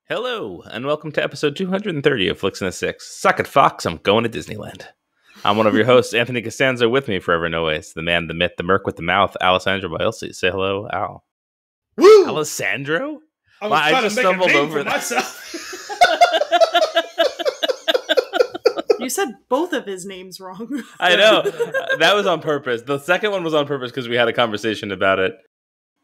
Hello, and welcome to episode 230 of Flix and a Six. Suck it, Fox, I'm going to Disneyland. I'm one of your hosts, Anthony Costanzo, with me forever and always, the man, the myth, the merc with the mouth, Alessandro Biolsi. Say hello, Al. Woo! Alessandro? I just stumbled over myself. You said both of his names wrong. I know. That was on purpose. The second one was on purpose because we had a conversation about it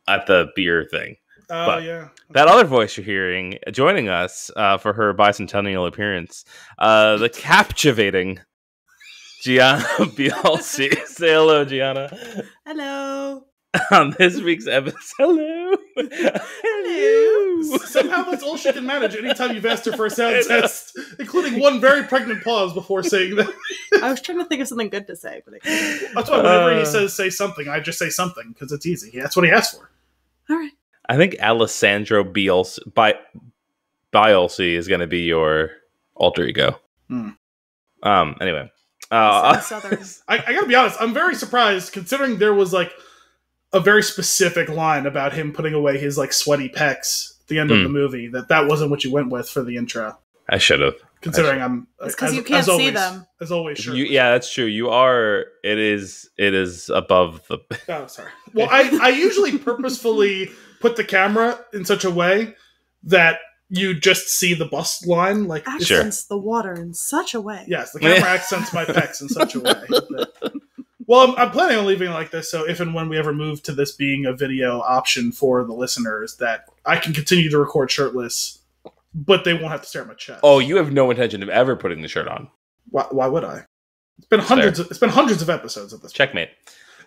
at the beer thing. Oh, yeah. That other voice you're hearing, joining us for her bicentennial appearance, the captivating Gianna Biolsi. Say hello, Gianna. Hello. On this week's episode, hello. Hello. Somehow that's all she can manage anytime you've asked her for a sound test, including one very pregnant pause before saying that. I was trying to think of something good to say, but I couldn't. That's why whenever he says say something, I just say something, because it's easy. That's what he asked for. All right. I think Alessandro Biolsi is going to be your alter ego. Anyway. Southern. I gotta be honest, I'm very surprised, considering there was, like, a very specific line about him putting away his, like, sweaty pecs at the end of the movie, that wasn't what you went with for the intro. I should have. Considering I'm... It's because you can't see them. As always, sure. Yeah, that's true. You are... It is above the... Oh, sorry. Well, I usually purposefully put the camera in such a way that you just see the bust line. Like, accents the water in such a way. Yes, the camera accents my pecs in such a way. Well, I'm planning on leaving it like this, so if and when we ever move to this being a video option for the listeners, that I can continue to record shirtless, but they won't have to stare at my chest. Oh, you have no intention of ever putting the shirt on. Why would I? It's been hundreds of episodes of this. Checkmate.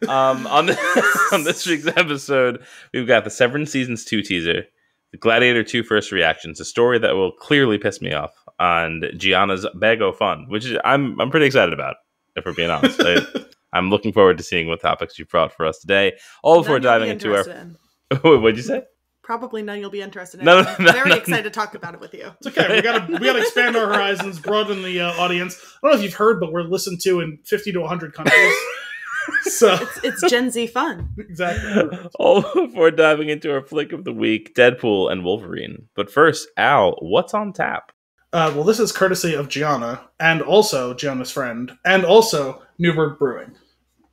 On this week's episode, we've got the Severance Seasons 2 teaser, the Gladiator 2 first reactions, a story that will clearly piss me off, and Gianna's Bag O' Fun, which is I'm pretty excited about, if we're being honest. I'm looking forward to seeing what topics you brought for us today. All before diving into our... What'd you say? Probably none you'll be interested in. No, I'm very excited to talk about it with you. It's okay. We gotta expand our horizons, broaden the audience. I don't know if you've heard, but we're listened to in 50 to 100 countries. So it's Gen Z fun. Exactly. All before diving into our flick of the week, Deadpool and Wolverine. But first, Al, what's on tap? Well, this is courtesy of Gianna, and also Gianna's friend, and also Newburgh Brewing.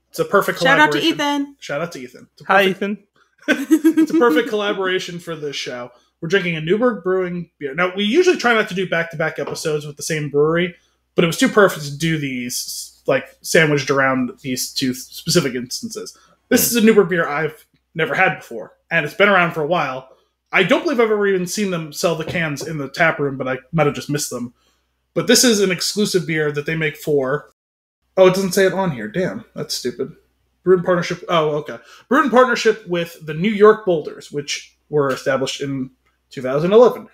It's a perfect collaboration. Shout out to Ethan. Hi, Ethan. It's a perfect collaboration for this show. We're drinking a Newburgh Brewing beer. Now, we usually try not to do back-to-back episodes with the same brewery, but it was too perfect to do these, like, sandwiched around these two specific instances. This is a Newburgh beer I've never had before, and it's been around for a while. I don't believe I've ever even seen them sell the cans in the tap room, but I might have just missed them. But this is an exclusive beer that they make for... Oh, it doesn't say it on here. Damn, that's stupid. Brewed in partnership... Oh, okay. Brewed in partnership with the New York Boulders, which were established in 2011.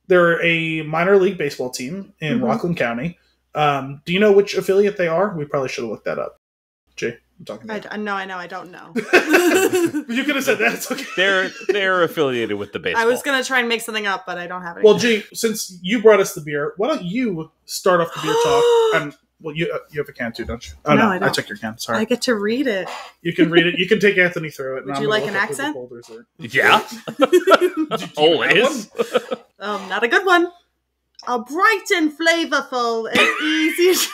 They're a minor league baseball team in Rockland County. Do you know which affiliate they are? We probably should have looked that up. Jay, I'm talking about I know. I don't know. You could have said that. It's okay. They're affiliated with the baseball. I was going to try and make something up, but I don't have it. Well, G, since you brought us the beer, why don't you start off the beer talk? And well, you have a can too, don't you? Oh, no, I took your can. Sorry. I get to read it. You can read it. You can take Anthony through it. Would you like an accent? Yeah. Always. Not a good one. A bright and flavorful and easy.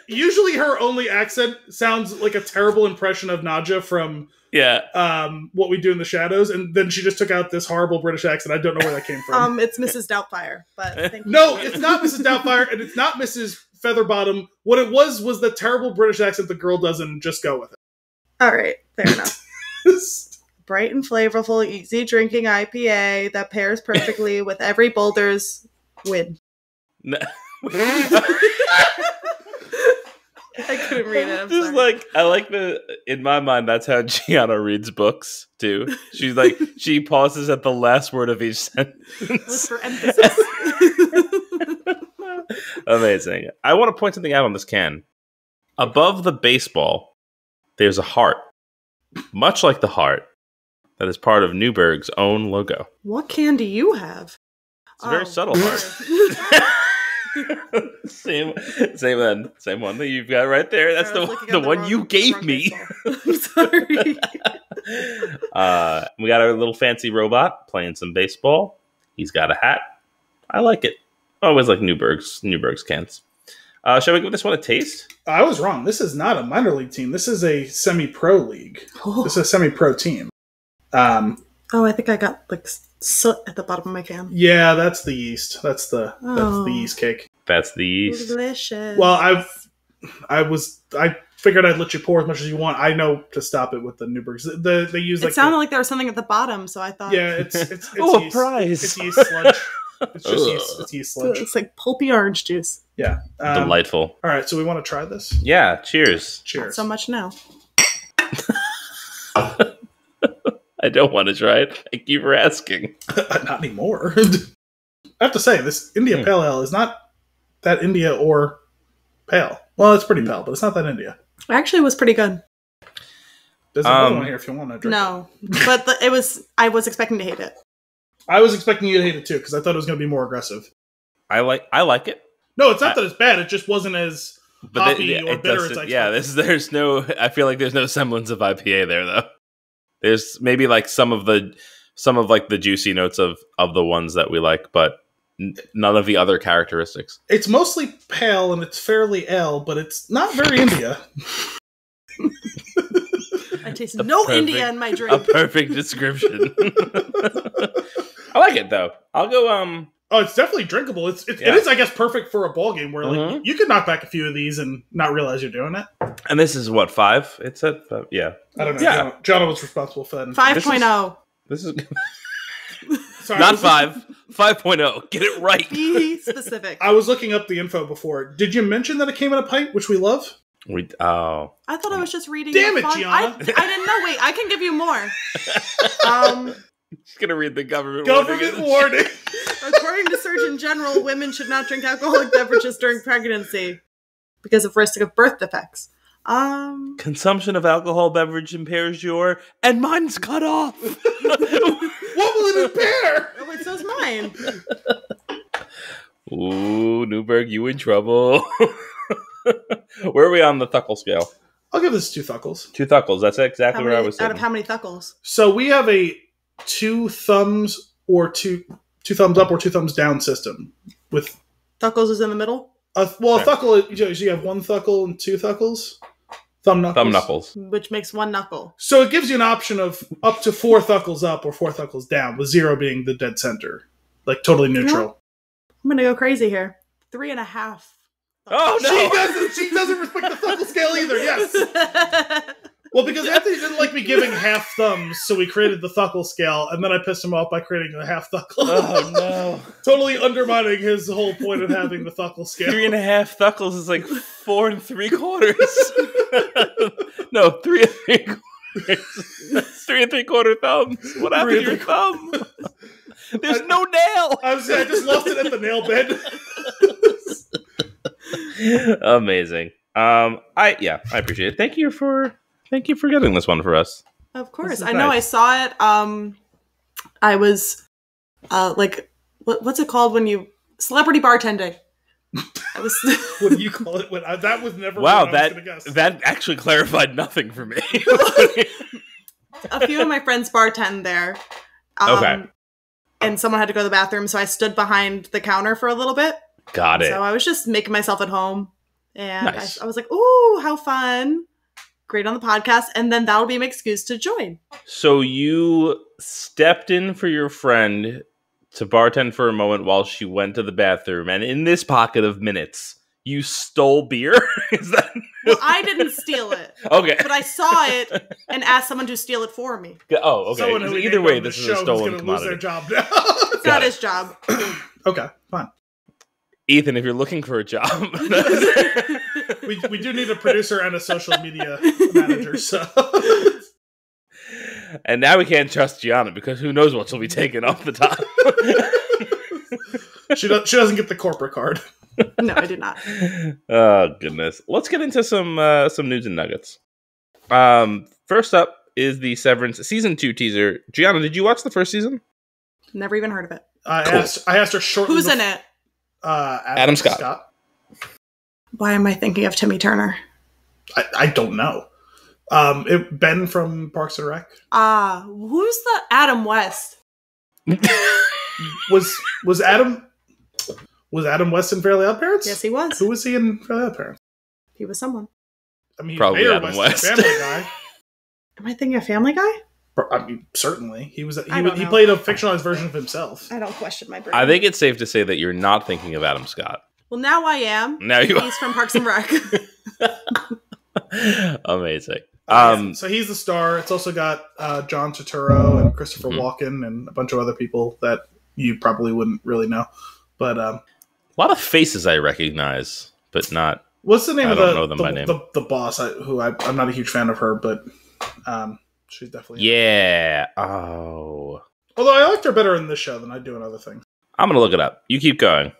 Usually her only accent sounds like a terrible impression of Nadja from What We Do in the Shadows, and then she just took out this horrible British accent. I don't know where that came from. It's Mrs. Doubtfire, but no, it's not Mrs. Doubtfire, and it's not Mrs. Featherbottom. What it was the terrible British accent the girl does, and just go with it. All right, fair enough. Bright and flavorful, easy drinking IPA that pairs perfectly with every Boulders win. No. I couldn't read it. I'm just sorry. I like in my mind, that's how Gianna reads books too. She's like, she pauses at the last word of each sentence. For emphasis. Amazing. I want to point something out on this can. Above the baseball, there's a heart. Much like the heart that is part of Newburgh's own logo. What can do you have? It's a very subtle heart. Same one that you've got right there. That's the one you gave me. I'm sorry. We got our little fancy robot playing some baseball. He's got a hat. I like it. I always like Newburgh's cans. Shall we give this one a taste? I was wrong. This is not a minor league team. This is a semi-pro league. Oh. This is a semi-pro team. I think I got like soot at the bottom of my can. Yeah, that's the yeast. That's the yeast cake. That's the yeast. Delicious. Well, I figured I'd let you pour as much as you want. I know to stop it with the Newburghs. They use it sounded like there was something at the bottom, so I thought. Yeah, it's oh, yeast. a prize. It's yeast sludge. It's just yeast. It's yeast sludge. It's like pulpy orange juice. Yeah, delightful. All right, so we want to try this. Yeah, cheers. Cheers. Not so much now. I don't want to try it. Thank you for asking. Not anymore. I have to say, this India Pale Ale is not that India or pale. Well, it's pretty pale, but it's not that India. Actually, it was pretty good. There's another one here if you want to drink. No, but I was expecting to hate it. I was expecting you to hate it too because I thought it was going to be more aggressive. I like it. No, it's not that it's bad. It just wasn't as hoppy or bitter as I expected. Yeah, there's no. I feel like there's no semblance of IPA there though. There's maybe like some of like the juicy notes of the ones that we like, but none of the other characteristics. It's mostly pale and it's fairly ale, but it's not very India. I taste India in my drink. A perfect description. I like it though. I'll go. Oh, it's definitely drinkable. It is, I guess, perfect for a ball game where like you could knock back a few of these and not realize you're doing it. And this is what 5? It's at yeah. I don't know. Yeah. Gianna was responsible for that. 5.0. This is sorry, not 5. 5.0. Get it right. Be specific. I was looking up the info before. Did you mention that it came in a pint, which we love? I thought I was just reading. Damn it, Gianna! I didn't know. Wait, I can give you more. Just gonna read the government warning. According to Surgeon General, women should not drink alcoholic beverages during pregnancy because of risk of birth defects. Consumption of alcohol beverage impairs your... And mine's cut off! What will it impair? Oh, wait, so's mine. Ooh, Newburgh, you in trouble. Where are we on the thuckle scale? I'll give this 2 thuckles. 2 thuckles, that's exactly where I was thinking. Out of how many thuckles? So we have a 2 thumbs or 2 thumbs up or 2 thumbs down system. With thuckles is in the middle? A thuckle, you have 1 thuckle and 2 thuckles. Thumb knuckles. Which makes 1 knuckle. So it gives you an option of up to 4 thuckles up or 4 thuckles down, with 0 being the dead center. Like totally neutral. I'm going to go crazy here. 3.5. Oh, no! She doesn't respect the thuckle scale either, yes! Well, because Anthony didn't like me giving half thumbs, so we created the thuckle scale, and then I pissed him off by creating a half thuckle. Oh, no. Totally undermining his whole point of having the thuckle scale. 3.5 thuckles is like 4 3/4. No, 3 3/4. 3 3/4 thumbs. What happened to your thumb? There's no nail. I just lost it at the nail bed. Amazing. I appreciate it. Thank you for getting this one for us. Of course. I know I saw it. I was like what's it called when you celebrity bartending? What do you call it? That was never wow, what I was gonna guess. That actually clarified nothing for me. A few of my friends bartend there. Okay. And someone had to go to the bathroom, so I stood behind the counter for a little bit. Got it. So I was just making myself at home. And nice. I was like, ooh, how fun. Great on the podcast. And then that'll be my excuse to join. So you stepped in for your friend to bartend for a moment while she went to the bathroom. And in this pocket of minutes, you stole beer? Is that... Well, I didn't steal it. Okay. But I saw it and asked someone to steal it for me. Oh, okay. Someone who either way, this is a stolen lose commodity. their job now. It's not his job. Okay, fine. Ethan, if you're looking for a job... we do need a producer and a social media manager, so... And now we can't trust Gianna, because who knows what she'll be taking off the top. She doesn't get the corporate card. No, I did not. Oh, goodness. Let's get into some news and nuggets. First up is the Severance Season 2 teaser. Gianna, did you watch the first season? Never even heard of it. I asked her shortly. Who's in it? Adam Scott. Why am I thinking of Timmy Turner? I don't know. Ben from Parks and Rec. Who's the Adam West? Was Adam West in Fairly Odd Parents? Yes, he was. Who was he in Fairly Odd Parents? He was someone. I mean, probably Mayor Adam West. Family Guy. Am I thinking of Family Guy? I mean, certainly he was. He know. played a fictionalized version of himself. I don't question my brain. I think it's safe to say that you're not thinking of Adam Scott. Well, now I am. Now you He's from Parks and Rec. Amazing. So he's the star. It's also got John Turturro and Christopher Walken and a bunch of other people that you probably wouldn't really know. But a lot of faces I recognize, but not. What's the name I of don't know them by name. the boss? I'm not a huge fan of her, but she's definitely Yeah. Oh. Although I liked her better in this show than I do in other things. I'm gonna look it up. You keep going.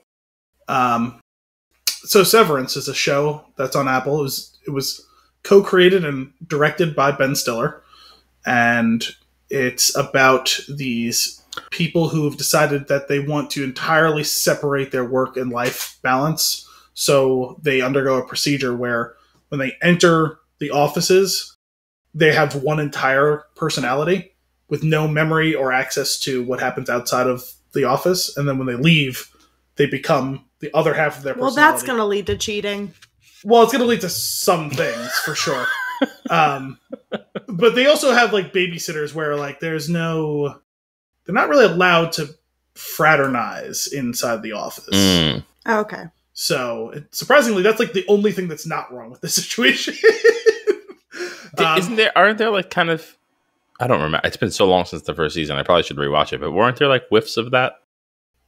So Severance is a show that's on Apple. It was co-created and directed by Ben Stiller, and it's about these people who've decided that they want to entirely separate their work and life balance. So they undergo a procedure where when they enter the offices, they have one entire personality with no memory or access to what happens outside of the office. And then when they leave, they become the other half of their personality. Well, that's going to lead to cheating. Well, it's going to lead to some things for sure. But they also have like babysitters where like they're not really allowed to fraternize inside the office. Oh, okay. So surprisingly, that's like the only thing that's not wrong with the situation. Aren't there like kind of, I don't remember. It's been so long since the first season. I probably should rewatch it, but weren't there like whiffs of that?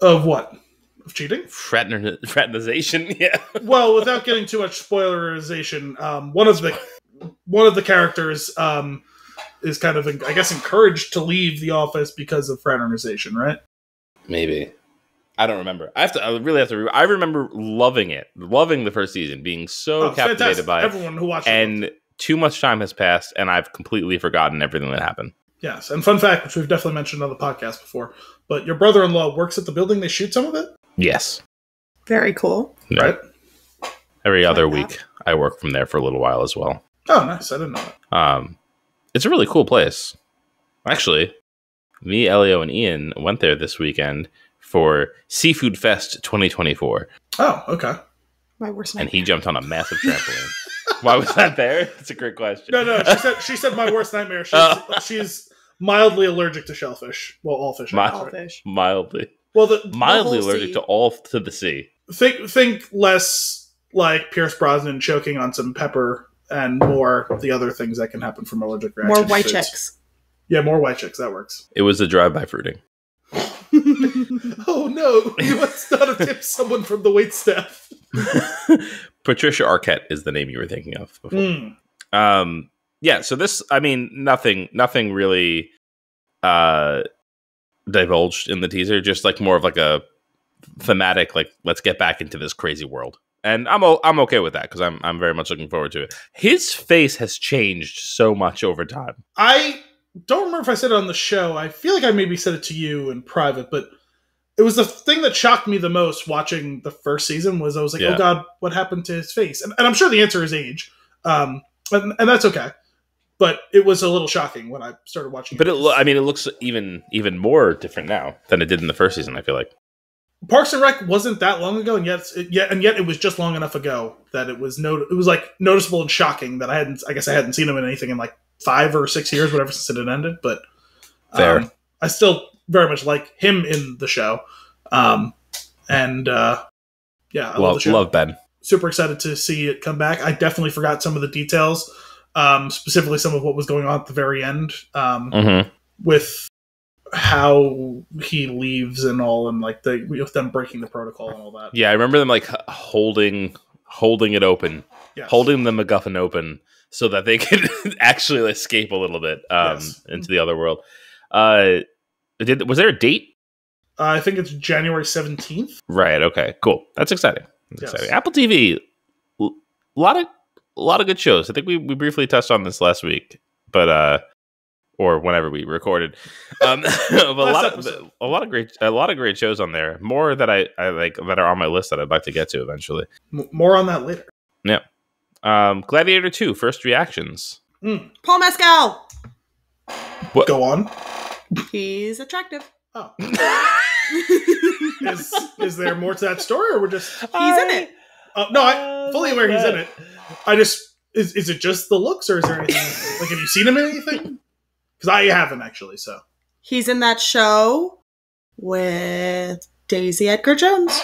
Of what? Of cheating? Fraternization, yeah. Well, without getting too much spoilerization, one of the characters is kind of, I guess, encouraged to leave the office because of fraternization, right? Maybe. I don't remember. I really have to. I remember loving the first season, being so captivated fantastic. by it. Everyone who watched it. And too much time has passed, and I've completely forgotten everything that happened. Yes, and fun fact, which we've definitely mentioned on the podcast before, but your brother-in-law works at the building they shoot some of it? Yes. Very cool. Yeah. Right? Every other week, I work from there for a little while as well. Oh, nice. I didn't know that. It's a really cool place. Actually, me, Elio, and Ian went there this weekend for Seafood Fest 2024. Oh, okay. My worst nightmare. And he jumped on a massive trampoline. Why was that there? That's a great question. No. She said my worst nightmare. She's mildly allergic to shellfish. Well, all fish. All fish. Mildly. Well, mildly allergic to the sea. Think less like Pierce Brosnan choking on some pepper and more the other things that can happen from allergic reactions. More white chicks. Yeah, more white chicks. That works. It was a drive-by fruiting. Oh no! You must not have tipped someone from the waitstaff. Patricia Arquette is the name you were thinking of before. Yeah. So this, I mean, nothing really divulged in the teaser. Just like more of like a thematic, like let's get back into this crazy world. And I'm okay with that because I'm very much looking forward to it. His face has changed so much over time. I don't remember if I said it on the show. I feel like I maybe said it to you in private, but it was the thing that shocked me the most watching the first season was I was like, oh God, what happened to his face? And I'm sure the answer is age. And that's okay. But it was a little shocking when I started watching it. But it looks even more different now than it did in the first season, I feel like. Parks and Rec wasn't that long ago, and yet it was just long enough ago that it was like noticeable and shocking that I hadn't seen him in anything in like 5 or 6 years, whatever, since it ended. But fair. I still very much like him in the show. I love the show. Love Ben. Super excited to see it come back. I definitely forgot some of the details, specifically some of what was going on at the very end with how he leaves and all, and like with them breaking the protocol and all that. Yeah, I remember them like holding it open, holding the MacGuffin open so that they could actually escape a little bit into the other world. Was there a date? I think it's January 17th. Right. Okay. Cool. That's exciting. Exciting. Apple TV, a lot of good shows. I think we briefly touched on this last week, but or whenever we recorded. A lot of great shows on there. More that I like that are on my list that I'd like to get to eventually. More on that later. Yeah. Gladiator 2, first reactions. Paul Mescal. What? Go on. He's attractive. Oh. Is there more to that story, or we're just he's in it? No, I fully aware he's in it. I just is it just the looks, or is there anything like have you seen him in anything? Because I haven't actually. So he's in that show with Daisy Edgar Jones.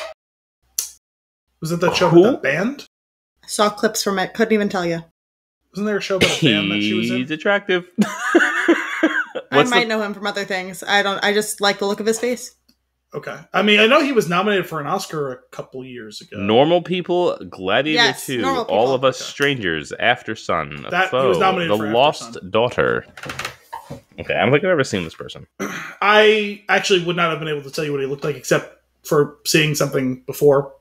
Was it that show with that band? I saw clips from it. Couldn't even tell you. Wasn't there a show about a band that she was in? He's attractive. I might know him from other things. I just like the look of his face. Okay. I mean, I know he was nominated for an Oscar a couple years ago. Normal People, Gladiator 2, All of Us Strangers, After Sun, That Foe, he was nominated The for Lost After Sun. Daughter. Okay, I don't think I've ever seen this person. I actually would not have been able to tell you what he looked like except for seeing something before,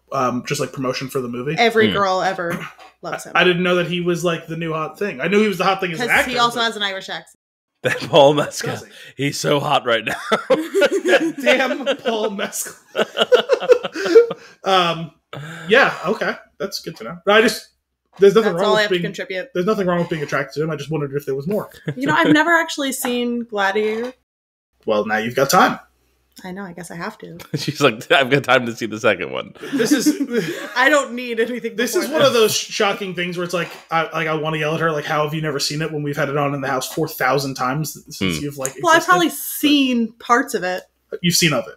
just like promotion for the movie. Every girl ever loves him. I didn't know that he was like the new hot thing. I knew he was the hot thing as an actor. Because he also has an Irish accent. That Paul Mescal. He's so hot right now. That damn Paul Mescal. Yeah, okay. That's good to know. But there's nothing That's wrong all I with have being to contribute. There's nothing wrong with being attracted to him. I just wondered if there was more. I've never actually seen Gladiator. Well, now you've got time. I know, I guess I have to. She's like, I've got time to see the second one. This is I don't need anything. This is one of those shocking things where it's like I want to yell at her, like, how have you never seen it when we've had it on in the house 4,000 times since you've like existed? Well, I've probably seen parts of it. You've seen of it.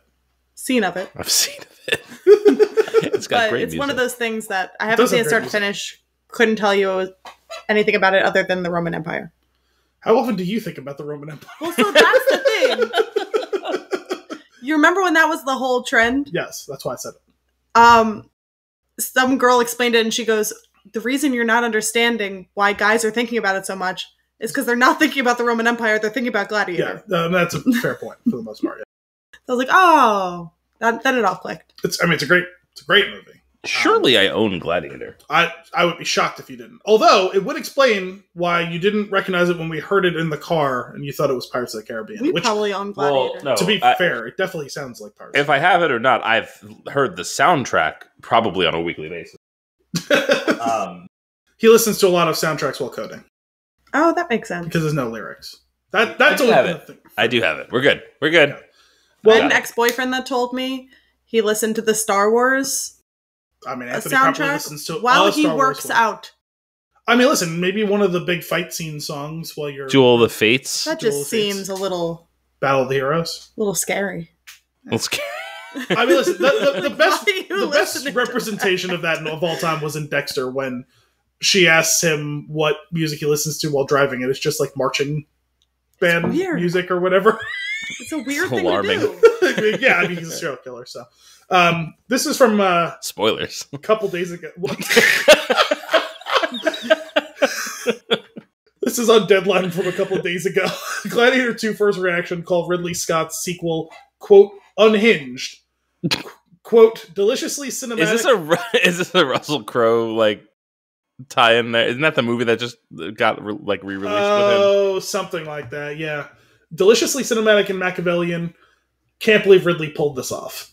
I've seen it. It's got But great it's music. one of those things that I haven't seen it start to finish. Couldn't tell you anything about it other than the Roman Empire. How often do you think about the Roman Empire? Well, so that's the thing. You remember when that was the whole trend? Yes, that's why I said it. Some girl explained it and she goes, the reason you're not understanding why guys are thinking about it so much is because they're not thinking about the Roman Empire, they're thinking about Gladiator. Yeah, that's a fair point for the most part. Yeah. So I was like, oh, then it all clicked. It's a great movie. Surely I own Gladiator. I would be shocked if you didn't. Although, it would explain why you didn't recognize it when we heard it in the car and you thought it was Pirates of the Caribbean. We probably own Gladiator. Well, no, to be fair, it definitely sounds like Pirates. If I have it or not, I've heard the soundtrack probably on a weekly basis. He listens to a lot of soundtracks while coding. Oh, that makes sense. Because there's no lyrics. That's always have been it. a thing. I do have it. We're good. Okay. Well, I had an ex-boyfriend that told me he listened to the Star Wars I mean, Anthony probably listens to while he Star Wars works out. I mean, listen, maybe one of the big fight scene songs while you're Duel of the Fates. That just seems a little Battle of the Heroes. scary. Let's get... I mean, listen, the best listening to representation of that of all time was in Dexter when she asks him what music he listens to while driving, and it's just like marching band music or whatever. It's a weird thing alarming. to do. Yeah, I mean, he's a serial killer, so. This is from spoilers. A couple days ago. This is on Deadline from a couple of days ago. Gladiator 2 first reaction called Ridley Scott's sequel, quote, unhinged. Quote, deliciously cinematic. Is this a Russell Crowe like tie in there? Isn't that the movie that just got like re-released with him? Oh, something like that, yeah. Deliciously cinematic and Machiavellian. Can't believe Ridley pulled this off.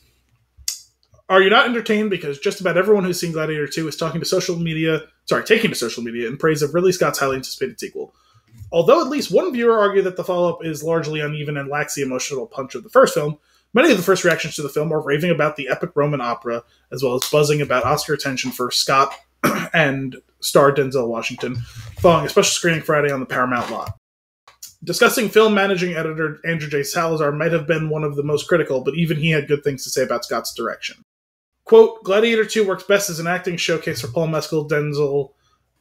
Are you not entertained? Because just about everyone who's seen Gladiator 2 is taking to social media in praise of Ridley Scott's highly anticipated sequel. Although at least one viewer argued that the follow-up is largely uneven and lacks the emotional punch of the first film, many of the first reactions to the film are raving about the epic Roman opera, as well as buzzing about Oscar attention for Scott and star Denzel Washington, following a special screening Friday on the Paramount lot. Discussing film managing editor Andrew J. Salazar might have been one of the most critical, but even he had good things to say about Scott's direction. Quote, Gladiator 2 works best as an acting showcase for Paul Mescal, Denzel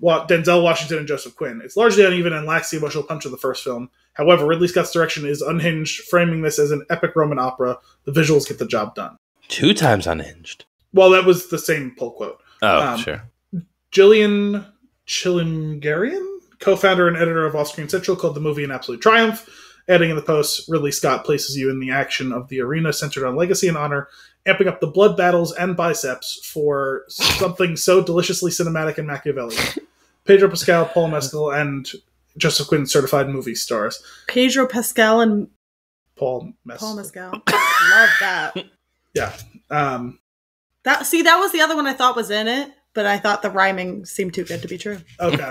Washington, and Joseph Quinn. It's largely uneven and lacks the emotional punch of the first film. However, Ridley Scott's direction is unhinged, framing this as an epic Roman opera. The visuals get the job done. 2 times unhinged. Well, that was the same pull quote. Oh, sure. Gillian Chilingarian, co-founder and editor of Off-Screen Central, called the movie an absolute triumph. Adding in the post, Ridley Scott places you in the action of the arena centered on legacy and honor, amping up the blood battles and biceps for something so deliciously cinematic and Machiavellian. Pedro Pascal, Paul Mescal, and Joseph Quinn certified movie stars. Pedro Pascal and Paul Mescal. Love that. Yeah. That was the other one I thought was in it, but I thought the rhyming seemed too good to be true. Okay.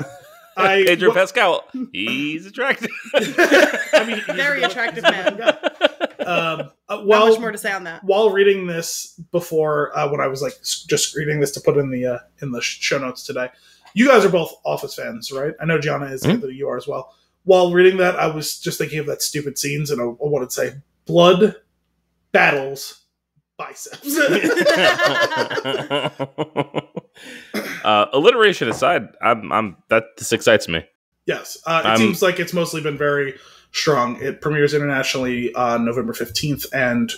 Pedro Pascal, he's attractive. I mean, very attractive man. Not Not much more to say on that. While reading this before, when I was like just reading this to put in the show notes today, you guys are both Office fans, right? I know Gianna is, Anthony, you are as well. While reading that, I was just thinking of that stupid scenes, and I wanted to say blood, battles, biceps. Alliteration aside, this excites me. Yes, it seems like it's mostly been very strong. It premieres internationally on November 15th and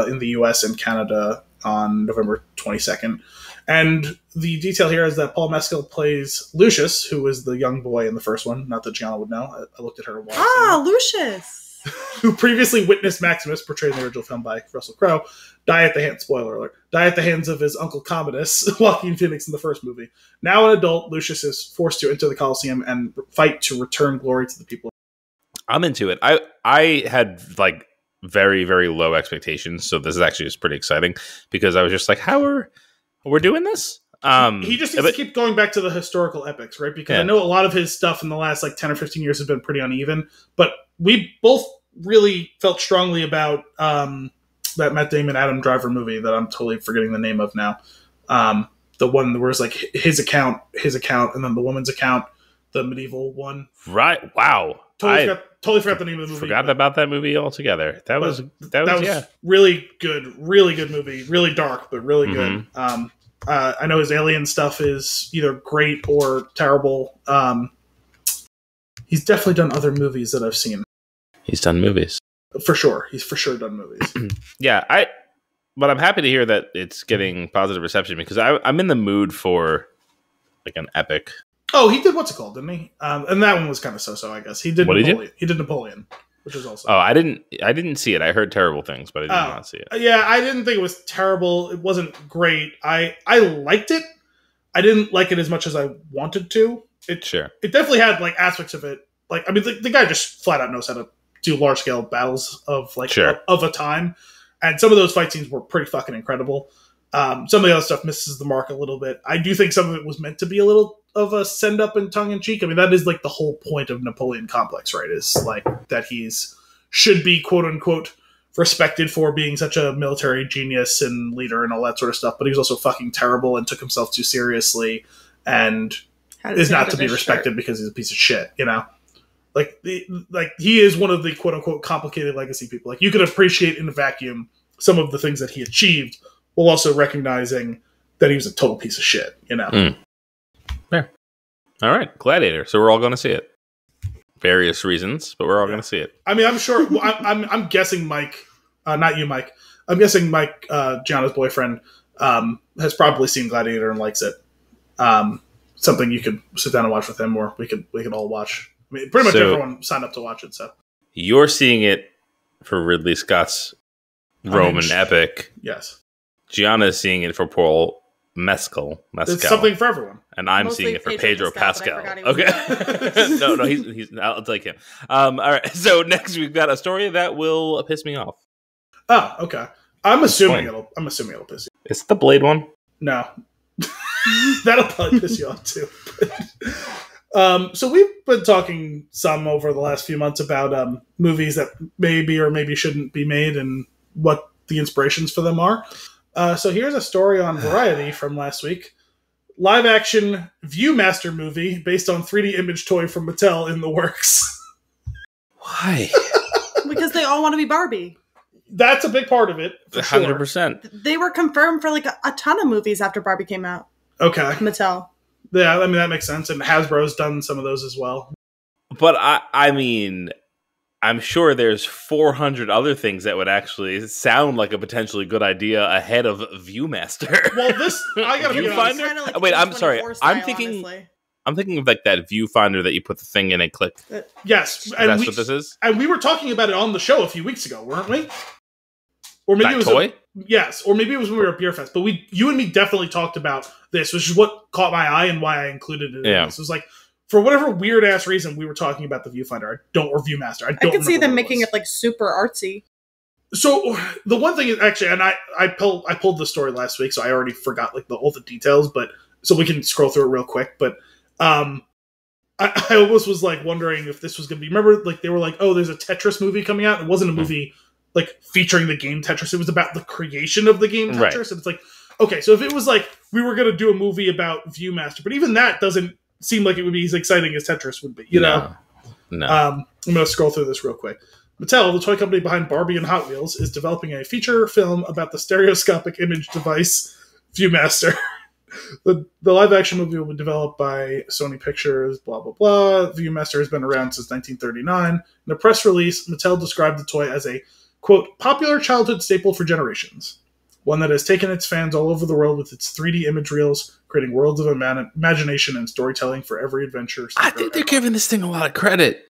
in the US and Canada on November 22nd. And the detail here is that Paul Mescal plays Lucius, who was the young boy in the first one. Not that Gianna would know. I looked at her a while. Ah, Lucius! Who previously witnessed Maximus, portrayed in the original film by Russell Crowe, die at the hands of his uncle Commodus, Joaquin Phoenix in the first movie. Now an adult, Lucius is forced to enter the Colosseum and fight to return glory to the people. I'm into it. I had like very, very low expectations, so this is actually just pretty exciting because I was just like, we're doing this? He just needs to keep going back to the historical epics, right? Because I know a lot of his stuff in the last like 10 or 15 years has been pretty uneven, but we both really felt strongly about that Matt Damon Adam Driver movie that I'm totally forgetting the name of now. The one where it's like his account, and then the woman's account, the medieval one. Right. Wow. Totally forgot the name of the movie. Forgot about that movie altogether. That was really good movie. Really dark, but really good. I know his alien stuff is either great or terrible. He's definitely done other movies that I've seen. He's done movies. For sure. He's for sure done movies. Yeah, but I'm happy to hear that it's getting positive reception because I'm in the mood for like an epic. Oh, he did what's it called, didn't he? And that one was kind of so-so, I guess. He did Napoleon. He did Napoleon, which is also. Oh, I didn't see it. I heard terrible things, but I did not see it. Yeah, I didn't think it was terrible. It wasn't great. I liked it. I didn't like it as much as I wanted to. It definitely had like aspects of it. Like, I mean, the guy just flat out knows how to do large scale battles of like of a time, and some of those fight scenes were pretty fucking incredible. Some of the other stuff misses the mark a little bit. I do think some of it was meant to be a little of a send up and tongue in cheek. I mean, that is like the whole point of Napoleon Complex, right? Is like that should be quote unquote respected for being such a military genius and leader and all that sort of stuff. But he was also fucking terrible and took himself too seriously and is not to be respected because he's a piece of shit, you know? Like he is one of the quote unquote complicated legacy people. Like you could appreciate in a vacuum some of the things that he achieved while also recognizing that he was a total piece of shit, you know? Yeah. All right. Gladiator. So we're all going to see it. Various reasons, but we're all going to see it. I mean, I'm sure. I'm guessing Mike, not you, Mike. I'm guessing Mike, Gianna's boyfriend, has probably seen Gladiator and likes it. Something you could sit down and watch with him, or we could all watch. I mean, pretty much everyone signed up to watch it. So you're seeing it for Ridley Scott's Roman epic. Yes. Gianna is seeing it for Paul Mescal. It's something for everyone. And I'm seeing it for Pedro Pascal. Okay. No, he's. I'll take him. All right. So next we've got a story that will piss me off. Oh, okay. I'm assuming it'll piss you. It's the Blade one. No. That'll probably piss you off too. So we've been talking some over the last few months about movies that maybe or maybe shouldn't be made and what the inspirations for them are. So here's a story on Variety from last week. Live-action Viewmaster movie based on 3D image toy from Mattel in the works. Why? Because they all want to be Barbie. That's a big part of it. 100%. They were confirmed for like a ton of movies after Barbie came out. Okay. Mattel. Yeah, I mean, that makes sense. And Hasbro's done some of those as well. But I mean, I'm sure there's 400 other things that would actually sound like a potentially good idea ahead of Viewmaster. Well, I gotta be honest. Like wait, I'm sorry. Style, I'm thinking of like that viewfinder that you put the thing in and click. Yes. That's what this is? And we were talking about it on the show a few weeks ago, weren't we? Or maybe that it was toy? Yes, or maybe it was when we were at Beer Fest. But you and me definitely talked about this, which is what caught my eye and why I included it in this. It was like for whatever weird ass reason, we were talking about the Viewfinder. Or Viewmaster. I can see them making it like super artsy. So the one thing is actually, and I pulled the story last week, so I already forgot like all the details, but so we can scroll through it real quick. But I almost was like wondering if this was going to be. Remember, like they were like, oh, there's a Tetris movie coming out. It wasn't a movie like featuring the game Tetris. It was about the creation of the game Tetris, right. And it's like, okay, so if it was like we were going to do a movie about Viewmaster, but even that doesn't seem like it would be as exciting as Tetris would be. You know? No. I'm going to scroll through this real quick. Mattel, the toy company behind Barbie and Hot Wheels, is developing a feature film about the stereoscopic image device Viewmaster. The live-action movie will be developed by Sony Pictures, blah, blah, blah. Viewmaster has been around since 1939. In a press release, Mattel described the toy as a, quote, popular childhood staple for generations. One that has taken its fans all over the world with its 3D image reels, creating worlds of imagination and storytelling for every adventure. I think they're giving this thing a lot of credit.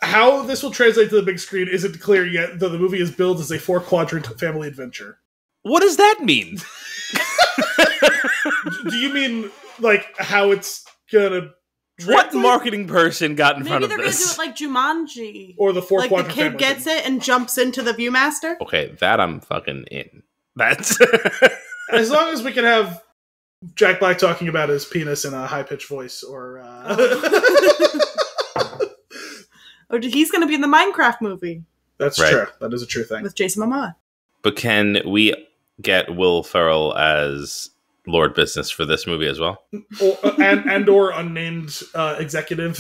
How this will translate to the big screen isn't clear yet, though the movie is billed as a 4-quadrant family adventure. What does that mean? Do you mean, like, how it's gonna... What marketing person got in front of this? Maybe they're gonna do it like Jumanji. Or the 4-quadrant like the kid gets it and jumps into the Viewmaster? Okay, that I'm fucking in. That's... As long as we can have Jack Black talking about his penis in a high-pitched voice, or... Or he's going to be in the Minecraft movie. That's true. That is a true thing. With Jason Momoa. But can we get Will Ferrell as Lord Business for this movie as well? Or unnamed executive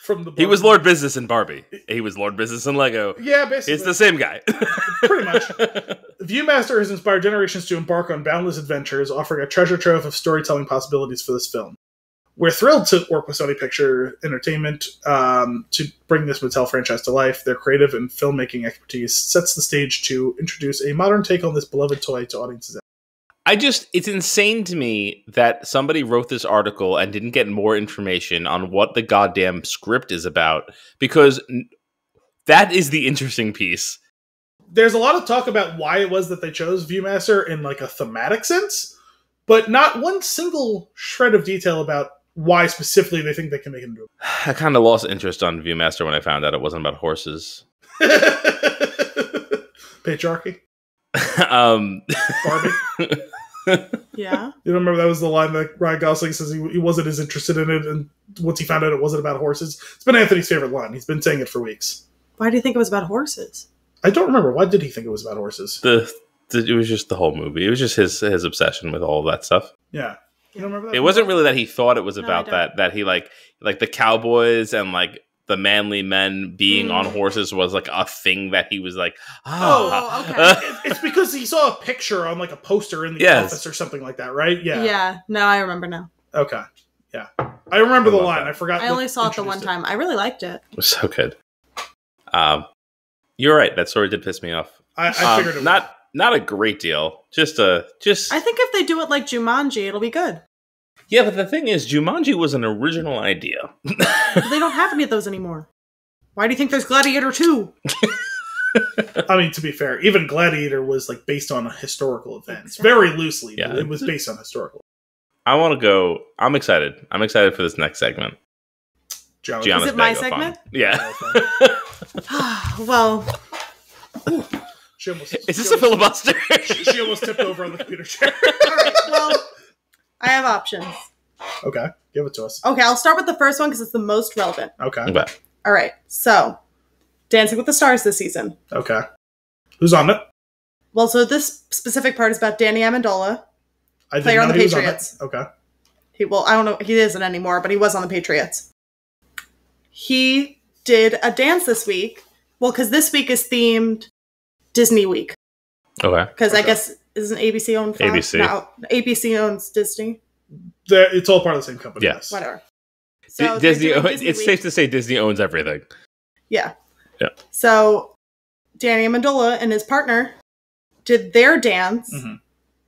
from the... He was Lord Business in Barbie. He was Lord Business in Lego. Yeah, basically. It's the same guy. Pretty much. Viewmaster has inspired generations to embark on boundless adventures, offering a treasure trove of storytelling possibilities for this film. We're thrilled to work with Sony Picture Entertainment to bring this Mattel franchise to life. Their creative and filmmaking expertise sets the stage to introduce a modern take on this beloved toy to audiences. It's insane to me that somebody wrote this article and didn't get more information on what the goddamn script is about, because that is the interesting piece. There's a lot of talk about why it was that they chose Viewmaster in like a thematic sense, but not one single shred of detail about why specifically they think they can make it into a... I kind of lost interest on Viewmaster when I found out it wasn't about horses. Patriarchy? Barbie? Yeah. You don't remember that was the line that Ryan Gosling says he wasn't as interested in it, and once he found out it wasn't about horses? It's been Anthony's favorite line. He's been saying it for weeks. Why do you think it was about horses? I don't remember. Why did he think it was about horses? It was just the whole movie. It was just his obsession with all of that stuff. Yeah. You don't remember that? It wasn't really that he thought it was about that he like the cowboys and like the manly men being on horses was like a thing that he was like, okay. It's because he saw a picture on like a poster in the office or something like that, right? Yeah. Yeah. No, I remember now. Okay. Yeah. I remember the line. I forgot. I only saw it the one time. I really liked it. It was so good. You're right. That story did piss me off. I figured it Not a great deal. I think if they do it like Jumanji, it'll be good. Yeah, but the thing is, Jumanji was an original idea. They don't have any of those anymore. Why do you think there's Gladiator 2? I mean, to be fair, even Gladiator was like based on historical events. Exactly. Very loosely. Yeah. It was based on historical. I want to go. I'm excited. I'm excited for this next segment. Gianna's is it my segment? Yeah. Well... Is this a filibuster? She almost tipped over on the computer chair. All right, well, I have options. Okay, give it to us. Okay, I'll start with the first one because it's the most relevant. Okay. All right, so Dancing with the Stars this season. Okay. Who's on it? Well, so this specific part is about Danny Amendola, player on the Patriots. Okay. I don't know, he isn't anymore, but he was on the Patriots. He did a dance this week. Well, because this week is themed Disney Week. Okay. Because I guess isn't ABC owned? ABC. No, ABC owns Disney. It's all part of the same company. Yes. Whatever. So Disney. It's safe to say Disney owns everything. Yeah. Yeah. So Danny Amendola and his partner did their dance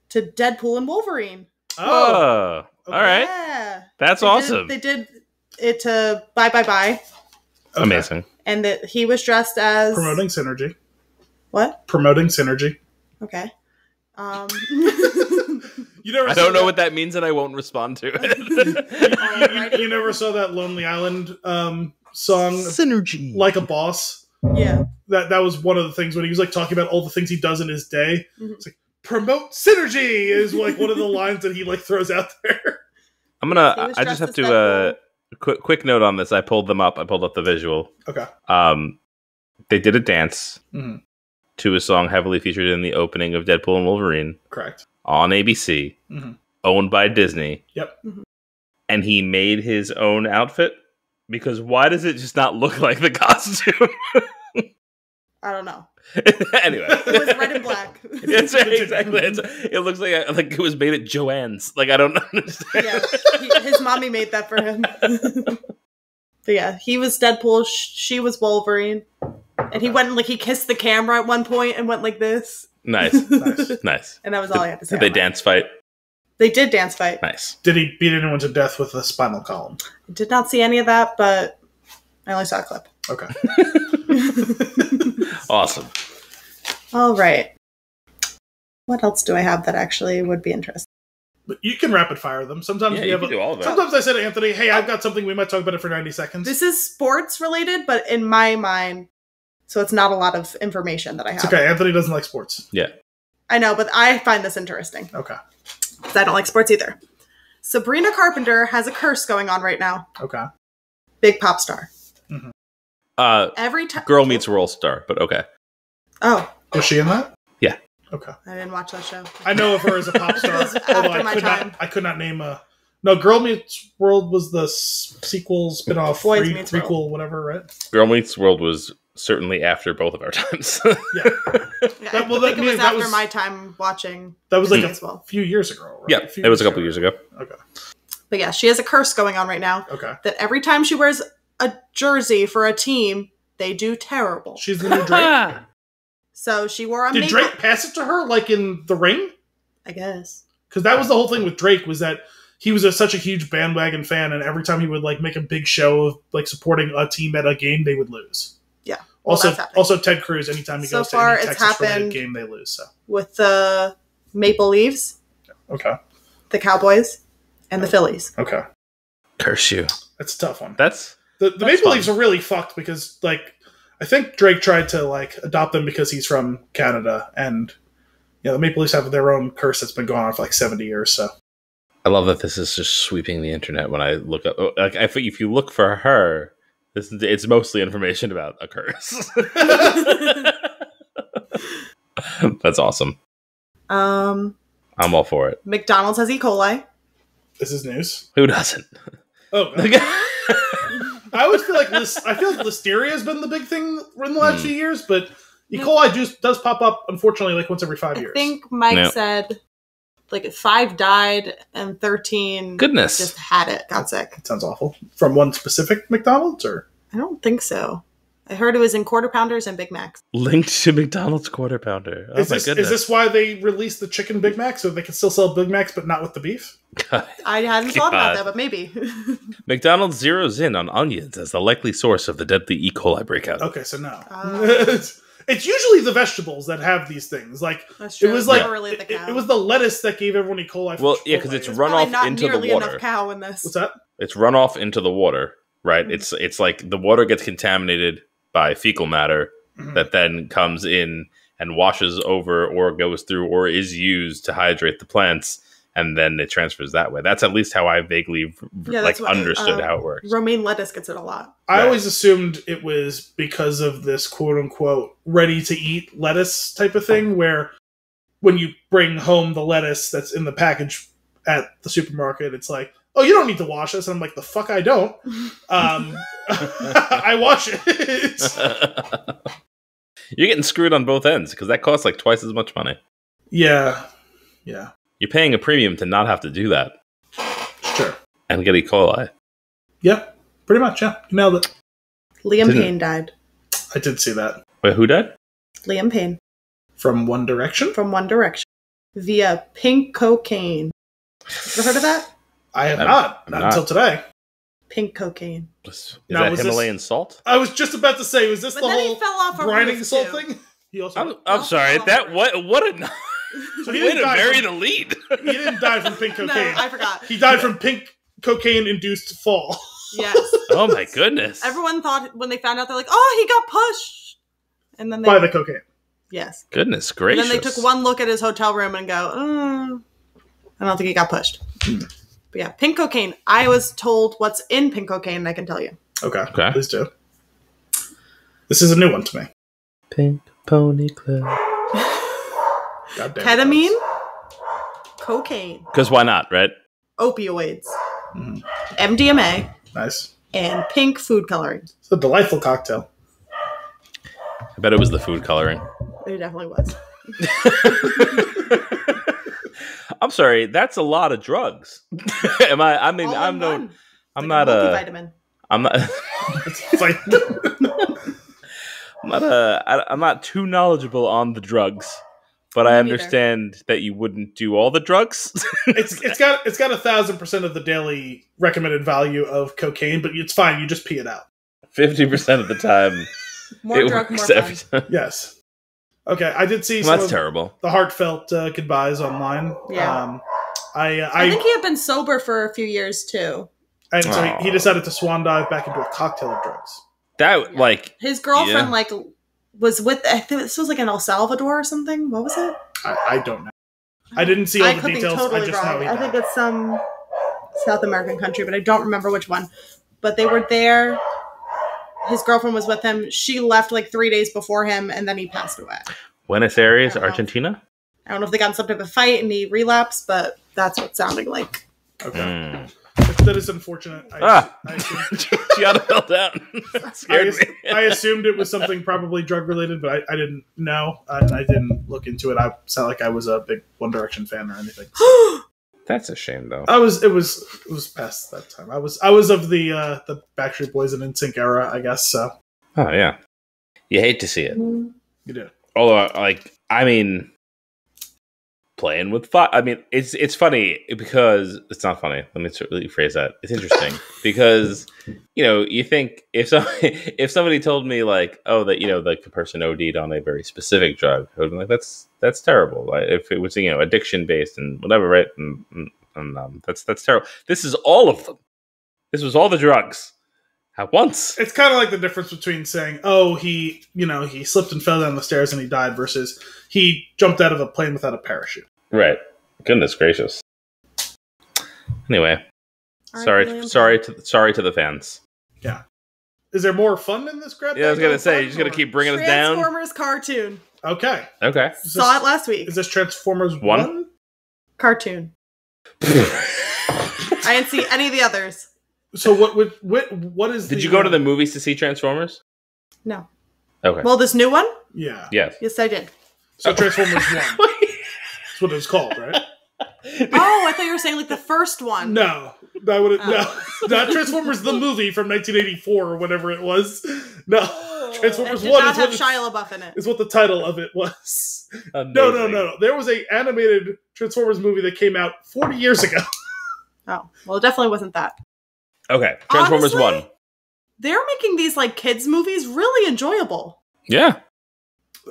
to Deadpool and Wolverine. Oh. Okay. All right. Yeah. That's awesome. They did it to Bye Bye Bye. Okay. Amazing. And that he was dressed as... Promoting synergy. What? Promoting synergy. Okay. I don't know what that means, and I won't respond to it. You never saw that Lonely Island song, Synergy, Like a Boss? Yeah. That was one of the things when he was like talking about all the things he does in his day. It's like, promote synergy is like one of the lines that he like throws out there. I just have to quick note on this. I pulled them up. I pulled up the visual. Okay. They did a dance to a song heavily featured in the opening of Deadpool and Wolverine. Correct. On ABC, owned by Disney. Yep. And he made his own outfit, because why does it just not look like the costume? I don't know. Anyway, it was red and black. That's right, exactly. It looks like it was made at Joann's. Like, I don't understand. Yeah, his mommy made that for him. But yeah, he was Deadpool. She was Wolverine, and he went and he kissed the camera at one point and went like this. Nice. And that was all I had to say. Did they dance fight? They did dance fight. Nice. Did he beat anyone to death with a spinal column? I did not see any of that, but I only saw a clip. Okay. Awesome. All right. What else do I have that actually would be interesting? But you can rapid fire them. Sometimes you can do all of it. Sometimes I said to Anthony, "Hey, I've got something. We might talk about it for 90 seconds." This is sports related, but in my mind, so it's not a lot of information that I have. It's okay. Anthony doesn't like sports. Yeah. I know, but I find this interesting. Okay. Because I don't like sports either. Sabrina Carpenter has a curse going on right now. Okay. Big pop star. Every time Girl Meets World Star, but okay. Oh. Was she in that? Yeah. Okay. I didn't watch that show. I know of her as a pop star. Although I could not name a... No, Girl Meets World was the sequel, spin-off, prequel, whatever, right? Girl Meets World was certainly after both of our times. I think it was after my time watching. That was like a few years ago, right? Yeah, it was a couple years ago. Okay. But yeah, she has a curse going on right now. Okay. That every time she wears a jersey for a team, they do terrible. She's the new Drake. So she wore a Did Drake pass it to her, like in The Ring? I guess. Because that was the whole thing with Drake, was that he was such a huge bandwagon fan, and every time he would like make a big show of like supporting a team at a game, they would lose. Yeah. Well, also Ted Cruz, anytime he goes to any Texas-related game, they lose. So with the Maple Leafs, okay, the Cowboys, and the Phillies. Okay. Curse you. That's a tough one. That's Maple Leafs are really fucked because like I think Drake tried to like adopt them because he's from Canada, and the Maple Leafs have their own curse that's been going on for like 70 years. So I love that this is just sweeping the internet when I look up. Like, I think if you look for her, it's mostly information about a curse. That's awesome. I'm all for it. McDonald's has E. coli. This is news. Who doesn't? Oh, I always feel like Listeria has been the big thing in the last few years, but E. coli does pop up, unfortunately, like once every 5 years. I think Mike said like 5 died and 13 just had it, got sick. That sounds awful. From one specific McDonald's, or? I don't think so. I heard it was in Quarter Pounders and Big Macs. Linked to McDonald's Quarter Pounder. Oh, my goodness. Is this why they released the chicken Big Mac, so they can still sell Big Macs but not with the beef? God. I hadn't thought about that, but maybe. McDonald's zeroes in on onions as the likely source of the deadly E. coli breakout. Okay, so no. It's usually the vegetables that have these things. Like that's true. It was it was the lettuce that gave everyone E. coli. Well, yeah, because it's runoff into the water. Enough cow in this. What's that? It's runoff into the water, right? Mm-hmm. It's like the water gets contaminated by fecal matter that then comes in and washes over or goes through or is used to hydrate the plants, and then it transfers that way. That's at least how I vaguely understood how it works. Romaine lettuce gets it a lot. I always assumed it was because of this quote-unquote ready-to-eat lettuce type of thing, where when you bring home the lettuce that's in the package at the supermarket, it's like, oh, you don't need to wash this. And I'm like, the fuck I don't. I wash it. You're getting screwed on both ends because that costs like twice as much money. Yeah. You're paying a premium to not have to do that. Sure. And get E. coli. Yeah, pretty much, yeah. You nailed it. Liam Payne died. I did see that. Wait, who died? Liam Payne. From One Direction? From One Direction. Via pink cocaine. Ever heard of that? I have not until today. Pink cocaine. Is that Himalayan salt? I was just about to say, was this the whole he fell off grinding salt thing? I'm sorry. That what a so way to bury the lead. He didn't die from pink cocaine. No, I forgot. He died from pink cocaine-induced fall. Yes. Oh my goodness. Everyone thought when they found out, they're like, "Oh, he got pushed," and then By the cocaine. Yes. Goodness gracious. And then they took one look at his hotel room and go, I don't think he got pushed. But yeah, pink cocaine. I was told what's in pink cocaine, and I can tell you. Okay. Please do. This is a new one to me. Pink Pony Club. Ketamine, cocaine. Because why not, right? Opioids, MDMA, Nice. and pink food coloring. It's a delightful cocktail. I bet it was the food coloring. It definitely was. I'm sorry, that's a lot of drugs. I'm not a multivitamin. I'm not It's like, I'm not too knowledgeable on the drugs, but I understand that you wouldn't do all the drugs. it's got 1,000% of the daily recommended value of cocaine, but it's fine. You just pee it out. 50% of the time. More it drug, more works fun. every time. Yes. Okay, I did see Well, some that's of terrible. the heartfelt goodbyes online. Yeah. I think he had been sober for a few years too. And so he decided to swan dive back into a cocktail of drugs. That like His girlfriend was with. I think this was like in El Salvador or something. What was it? I don't know. I didn't see all I the could details. be totally I just wrong. know he I died. think it's some South American country, but I don't remember which one. But they were there. His girlfriend was with him. She left like 3 days before him, and then he passed away. Buenos Aires, Argentina? I don't know if they got in some type of fight and he relapsed, but that's what it's sounding like. Okay. That is unfortunate. Gianna fell down. That scared me. I assumed it was something probably drug related, but I didn't know. And I didn't look into it. I sound like I was a big One Direction fan or anything. That's a shame, though. It was past that time. I was of the Backstreet Boys and NSYNC era, I guess. So. Oh yeah, you hate to see it. You do. Although, playing with fire. I mean, it's funny because it's not funny. Let me rephrase that. It's interesting because you think if somebody told me that the person OD'd on a very specific drug, I would be like, that's terrible. Like, if it was addiction based and whatever, right? And that's terrible. This is all of them. This was all the drugs at once. It's kind of like the difference between saying, "Oh, he slipped and fell down the stairs and he died," versus he jumped out of a plane without a parachute. Right. Goodness gracious. Anyway, sorry to the fans. Yeah. Is there more fun in this crap? Yeah, I was gonna say, you're just gonna keep bringing us down. Transformers cartoon. Okay. Saw it last week. Is this Transformers 1? Cartoon. I didn't see any of the others. So what is? Did you go to the movies to see Transformers? No. Okay. Well, this new one? Yeah. Yes. Yes, I did. So Transformers 1. That's what it's called, right? Oh, I thought you were saying like the first one. No. No. Not Transformers the movie from 1984 or whatever it was. No. Transformers 1 not have Shia LaBeouf in it. Is what the title of it was. Amazing. No. There was a animated Transformers movie that came out 40 years ago. Oh, well, it definitely wasn't that. Okay. Transformers Honestly, 1. They're making these like kids movies really enjoyable. Yeah.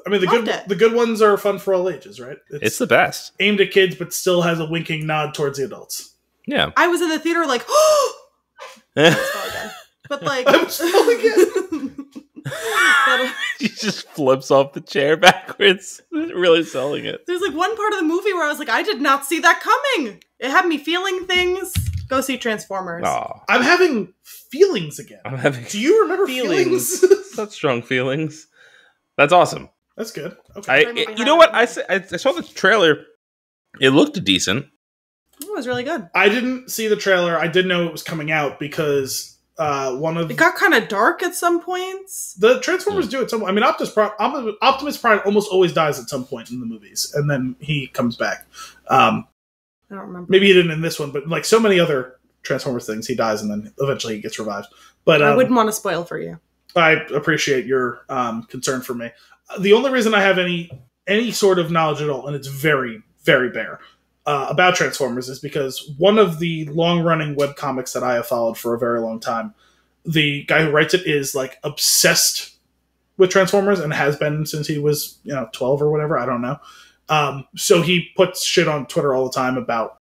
I mean, the good ones are fun for all ages, right? It's the best. Aimed at kids, but still has a winking nod towards the adults. Yeah. I was in the theater like, oh! But like... I was falling again. She just flips off the chair backwards. Really selling it. There's like one part of the movie where I was like, I did not see that coming. It had me feeling things. Go see Transformers. Aw. I'm having feelings again. Do you remember feelings? Such strong feelings. That's awesome. That's good. Okay. You know what? I saw the trailer. It looked decent. It was really good. I didn't see the trailer. I did know it was coming out because it got kind of dark at some points. The Transformers do at some point. I mean, Optimus Prime almost always dies at some point in the movies, and then he comes back. I don't remember. Maybe he didn't in this one, but like so many other Transformers things, he dies and then eventually he gets revived. But I wouldn't want to spoil for you. I appreciate your concern for me. The only reason I have any sort of knowledge at all, and it's very, very bare, about Transformers is because one of the long-running webcomics that I have followed for a very long time, the guy who writes it is like obsessed with Transformers and has been since he was 12 or whatever. I don't know. So he puts shit on Twitter all the time about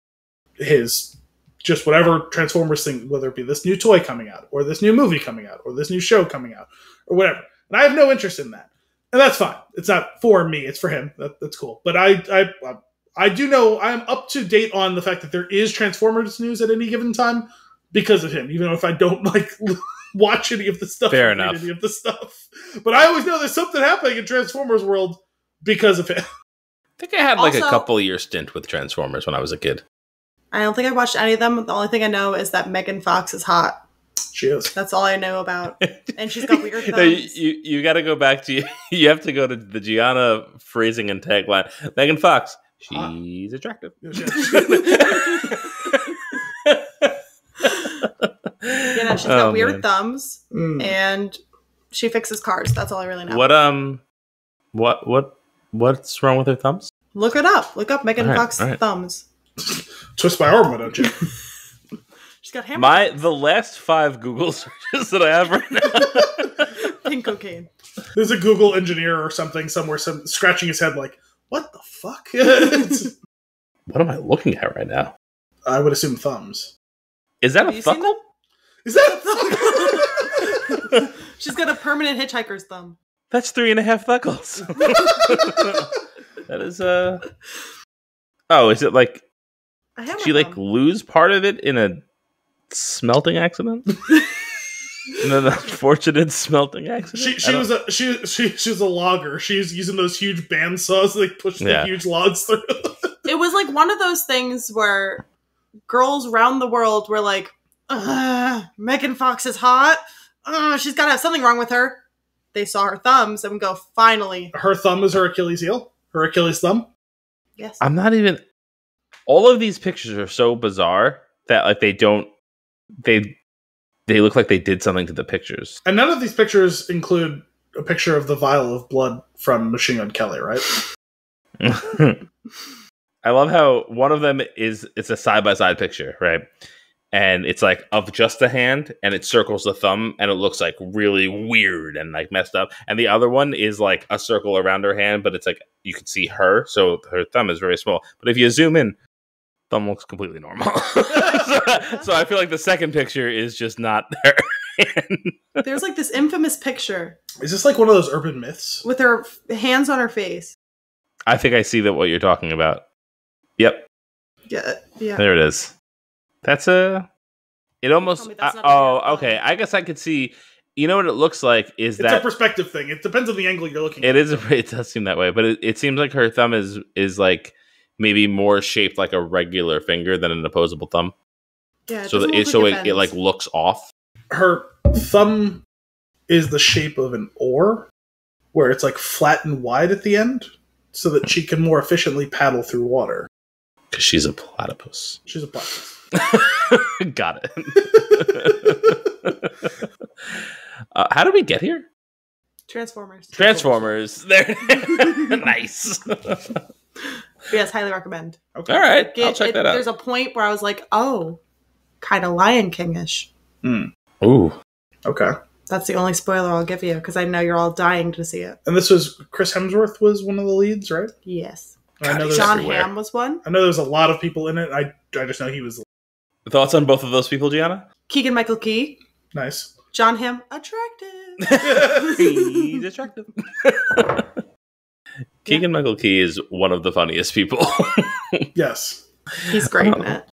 his just whatever Transformers thing, whether it be this new toy coming out, or this new movie coming out, or this new show coming out, or whatever. And I have no interest in that. And that's fine. It's not for me, it's for him. That's cool. But I do know I'm up to date on the fact that there is Transformers news at any given time because of him, even though if I don't like watch any of the stuff, Fair enough. any of the stuff. But I always know there's something happening in Transformers world because of him. I think I had like Also- a couple year stint with Transformers when I was a kid. I don't think I watched any of them. The only thing I know is that Megan Fox is hot. She is. That's all I know about. And she's got weird No, thumbs. you got to go back to you have to go to the Gianna phrasing and tagline. Megan Fox, she's attractive. You know, she's got weird thumbs, and she fixes cars. That's all I really know. What's wrong with her thumbs? Look it up. Look up Megan All right, Fox all right. thumbs. Twist my arm, why don't you? She's got hammer. The last 5 Google searches that I have right now. Pink cocaine. There's a Google engineer or something somewhere scratching his head like, what the fuck? What am I looking at right now? I would assume thumbs. Is that Have a you seen thuckle? them? Is that a thumb? She's got a permanent hitchhiker's thumb. That's 3.5 thuckles. That is Oh, is it like A hammer did she like thumb. lose part of it in a smelting accident? In an unfortunate smelting accident? She was a logger. She's using those huge bandsaws that push the huge logs through. It was like one of those things where girls around the world were like, Megan Fox is hot. She's got to have something wrong with her. They saw her thumbs and go, finally. Her thumb is her Achilles heel? Her Achilles thumb? Yes. I'm not even. All of these pictures are so bizarre that like they look like they did something to the pictures. And none of these pictures include a picture of the vial of blood from Machine Gun Kelly, right? I love how one of them it's a side-by-side picture, right? And it's like of just the hand and it circles the thumb and it looks like really weird and like messed up. And the other one is like a circle around her hand, but it's like you can see her, so her thumb is very small. But if you zoom in, thumb looks completely normal. so I feel like the second picture is just not her hand. There's like this infamous picture Is this like one of those urban myths? with her hands on her face. I think I see what you're talking about. Yep. Yeah. There it is. That's it almost. Tell me that's not a weird Okay. thumb. I guess I could see. You know what it looks like is It's that a perspective thing. It depends on the angle you're looking it at. is. It does seem that way, but it seems like her thumb is like maybe more shaped like a regular finger than an opposable thumb. Yeah. So it like looks off. Her thumb is the shape of an oar, where it's like flat and wide at the end, so that she can more efficiently paddle through water. Because she's a platypus. She's a platypus. Got it. How did we get here? Transformers. Transformers. There. Nice. Yes, highly recommend. Okay. All right, I'll check that out. There's a point where I was like, oh, kind of Lion King-ish. Ooh. Okay. That's the only spoiler I'll give you, because I know you're all dying to see it. And this was Chris Hemsworth was one of the leads, right? Yes. I know John everywhere. Hamm was one. I know there's a lot of people in it. I just know he was Thoughts on both of those people, Gianna? Keegan-Michael Key. nice. John Hamm, attractive. He's attractive. Keegan-Michael Key is one of the funniest people. Yes. He's great in it.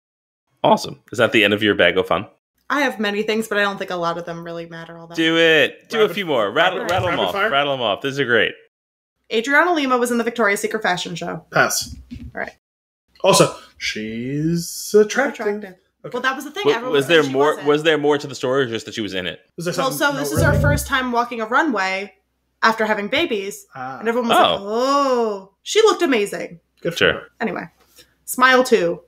Awesome. Is that the end of your bag of fun? I have many things, but I don't think a lot of them really matter all that Do it. Do a Rapid- few more. Rattle them rapid off. fire? Rattle them off. These are great. Adriana Lima was in the Victoria's Secret fashion show. Pass. All right. Also, she's attractive. Attractive. Okay. Well, that was the thing. Was, Everyone was said there she more? wasn't. Was there more to the story, or just that she was in it? Was there Well, something so this is our noteworthy? first time walking a runway after having babies, Ah, and everyone was like, "Oh, she looked amazing." good for Sure. her. Anyway, Smile 2.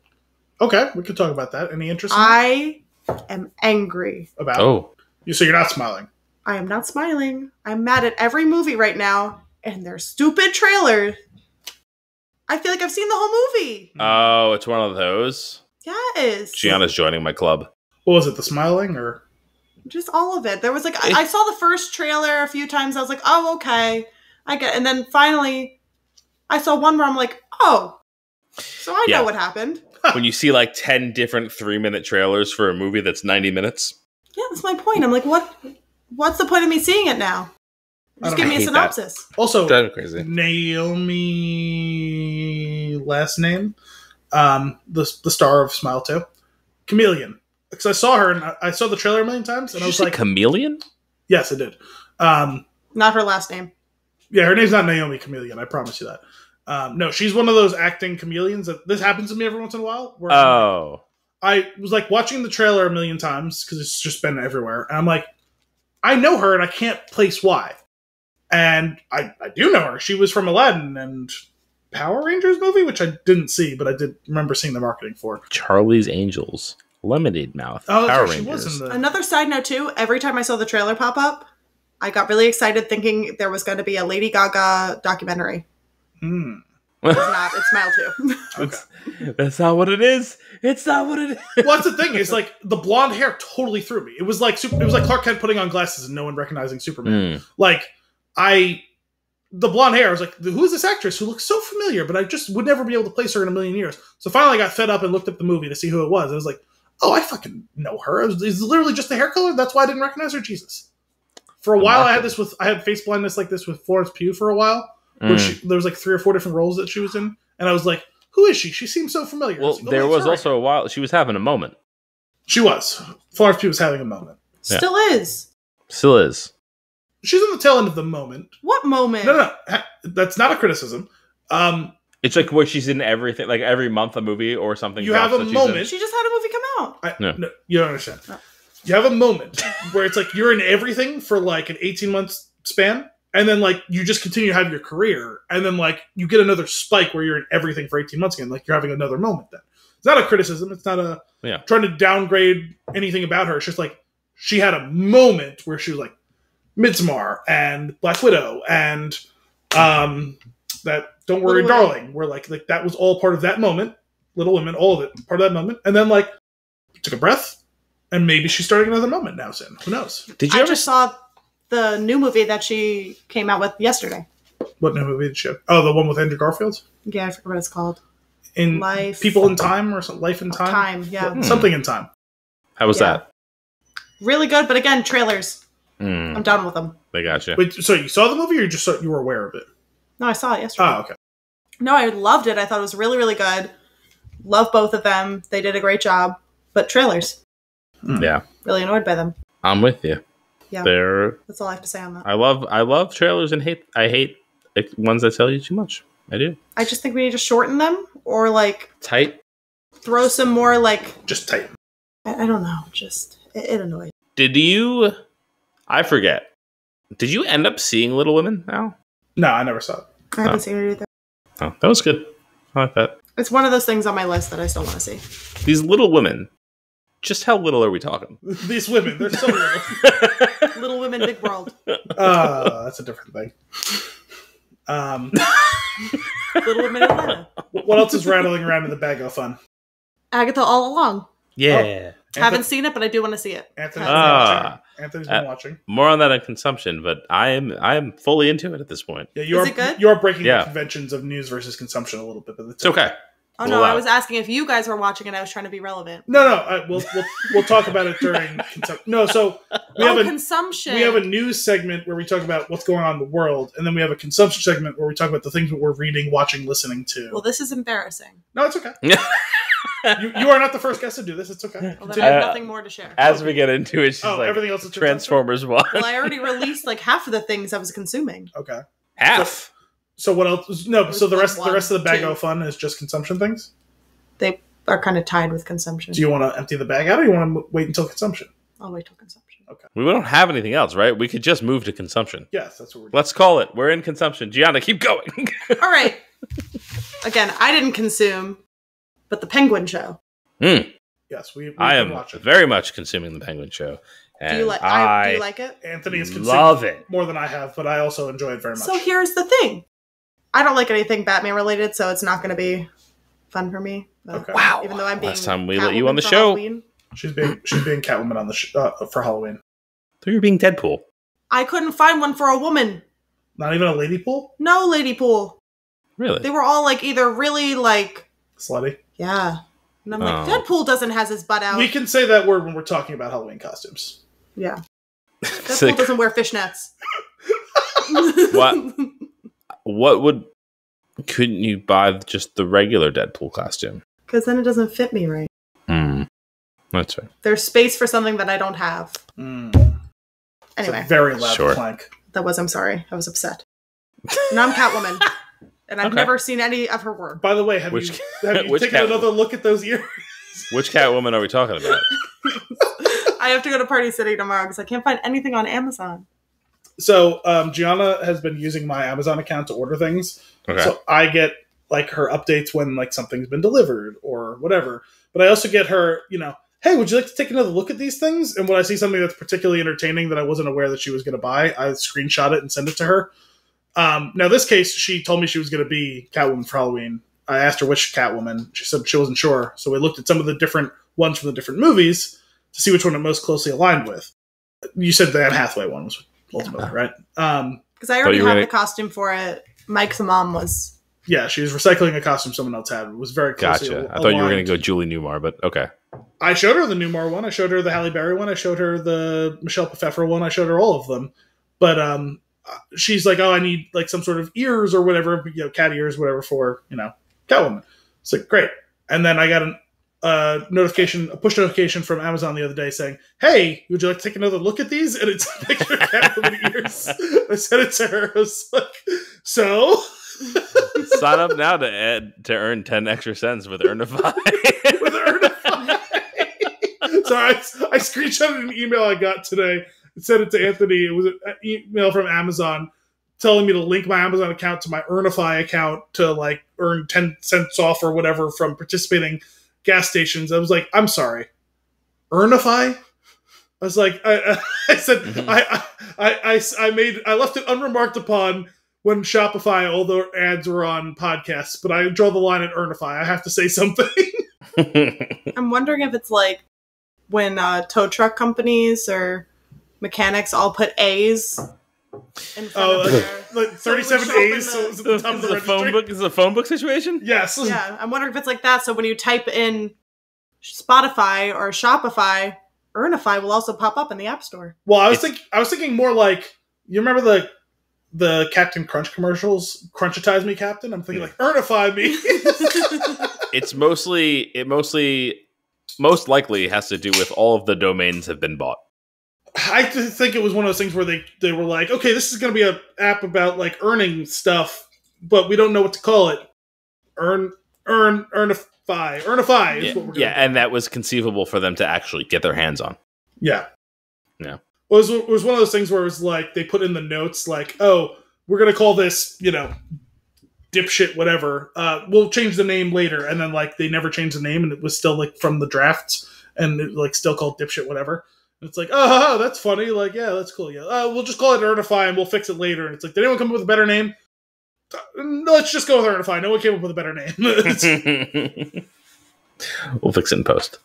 Okay, we could talk about that. Any interest in I am angry. about? Oh, So you're not smiling. I am not smiling. I'm mad at every movie right now, and their stupid trailer. I feel like I've seen the whole movie. oh, it's one of those. Yes. Gianna's joining my club. What was it? The smiling or? Just all of it. There was like, I saw the first trailer a few times. I was like, oh, okay. I get. And then finally, I saw one where I'm like, Oh, so I Yeah. know what happened. When you see like 10 different 3-minute trailers for a movie that's 90 minutes. Yeah, that's my point. I'm like, what's the point of me seeing it now? Just give me a hate synopsis. Also, That's crazy. Naomi, last name, the star of Smile 2, Chameleon. Because I saw her and I saw the trailer a million times, and I was like, Chameleon? yes, I did. Not her last name. Yeah, her name's not Naomi Chameleon. I promise you that. No, she's one of those acting chameleons. This happens to me every once in a while. Where I was like watching the trailer a million times because it's just been everywhere, and I'm like, I know her, and I can't place why. And I do know her. She was from Aladdin and Power Rangers movie, which I didn't see, but I did remember seeing the marketing for. Charlie's Angels. Lemonade Mouth. Oh, Power she Rangers. was in the... Another side note too, every time I saw the trailer pop up, I got really excited thinking there was going to be a Lady Gaga documentary. It's not. It's Smile 2. Okay. That's not what it is. It's not what it is. Well, that's the thing. It's like the blonde hair totally threw me. It was like Clark Kent putting on glasses and no one recognizing Superman. Like the blonde hair. I was like, who is this actress who looks so familiar? But I just would never be able to place her in a million years. So finally, I got fed up and looked up the movie to see who it was. I was like, oh, I fucking know her. It's literally just the hair color. That's why I didn't recognize her. Jesus. For a while, I had face blindness like this with Florence Pugh for a while. Where there was like 3 or 4 different roles that she was in, and I was like, "Who is she? She seems so familiar." Well, like, oh, there was her. also a while she was having a moment. She was. Florence Pugh was having a moment. Still is. Still is. She's on the tail end of the moment. What moment? No. That's not a criticism. It's like where she's in everything, like every month a movie or something. You have a moment. She just had a movie come out. No, you don't understand. No. You have a moment where it's like you're in everything for like an 18-month span. And then, like, you just continue to have your career. And then, like, you get another spike where you're in everything for 18 months again. Like, you're having another moment then. It's not a criticism. It's not trying to downgrade anything about her. It's just, like, she had a moment where she was, like, Midsommar and Black Widow and that Don't Worry, Darling. Where, like, that was all part of that moment. Little Women, all of it, part of that moment. And then, like, took a breath. And maybe she's starting another moment now, Sin. Who knows? Did you ever just saw the new movie that she came out with yesterday. What new movie did she have? Oh, the one with Andrew Garfield? Yeah, I forget what it's called. In Life. People in Time or something? Life in Time? Time, yeah. Something in Time. How was that? Really good, but again, trailers. I'm done with them. They got you. Wait, so you saw the movie or you were aware of it? No, I saw it yesterday. Oh, okay. No, I loved it. I thought it was really, really good. Love both of them. They did a great job. But trailers. Yeah. Really annoyed by them. I'm with you. Yeah. That's all I have to say on that. I love trailers and I hate ones that tell you too much. I do. I just think we need to shorten them or like tight. Throw some more like just tight. I don't know. Just it annoys. Did you? I forget. Did you end up seeing Little Women now? No, I never saw it. I haven't seen it either. Oh, that was good. I like that. It's one of those things on my list that I still want to see. These Little Women. Just how little are we talking? These women, they're so little. Little Women, Big World. That's a different thing. Little Women Atlanta. What else is rattling around in the bag of fun? Agatha All Along. Yeah. Haven't seen it, but I do want to see it. Anthony's been watching. More on that on consumption, but I am fully into it at this point. Yeah, is it good? You are breaking the conventions of news versus consumption a little bit, but it's okay. Oh no, I was asking if you guys were watching it. I was trying to be relevant. No, we'll talk about it during consumption. No, so we have consumption. We have a news segment where we talk about what's going on in the world, and then we have a consumption segment where we talk about the things that we're reading, watching, listening to. Well, this is embarrassing. No, it's okay. you are not the first guest to do this. It's okay. Well, then I have nothing more to share. As we get into it, she's like everything else is Transformers 1. Well, I already released like half of the things I was consuming. Okay, half. So what else? No, so the rest of the bag of fun is just consumption things. They are kind of tied with consumption. Do you want to empty the bag out, or you want to wait until consumption? I'll wait till consumption. Okay. We don't have anything else, right? We could just move to consumption. Yes, that's what we're doing. Let's call it. We're in consumption. Gianna, keep going. All right. Again, I didn't consume, but the Penguin Show. Yes, I am very much consuming the Penguin Show. And do you like it? Anthony has consumed love it more than I have, but I also enjoy it very much. So here's the thing. I don't like anything Batman related, so it's not going to be fun for me. Okay. Wow. Even though I'm being last time we Catwoman let you on the for show. Halloween. She's being Catwoman on the for Halloween. So you're being Deadpool. I couldn't find one for a woman. Not even a lady pool? No lady pool. Really? They were all like either really like Slutty. yeah. And I'm like, Deadpool doesn't has his butt out. We can say that word when we're talking about Halloween costumes. Yeah. Deadpool doesn't wear fishnets. What couldn't you buy just the regular Deadpool costume? Because then it doesn't fit me right. That's right. There's space for something that I don't have. Anyway. It's a very loud clank. I'm sorry. I was upset. And I'm Catwoman. And I've never seen any of her work. By the way, have you taken another look at those ears? Which Catwoman are we talking about? I have to go to Party City tomorrow because I can't find anything on Amazon. So, Gianna has been using my Amazon account to order things. Okay. So I get like her updates when like something's been delivered or whatever. But I also get her, hey, would you like to take another look at these things? And when I see something that's particularly entertaining that I wasn't aware that she was going to buy, I screenshot it and send it to her. Now, this case, she told me she was going to be Catwoman for Halloween. I asked her which Catwoman. She said she wasn't sure. So we looked at some of the different ones from the different movies to see which one it most closely aligned with. You said the Anne Hathaway one was ultimately, right? Because I already have the costume for it. Mike's mom was... Yeah, she was recycling a costume someone else had. It was very closely aligned. I thought you were going to go Julie Newmar, but okay. I showed her the Newmar one. I showed her the Halle Berry one. I showed her the Michelle Pfeiffer one. I showed her all of them. But she's like, oh, I need like some sort of ears or whatever, cat ears, whatever for, Catwoman. It's like, great. And then I got a push notification from Amazon the other day saying, hey, would you like to take another look at these? And it's a picture of Catwoman ears. I sent it to her. I was like, so... Sign up now to earn 10 extra cents with Earnify. With Earnify. So I screenshotted an email I got today and sent it to Anthony. It was an email from Amazon telling me to link my Amazon account to my Earnify account to like earn 10 cents off or whatever from participating gas stations. I was like, I'm sorry, Earnify? I was like, I said, I left it unremarked upon when Shopify, all the ads were on podcasts, but I draw the line at Earnify. I have to say something. I'm wondering if it's like when tow truck companies or mechanics all put A's in front of their... like 37 A's. So is it a phone book situation? Yes. Yeah, I'm wondering if it's like that. So when you type in Spotify or Shopify, Earnify will also pop up in the App Store. Well, I was thinking more like, you remember the Captain Crunch commercials? Crunchitize me, Captain. I'm thinking like, Earnify me. Most likely has to do with all of the domains have been bought. I think it was one of those things where they were like, okay, this is going to be an app about like earning stuff, but we don't know what to call it. Earnify is what we're going to do. And that was conceivable for them to actually get their hands on. Yeah. Yeah. Well, it was one of those things where it was like, they put in the notes like, oh, we're going to call this, dipshit whatever. We'll change the name later. And then like, they never changed the name and it was still like from the drafts and it like still called dipshit whatever. And it's like, oh, that's funny. Like, yeah, that's cool. Yeah. We'll just call it Earnify and we'll fix it later. And it's like, did anyone come up with a better name? No, let's just go with Earnify. No one came up with a better name. We'll fix it in post.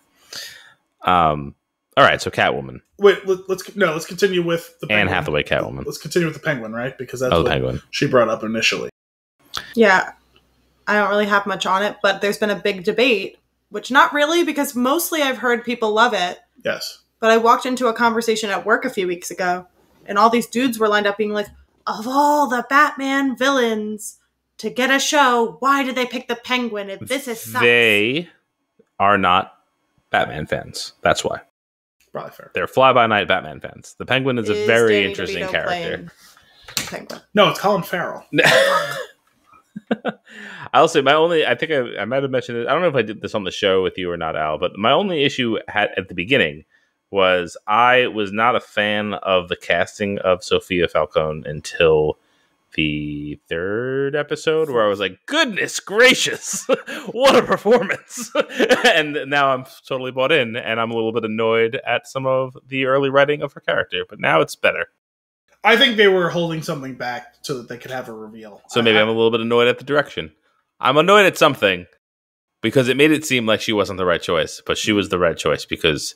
All right, so Catwoman. Wait, let's continue with the Penguin. Anne Hathaway Catwoman. Let's continue with the Penguin, right? Because that's what Penguin. She brought up initially. Yeah, I don't really have much on it, but there's been a big debate, which not really, because mostly I've heard people love it. Yes. But I walked into a conversation at work a few weeks ago, and all these dudes were lined up being like, of all the Batman villains to get a show, why did they pick the Penguin if this is sucks? They are not Batman fans. That's why. Probably fair. They're fly-by-night Batman fans. The Penguin is a very interesting character. Penguin. No, it's Colin Farrell. I'll say I might have mentioned it. I don't know if I did this on the show with you or not, Al, but my only issue at the beginning was I was not a fan of the casting of Sophia Falcone until the third episode, where I was like, goodness gracious, what a performance. And now I'm totally bought in, and I'm a little bit annoyed at some of the early writing of her character, but now it's better. I think they were holding something back so that they could have a reveal. So maybe I'm a little bit annoyed at the direction. I'm annoyed at something because it made it seem like she wasn't the right choice, but she was the right choice because,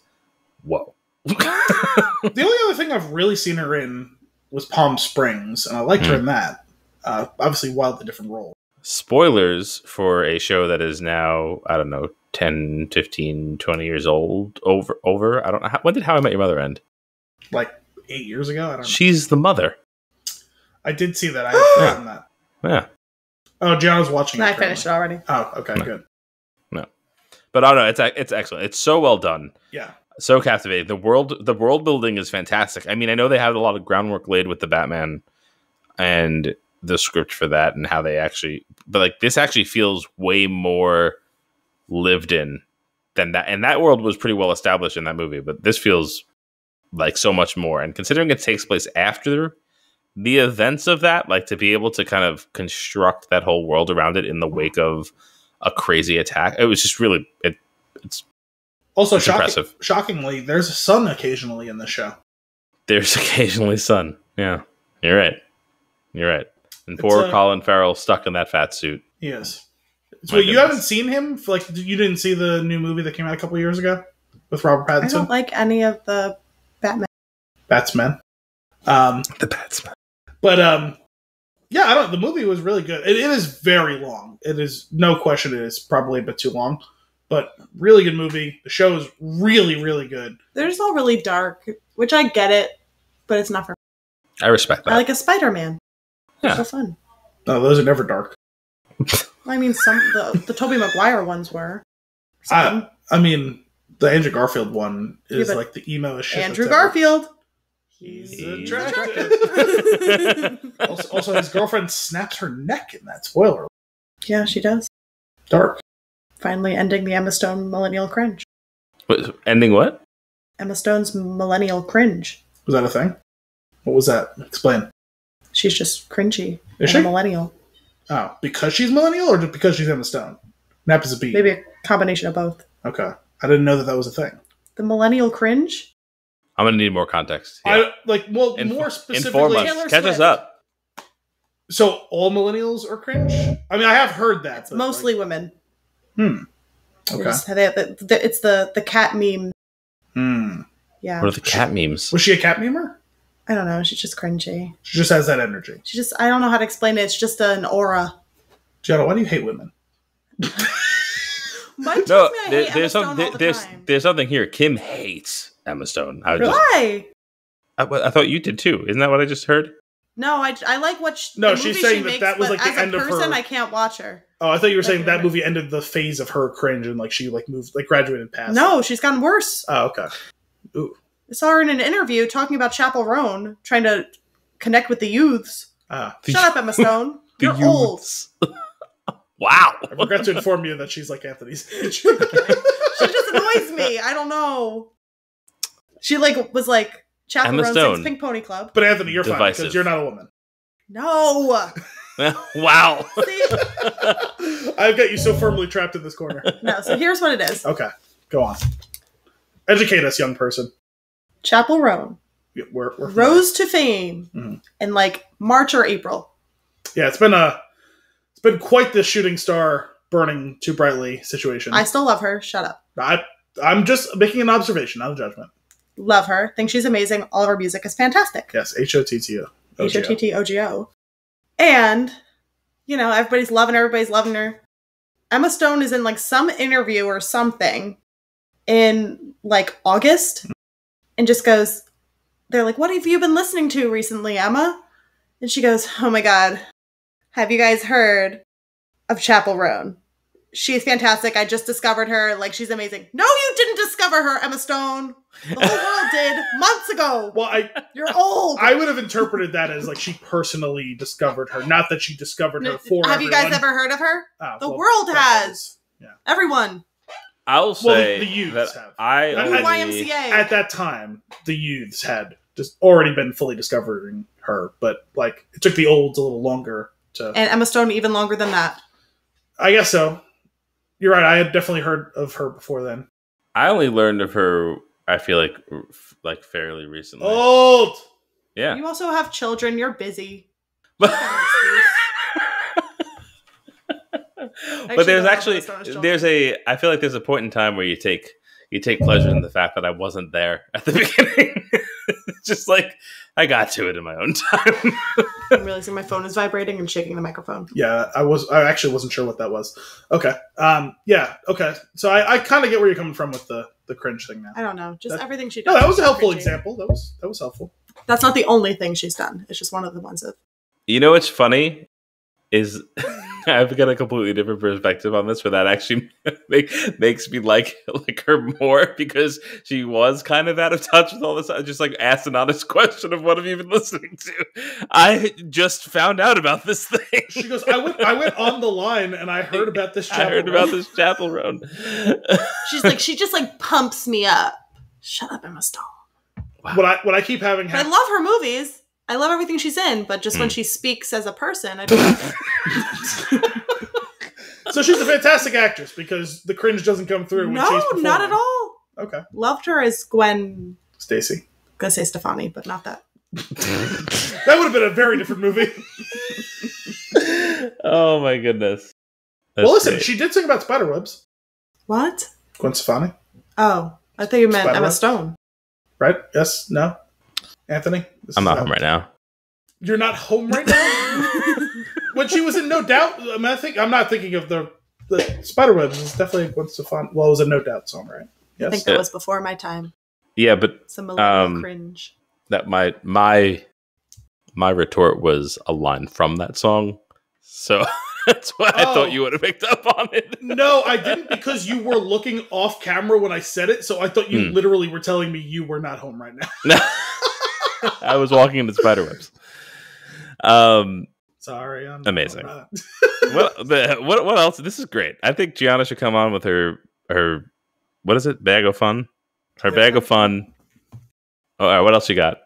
whoa. The only other thing I've really seen her in was Palm Springs, and I liked her in that. Obviously, wildly different role. spoilers for a show that is now, I don't know, 10, 15, 20 years old. Over. I don't know. When did How I Met Your Mother end? Like 8 years ago? I don't know. She's the mother. I did see that. I had forgotten that. Yeah. Oh, Gianna's watching it. I finished it already. Oh, okay, good. No. But I don't know. It's excellent. It's so well done. Yeah. So captivating. The world building is fantastic. I mean, I know they had a lot of groundwork laid with the Batman and the script for that and how they actually, but like this actually feels way more lived in than that. And that world was pretty well established in that movie, but this feels like so much more. And considering it takes place after the events of that, like to be able to kind of construct that whole world around it in the wake of a crazy attack, it was just really, it's also impressive. Shockingly, there's a sun occasionally in the show. There's occasionally sun. Yeah, you're right. And poor Colin Farrell stuck in that fat suit. Yes. So you haven't seen him? You didn't see the new movie that came out a couple years ago with Robert Pattinson? I don't like any of the Batsmen. The Batsmen. But yeah, the movie was really good. It is very long. It is no question. It is probably a bit too long, but really good movie. The show is really, really good. They're just all really dark, which I get it, but it's not for me. I respect that. I like a Spider-Man. Yeah. So fun. No, those are never dark. I mean, the Tobey Maguire ones were. I mean, the Andrew Garfield one is like the emo shit. Andrew Garfield. He's attractive. also, his girlfriend snaps her neck in that. Spoiler. Yeah, she does. Dark. Finally ending the Emma Stone millennial cringe. What, ending what? Emma Stone's millennial cringe. Was that a thing? What was that? Explain. She's just cringy. Is she? A millennial. Oh, because she's millennial or just because she's Emma Stone? It happens to be. Maybe a combination of both. Okay. I didn't know that was a thing. The millennial cringe? I'm going to need more context. Yeah. More specifically. Inform us. Catch us up. So all millennials are cringe? I mean, I have heard that. It's mostly women. Okay. It's the cat meme. Yeah. What are the cat memes? Was she a cat memer? I don't know. She's just cringy. She just has that energy. I don't know how to explain it. It's just an aura. Gianna, why do you hate women? Mike tells me I hate Emma Stone all the time. There's something here. Kim hates Emma Stone. Why? I thought you did too. Isn't that what I just heard? No, I like what she's saying that was like the end of her. As a person, I can't watch her. Oh, I thought you were saying that movie ended the phase of her cringe and like she like moved, like graduated past. No, she's gotten worse. Oh, okay. Ooh. I saw her in an interview talking about Chapel Roan, trying to connect with the youths. Shut up, Emma Stone. You're old. Wow. I forgot to inform you that she's like Anthony's age. She just annoys me. I don't know. She was like Chapel Roan sings Pink Pony Club. But Anthony, you're fine because you're not a woman. No. Wow. See? I've got you so firmly trapped in this corner. No, so here's what it is. Okay, go on. Educate us, young person. Chapel Roan we're rose to fame in like March or April. Yeah, it's been quite the shooting star burning too brightly situation. I still love her. Shut up. I'm just making an observation, not a judgment. Love her. Think she's amazing. All of her music is fantastic. Yes, HOTTO. HOTTOGO. And, everybody's loving her. Everybody's loving her. Emma Stone is in like some interview or something in like August and just goes, they're like, what have you been listening to recently, Emma? And she goes, oh my God, have you guys heard of Chapel Roan? She's fantastic. I just discovered her. Like, she's amazing. No, you didn't discover her, Emma Stone. The whole world did months ago. Well, you're old. I would have interpreted that as like she personally discovered her, not that she discovered her for Have you guys ever heard of her? The world has. Yeah. Everyone. I'll say the youths have. YMCA. At that time, the youths had just already been fully discovering her, but like it took the olds a little longer to. And Emma Stone even longer than that. I guess so. You're right. I had definitely heard of her before then. I only learned of her, I feel like fairly recently. Old! Yeah. You also have children. You're busy. But there's actually, I feel like there's a point in time where you take pleasure in the fact that I wasn't there at the beginning. just like, I got to it in my own time. I'm realizing my phone is vibrating and shaking the microphone. Yeah, I actually wasn't sure what that was. Okay. Yeah, okay. So I kind of get where you're coming from with the cringe thing now. I don't know. Just everything she does. No, that was a helpful cringy. example. That was helpful. That's not the only thing she's done. It's just one of the ones that... You know what's funny is I've got a completely different perspective on this, but that actually makes me like her more because she was kind of out of touch with all this. I just like asked an honest question of what have you been listening to? I just found out about this thing. She goes, I went on the line and I heard about this chapel. I heard about this chapel run. She's like, she just like pumps me up. Shut up, Emma Stone. Wow. What I keep having I love her movies. I love everything she's in, but just when she speaks as a person, I don't love her. So she's a fantastic actress because the cringe doesn't come through when she's performing. No, not at all. Okay. Loved her as Gwen... Stacy. I'm gonna say Stefani, but not that. That would have been a very different movie. Oh my goodness. That's well, listen, great. she did sing about spiderwebs. What? Gwen Stefani. Oh, I thought you meant Spider-Web? Emma Stone. Right? Yes? No? Anthony? I'm not home right now. You're not home right now? When she was in No Doubt, I mean, I'm not thinking of the Spiderwebs. It's definitely Gwen Stefani. Well, it was a No Doubt song, right? Yes. I think that was before my time. Yeah, but Some millennial cringe. that my retort was a line from that song, so that's why I thought you would have picked up on it. No, I didn't because you were looking off camera when I said it, so I thought you literally were telling me you were not home right now. No. I was walking into spiderwebs. Sorry, I'm amazing. not. What else? This is great. I think Gianna should come on with her what is it? Bag of fun. Her bag of fun. Oh, all right, what else you got?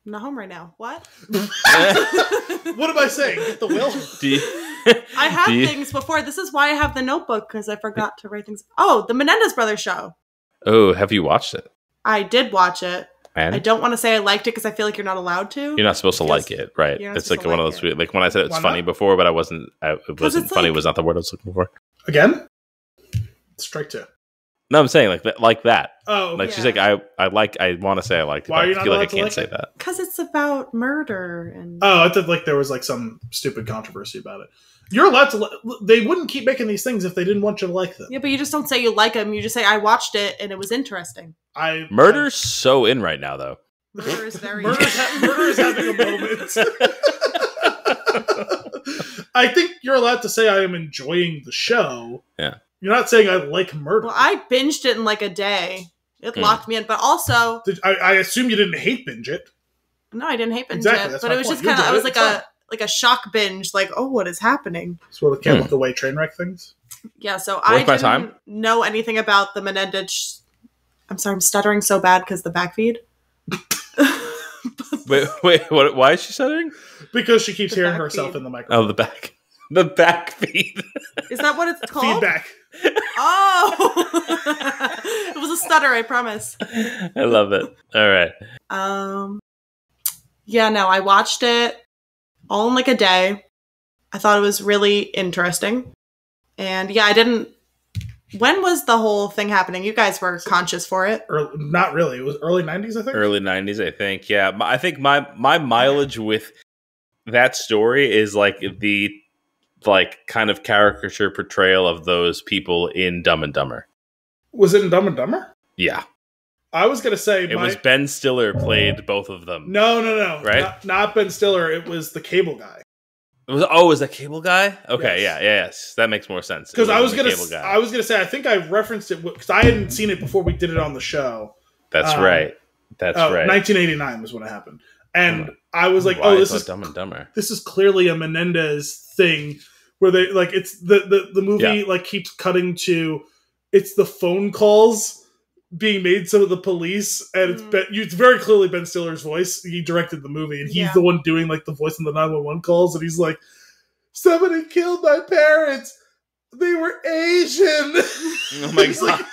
I'm not home right now. What? What am I saying? Get the will. I had things before. This is why I have the notebook because I forgot to write things. Oh, the Menendez Brothers show. Oh, have you watched it? I did watch it. And? I don't want to say I liked it because I feel like you're not allowed to. You're not supposed to like it, right? It's like one of those like when I said it's funny before, but I wasn't. It wasn't funny. Was not the word I was looking for. Again, strike two. No, I'm saying like that. Oh, like she's like I want to say I liked it. Why are you I not feel allowed like I to can't like say it? that because it's about murder and. Oh, I thought like there was like some stupid controversy about it. You're allowed to. They wouldn't keep making these things if they didn't want you to like them. Yeah, but you just don't say you like them. You just say I watched it and it was interesting. Murder's so in right now, though. Murder is very. Murder is having a moment. I think you're allowed to say I am enjoying the show. Yeah. You're not saying I like murder. Well, I binged it in like a day. It locked me in, but also I assume you didn't hate binge it. No, I didn't hate binge Exactly, it, but it was just kind of. I was like a shock binge, like oh, what is happening? Sort of can't look away train wreck things. Yeah, so I didn't know anything about the Menendez. I'm sorry, I'm stuttering so bad because the backfeed. wait, what? Why is she stuttering? Because she keeps hearing herself in the microphone. Oh, the back feed. Is that what it's called? Feedback. Oh, it was a stutter. I promise. I love it. All right. Yeah, no, I watched it all in like a day. I thought it was really interesting, and yeah, I didn't. When was the whole thing happening? You guys were conscious for it. Not really. It was early 90s, I think. Early 90s, I think. Yeah. I think my mileage with that story is like the kind of caricature portrayal of those people in Dumb and Dumber. Was it in Dumb and Dumber? Yeah. I was going to say... It was Ben Stiller played both of them. No. Right? Not Ben Stiller. It was the cable guy. Was that Cable Guy? Okay, yes. Yes. That makes more sense. Because I was gonna say I think I referenced it because I hadn't seen it before we did it on the show. That's right. That's right. 1989 was when it happened, and I was like, this is Dumb and Dumber. This is clearly a Menendez thing where they like it's the movie like keeps cutting to it's the phone calls being made to the police, and it's very clearly Ben Stiller's voice. He directed the movie, and he's the one doing like the voice in the 911 calls, and he's like, "Somebody killed my parents. They were Asian." Oh my god!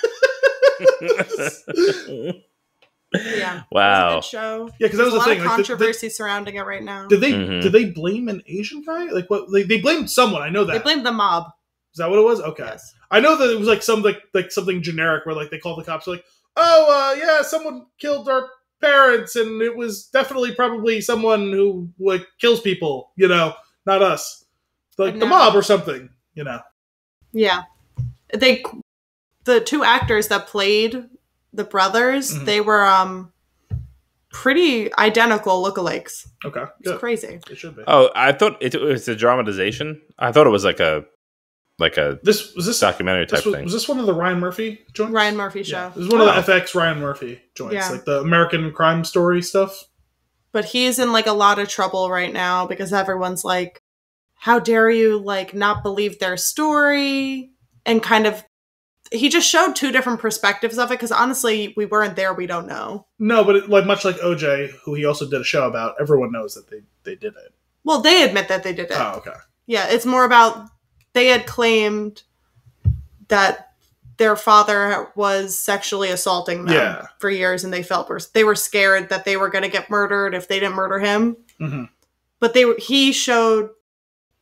Yeah. Wow. It was a good show. Yeah, because that was the thing. A lot of controversy surrounding it right now. Did they blame an Asian guy? Like what? They blamed someone. I know that. They blamed the mob. Is that what it was? Okay. Yes. I know that it was like something generic where like they called the cops like, someone killed our parents, and it was definitely probably someone who kills people, not us. Like the mob or something, Yeah. The two actors that played the brothers, they were pretty identical lookalikes. Okay. It's crazy. It should be. Oh, I thought it was a dramatization. I thought it was like a this documentary type thing. Was this one of the Ryan Murphy joints? Ryan Murphy show. Yeah. This is one of the FX Ryan Murphy joints, like the American Crime Story stuff. But he's in like a lot of trouble right now because everyone's like, how dare you like not believe their story? And kind of, he just showed two different perspectives of it because honestly, we weren't there. We don't know. No, but much like OJ, who he also did a show about, everyone knows that they did it. Well, they admit that they did it. Oh, okay. Yeah, it's more about they had claimed that their father was sexually assaulting them for years, and they were scared that they were going to get murdered if they didn't murder him. Mm-hmm. But he showed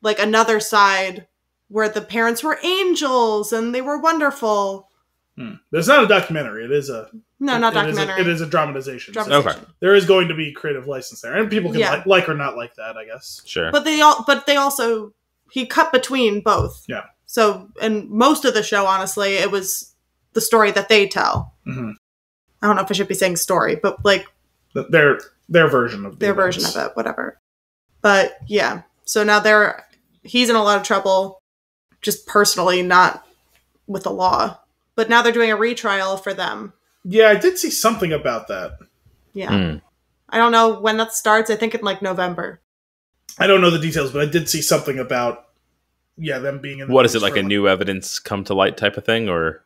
like another side where the parents were angels and they were wonderful. But it's not a documentary. It is a not documentary. It is a dramatization. Okay. There is going to be creative license there, and people can like or not like that, I guess. Sure. But they also he cut between both. Yeah. So, and most of the show, honestly, it was the story that they tell. Mm-hmm. I don't know if I should be saying story, but like their version of version of it, whatever. But yeah, so now he's in a lot of trouble, just personally, not with the law. But now they're doing a retrial for them. Yeah, I did see something about that. Yeah. I don't know when that starts. I think in like November. I don't know the details, but I did see something about them being in the what is it, like a new evidence come to light type of thing, or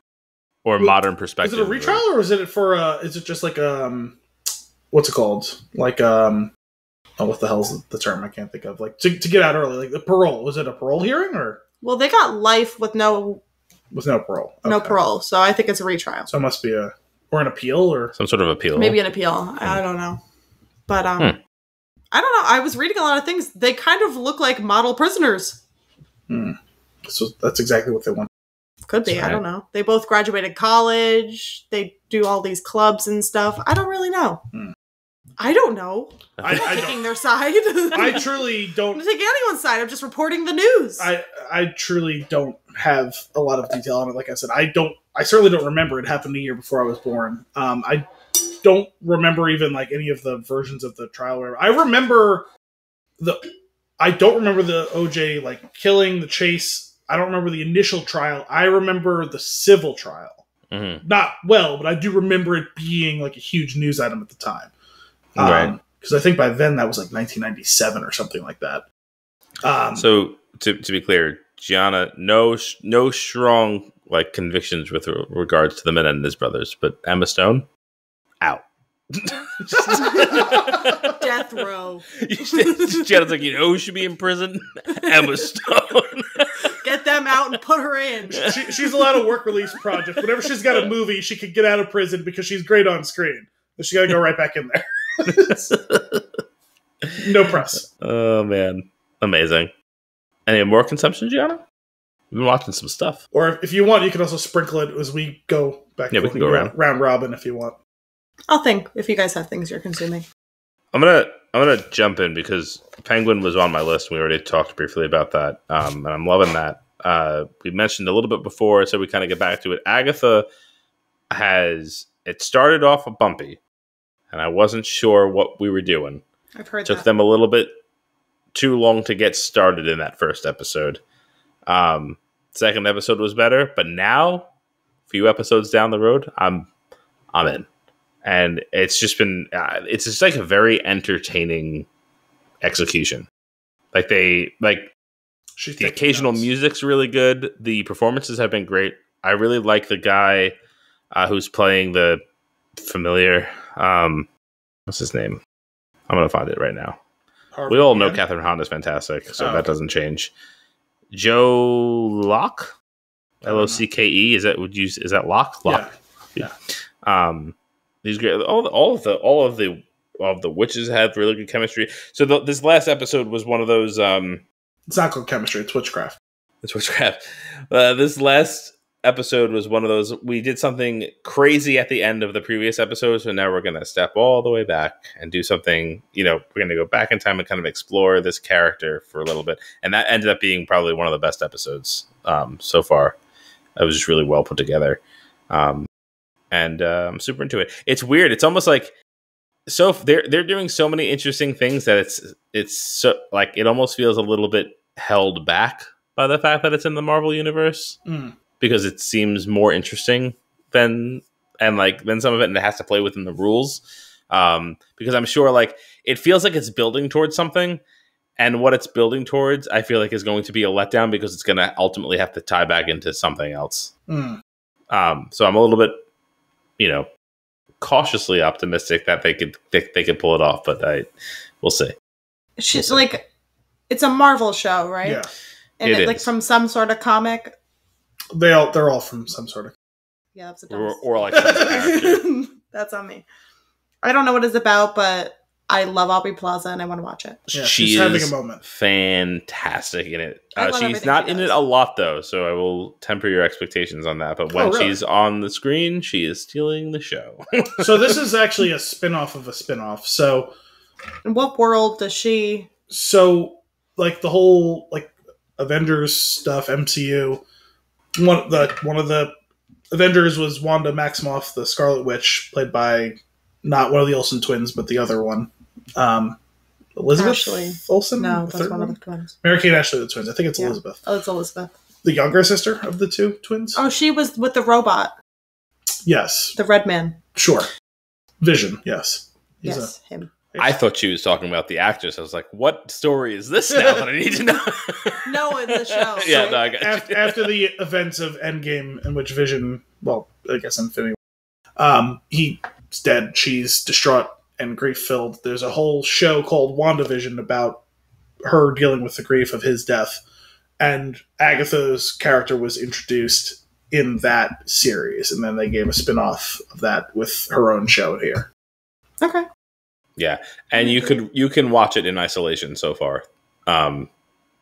modern perspective? Is it a retrial or is it is it just like what's it called? Like what the hell's the term? I can't think of. Like to get out early, like the parole. Was it a parole hearing or? Well, they got life with no parole. Okay. No parole, so I think it's a retrial. So it must be an appeal or some sort of appeal. Maybe an appeal. I don't know. But I don't know. I was reading a lot of things. They kind of look like model prisoners. So that's exactly what they want. Could be. Right. I don't know. They both graduated college. They do all these clubs and stuff. I don't really know. I don't know. I'm not taking their side. I truly don't. I'm not taking anyone's side. I'm just reporting the news. I truly don't have a lot of detail on it. Like I said, I certainly don't remember. It happened a year before I was born. I don't remember even like any of the versions of the trial. I don't remember the OJ like killing, the chase. I don't remember the initial trial. I remember the civil trial. Mm-hmm. Not well, but I do remember it being like a huge news item at the time. Right. Because I think by then that was like 1997 or something like that. So to be clear, Gianna, no strong like convictions with regards to the Menendez brothers, but Emma Stone, out. Death row. Gianna's like, who should be in prison? Emma Stone. Get them out and put her in. She's allowed a work release project. Whenever she's got a movie, she could get out of prison because she's great on screen. But she got to go right back in there. No press. Oh man, amazing. Any more consumption, Gianna? We've been watching some stuff. Or if you want, you can also sprinkle it as we go back. Yeah, we can go round robin if you want. I'll think if you guys have things you're consuming. I'm gonna jump in because Penguin was on my list. We already talked briefly about that, and I'm loving that. We mentioned a little bit before, so we kind of get back to it. Agatha it started off a bumpy, and I wasn't sure what we were doing. I've heard Took them a little bit too long to get started in that first episode. Second episode was better, but now, a few episodes down the road, I'm in. And it's just been, it's just like a very entertaining execution. The occasional music's really good. The performances have been great. I really like the guy who's playing the familiar, what's his name? I'm going to find it right now. We all know Catherine Hahn is fantastic, so that doesn't change. Joe Locke? L-O-C-K-E? Is that Locke? Locke. Yeah. These great. All of the witches have really good chemistry. So this last episode was one of those. It's not called chemistry. It's witchcraft. It's witchcraft. This last episode was one of those, we did something crazy at the end of the previous episode, so now we're going to step all the way back and do something, we're going to go back in time and kind of explore this character for a little bit. And that ended up being probably one of the best episodes so far. It was just really well put together. And I'm super into it. It's weird. It's almost like, so they're doing so many interesting things that it's so, like, it almost feels a little bit held back by the fact that it's in the Marvel universe. Because it seems more interesting than some of it, and it has to play within the rules. Because I'm sure, like, it feels like it's building towards something, and what it's building towards, I feel like, is going to be a letdown because it's going to ultimately have to tie back into something else. So I'm a little bit, cautiously optimistic that they could pull it off, but we'll see. She's like, it's a Marvel show, right? Yeah, and it like from some sort of comic. They're all from some sort of. Yeah, that's or like some character. That's on me. I don't know what it's about, but I love Aubrey Plaza and I want to watch it. Yeah, she's having a moment. Fantastic in it. She's she not in does. it a lot, though, so I will temper your expectations on that. But when she's on the screen, she is stealing the show. So this is actually a spin-off of a spin-off. So in what world does she... So, like, the whole, like, Avengers stuff, MCU... One of the Avengers was Wanda Maximoff, the Scarlet Witch, played by not one of the Olsen twins, but the other one, Elizabeth Ashley. Olsen. No, that's one of the twins. Mary Kate Ashley, the twins. I think it's Elizabeth. Oh, it's Elizabeth, the younger sister of the two twins. Oh, she was with the robot. Yes, the red man. Sure, Vision. Yes, him. I thought she was talking about the actress. I was like, what story is this now that I need to know? No, in the show. Yeah, no, I got you. After the events of Endgame, in which Vision, well, I guess Infinity, he's dead. She's distraught and grief-filled. There's a whole show called WandaVision about her dealing with the grief of his death. And Agatha's character was introduced in that series. And then they gave a spin-off of that with her own show here. Okay. Yeah, and you can watch it in isolation so far.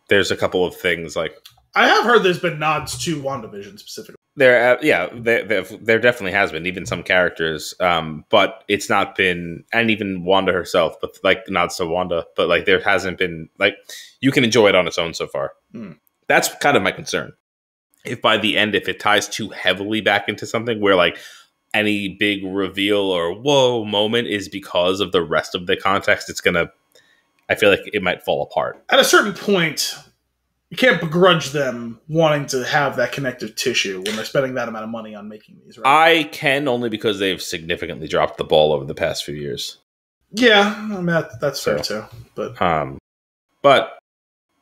There's a couple of things like I have heard there's been nods to WandaVision specifically. There definitely has been, even some characters, but it's not been, and even Wanda herself, but like nods to Wanda, but like there hasn't been, like, you can enjoy it on its own so far. That's kind of my concern. If by the end, if it ties too heavily back into something where like any big reveal or whoa moment is because of the rest of the context, I feel like it might fall apart. At a certain point, you can't begrudge them wanting to have that connective tissue when they're spending that amount of money on making these, right? I can, only because they've significantly dropped the ball over the past few years. Yeah, I mean, that's fair too. But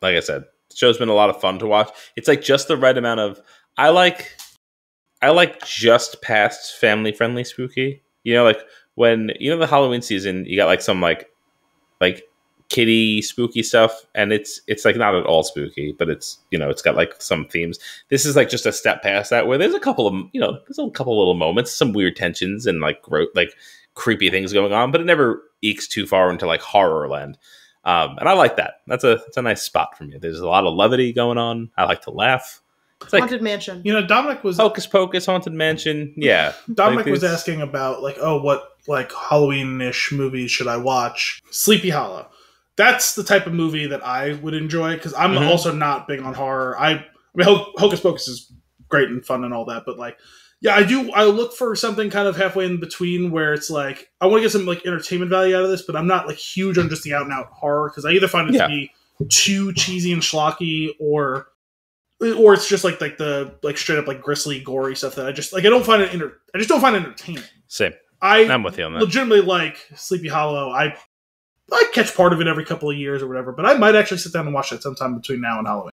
like I said, the show's been a lot of fun to watch. It's like just the right amount of, I like just past family friendly spooky. Like when the Halloween season, you got like some like kiddie spooky stuff, and it's like not at all spooky, but it's it's got like some themes. This is like just a step past that, where there's a couple of little moments, some weird tensions and like creepy things going on, but it never ekes too far into like horror land. And I like that. That's a nice spot for me. There's a lot of levity going on. I like to laugh. It's like, Haunted Mansion. Dominic was Hocus Pocus, Haunted Mansion. Yeah, Dominic was asking about what Halloween-ish movies should I watch? Sleepy Hollow. That's the type of movie that I would enjoy, because I'm also not big on horror. I mean, Hocus Pocus is great and fun and all that, but I look for something kind of halfway in between, where it's like I want to get some entertainment value out of this, but I'm not huge on just the out and out horror, because I either find it to be too cheesy and schlocky, or it's just like the straight up grisly, gory stuff that I just I don't find it I just don't find it entertaining. Same. I'm with you on that. Legitimately like Sleepy Hollow. I catch part of it every couple of years or whatever, but I might actually sit down and watch it sometime between now and Halloween.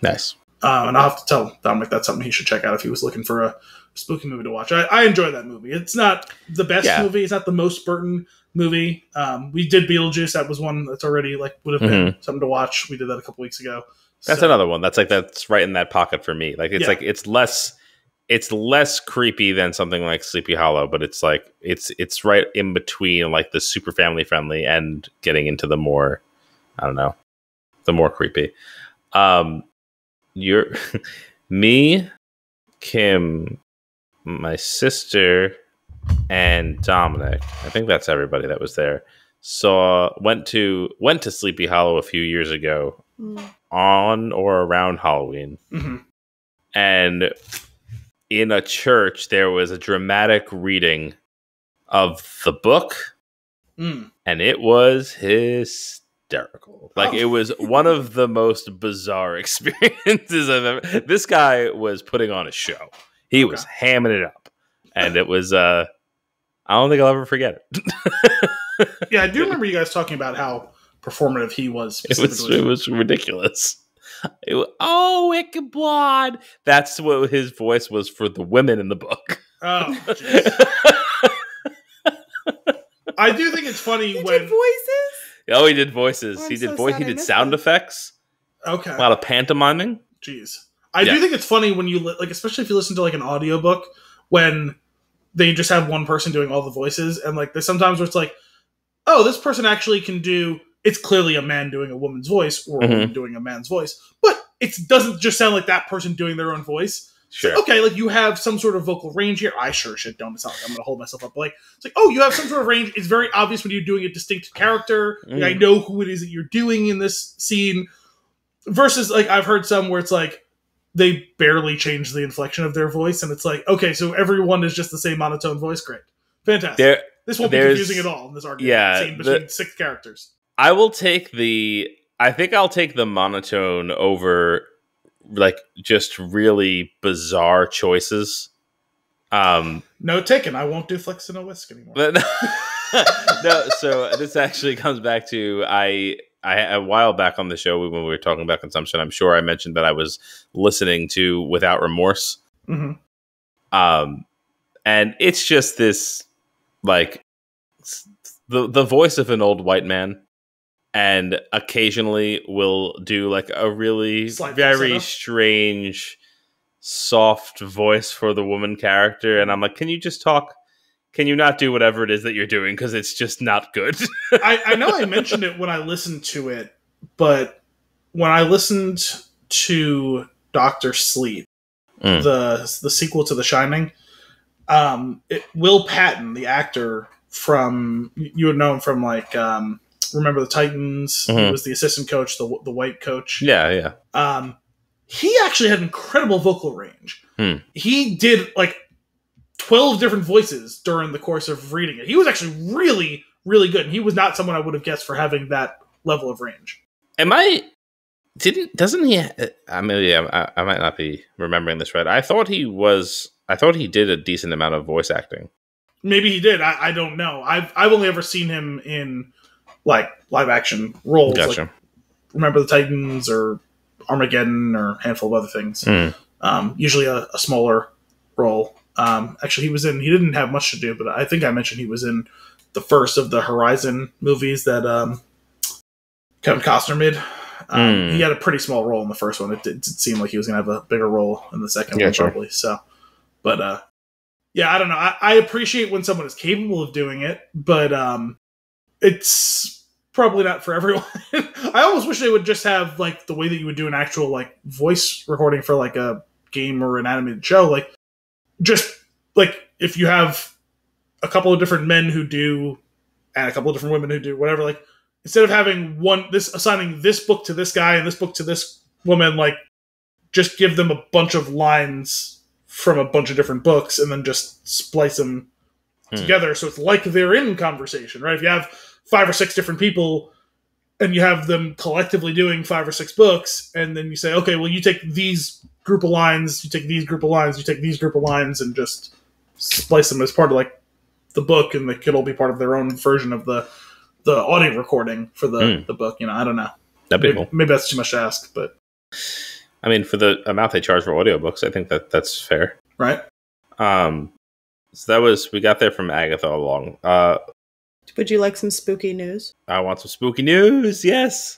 Nice. And I'll have to tell Dominic that's something he should check out if he was looking for a spooky movie to watch. I enjoy that movie. It's not the best movie. It's not the most Burton movie. We did Beetlejuice. That was one that's already would have been something to watch. We did that a couple weeks ago. That's another one. That's right in that pocket for me. It's less creepy than something like Sleepy Hollow, but it's right in between the super family friendly and getting into the more, I don't know, the more creepy. Me, Kim, my sister, and Dominic. I think that's everybody that was there. Went to Sleepy Hollow a few years ago on or around Halloween. Mm-hmm. And in a church, there was a dramatic reading of the book, and it was hysterical. Like, it was one of the most bizarre experiences I've ever. This guy was putting on a show. He was hamming it up, and it was. I don't think I'll ever forget it. Yeah, I do remember you guys talking about how performative he was. It was ridiculous. Ichabod. That's what his voice was for the women in the book. Oh, jeez. I do think it's funny He when did voices. Oh, he did voices. Oh, he did so voice. sad He I did missed sound that. effects. Okay, A lot of pantomiming. jeez. I do think it's funny when you like, especially if you listen to like an audiobook, when they just have one person doing all the voices, and like there's sometimes where it's like, oh, this person actually can do. It's clearly a man doing a woman's voice or a woman doing a man's voice, but it doesn't just sound like that person doing their own voice. Sure. So, okay, like you have some sort of vocal range here. I sure shit don't. It's not like I'm going to hold myself up. But like, it's like, oh, you have some sort of range. It's very obvious when you're doing a distinct character. Like, I know who it is that you're doing in this scene. Versus, like, I've heard some where it's like they barely change the inflection of their voice, and it's like, okay, so everyone is just the same monotone voice. Great, fantastic. This won't be confusing at all in this argument scene between 6 characters. I think I'll take the monotone over like just really bizarre choices. No taken. I won't do Flix and a whisk anymore. But no, so this actually comes back to I a while back on the show when we were talking about consumption, I'm sure I mentioned that I was listening to Without Remorse. Mm-hmm. And it's just this like the voice of an old white man. And occasionally will do like a really very strange, soft voice for the woman character. And I'm like, can you just talk? Can you not do whatever it is that you're doing? Because it's just not good. I know I mentioned it when I listened to it, but when I listened to Dr. Sleep, the sequel to The Shining, Will Patton, the actor from, you would know him from like... Remember the Titans? He was the assistant coach, the white coach. Yeah. He actually had incredible vocal range. He did like 12 different voices during the course of reading it. He was actually really, really good. And he was not someone I would have guessed for having that level of range. Doesn't he? I might not be remembering this right. I thought he did a decent amount of voice acting. Maybe he did. I don't know. I've only ever seen him in like live action roles. Gotcha. Like Remember the Titans or Armageddon or a handful of other things. Usually a smaller role. Actually, he didn't have much to do, but I think I mentioned he was in the first of the Horizon movies that Kevin Costner made. He had a pretty small role in the first one. It did seem like he was going to have a bigger role in the second one, probably. So, but yeah, I don't know. I appreciate when someone is capable of doing it, but it's probably not for everyone. I almost wish they would just have like the way that you would do an actual like voice recording for like a game or an animated show. Like just like if you have a couple of different men who do and a couple of different women who do whatever, like instead of having assigning this book to this guy and this book to this woman, like just give them a bunch of lines from a bunch of different books and then just splice them together. So it's like they're in conversation, right? If you have 5 or 6 different people and you have them collectively doing 5 or 6 books, and then you say, okay, well, you take these group of lines, you take these group of lines, you take these group of lines, and just splice them as part of like the book, and they could all be part of their own version of the audio recording for the book. You know, I don't know. That'd be cool. Maybe that's too much to ask, but I mean, for the amount they charge for audiobooks, I think that's fair. Right. So we got there from Agatha along. Would you like some spooky news? I want some spooky news, yes.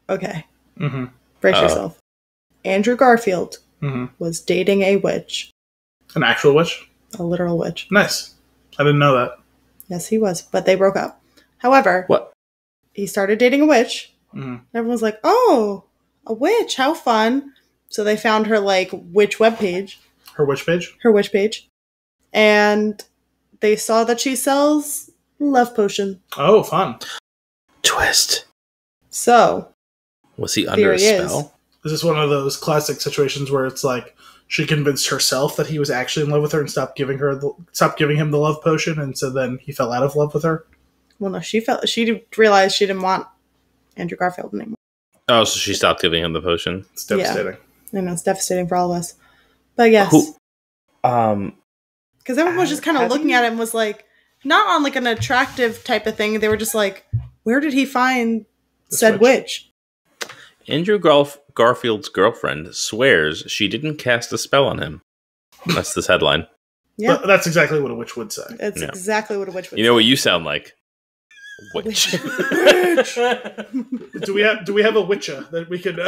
Okay. Mm-hmm. Brace yourself. Andrew Garfield was dating a witch. An actual witch? A literal witch. Nice. I didn't know that. Yes, he was, but they broke up. However, he started dating a witch. And everyone was like, oh, a witch, how fun. So they found her like witch webpage. Her wish page? Her wish page. And they saw that she sells love potion. Oh, fun. Twist. So. Was he under a spell? Is this one of those classic situations where it's like she convinced herself that he was actually in love with her and stopped giving him the love potion, and so then he fell out of love with her? Well, no, she realized she didn't want Andrew Garfield anymore. Oh, so she stopped giving him the potion. It's devastating. Yeah. I know, it's devastating for all of us. But yes. Because everyone was just kind of looking at him, was like, not on like an attractive type of thing. They were just like, where did he find said witch? Andrew Garfield's girlfriend swears she didn't cast a spell on him. That's this headline. Yeah, but that's exactly what a witch would say. It's exactly what a witch would say. You know what you sound like? Witch. Do we have a witcher that we could?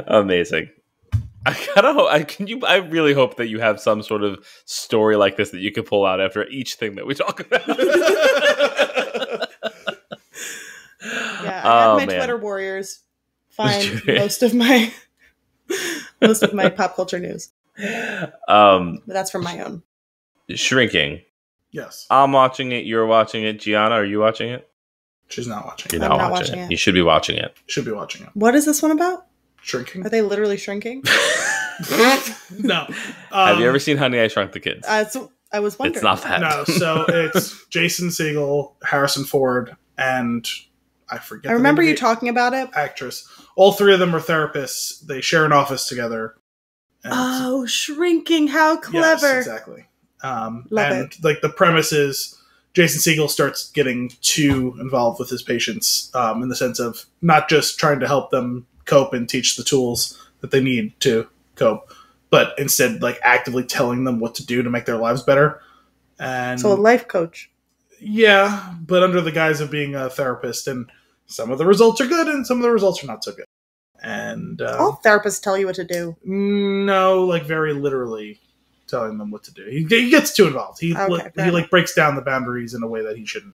Amazing. I really hope that you have some sort of story like this that you can pull out after each thing that we talk about. Yeah, I had my Twitter warriors find most of my pop culture news. But that's from my own. Shrinking. Yes. I'm watching it. You're watching it. Gianna, are you watching it? She's not watching it. You're not watching it. You should be watching it. Should be watching it. What is this one about? Shrinking. Are they literally shrinking? No. Have you ever seen Honey, I Shrunk the Kids? I was wondering. It's not that. No, so it's Jason Segel, Harrison Ford, and I forget. I remember you talking about it. Actress. All three of them are therapists. They share an office together. Oh, Shrinking! How clever! Yes, exactly. Love and it. Like the premise is Jason Segel starts getting too involved with his patients in the sense of not just trying to help them cope and teach the tools that they need to cope, but instead like actively telling them what to do to make their lives better. And so a life coach. Yeah, but under the guise of being a therapist, and some of the results are good and some of the results are not so good. And all therapists tell you what to do. No, like very literally telling them what to do. He gets too involved. He breaks down the boundaries in a way that he shouldn't.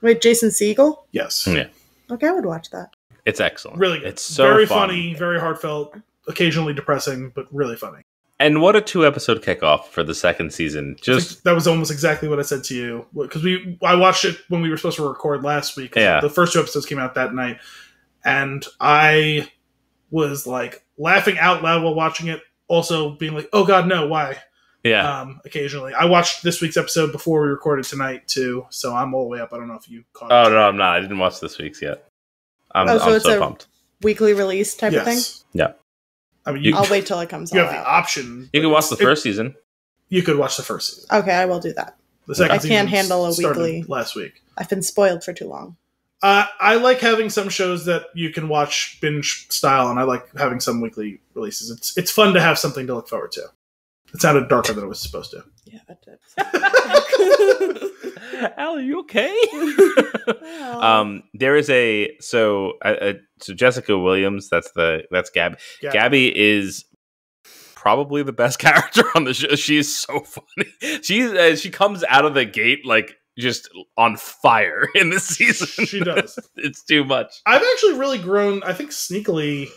Wait, Jason Segel? Yes. Yeah. Okay, I would watch that. It's excellent. Really good. It's so very fun. funny, very heartfelt, occasionally depressing, but really funny. And what a 2-episode kickoff for the second season. That was almost exactly what I said to you. Because I watched it when we were supposed to record last week. Yeah. The first 2 episodes came out that night. And I was like laughing out loud while watching it. Also being like, oh God, no, why? Yeah. Occasionally. I watched this week's episode before we recorded tonight too. So I'm all the way up. I don't know if you caught it. Oh, no, I'm not. I didn't watch this week's yet. I'm so pumped. Weekly release type of thing? Yeah. I mean, I'll wait till it comes out. You have the option. You can watch the first season. You could watch the first season. Okay, I will do that. The second I can't handle a weekly. Last week. I've been spoiled for too long. I like having some shows that you can watch binge style, and I like having some weekly releases. It's fun to have something to look forward to. It sounded darker than it was supposed to. Yeah, that did. Al, are you okay? There is so Jessica Williams. That's Gabby. Gabby is probably the best character on the show. She's so funny. She comes out of the gate like just on fire in this season. She does. It's too much. I've actually really grown. I think sneakily.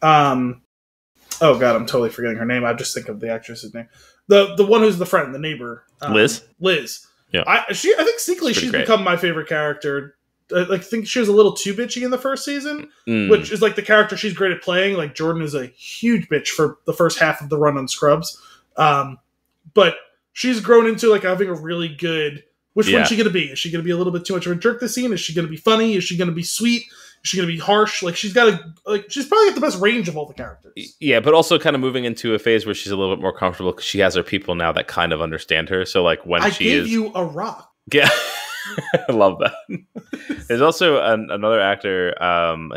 Oh God, I'm totally forgetting her name. I just think of the actress's name. The one who's the friend, the neighbor. Liz. Yeah. I think sneakily she's become my favorite character. I think she was a little too bitchy in the first season, which is like the character she's great at playing. Like Jordan is a huge bitch for the first half of the run on Scrubs. But she's grown into like having a really good. Which one's she going to be? Is she going to be a little bit too much of a jerk this scene? Is she going to be funny? Is she going to be sweet? Is she going to be harsh? Like she's probably got the best range of all the characters. Yeah, but also kind of moving into a phase where she's a little bit more comfortable because she has her people now that kind of understand her. So like when I gave you a rock. Yeah, I love that. There's also another actor.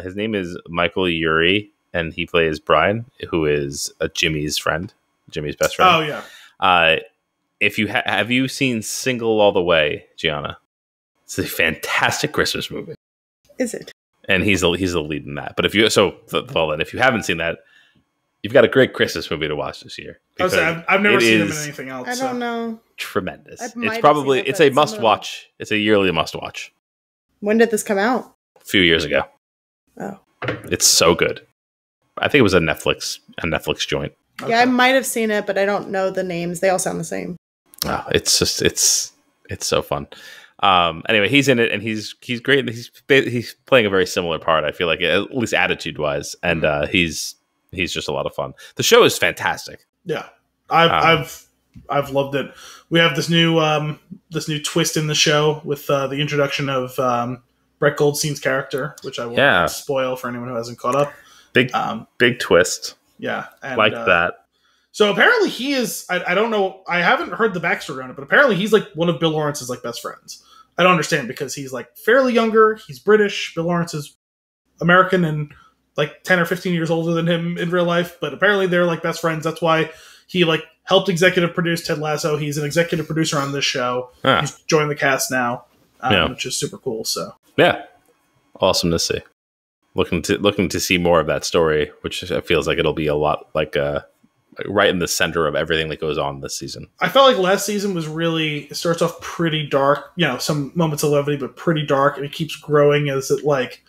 His name is Michael Urie, and he plays Brian, who is Jimmy's friend, Jimmy's best friend. Oh yeah. If you have you seen Single All the Way, Gianna? It's a fantastic Christmas movie. Is it? And he's the lead in that. But if you haven't seen that, you've got a great Christmas movie to watch this year. I've never seen him in anything else. I don't know. Tremendous. It's a must watch. It's a yearly must watch. When did this come out? A few years ago. Oh. It's so good. I think it was a Netflix joint. Okay. Yeah, I might have seen it, but I don't know the names. They all sound the same. Oh, it's just it's so fun. Anyway, he's in it and he's great. He's playing a very similar part. I feel like, at least attitude wise, and he's just a lot of fun. The show is fantastic. Yeah, I've loved it. We have this new twist in the show with the introduction of Brett Goldstein's character, which I won't spoil for anyone who hasn't caught up. Big twist. Yeah, and, like that. So apparently he is. I don't know. I haven't heard the backstory on it, but apparently he's like one of Bill Lawrence's like best friends. I don't understand because he's like fairly younger. He's British. Bill Lawrence is American and like 10 or 15 years older than him in real life. But apparently they're like best friends. That's why he like helped executive produce Ted Lasso. He's an executive producer on this show. He's joined the cast now, which is super cool. So yeah, awesome to see. Looking to see more of that story, which feels like it'll be a lot like right in the center of everything that goes on this season. I felt like last season was it starts off pretty dark, some moments of levity, but pretty dark, and it keeps growing as it like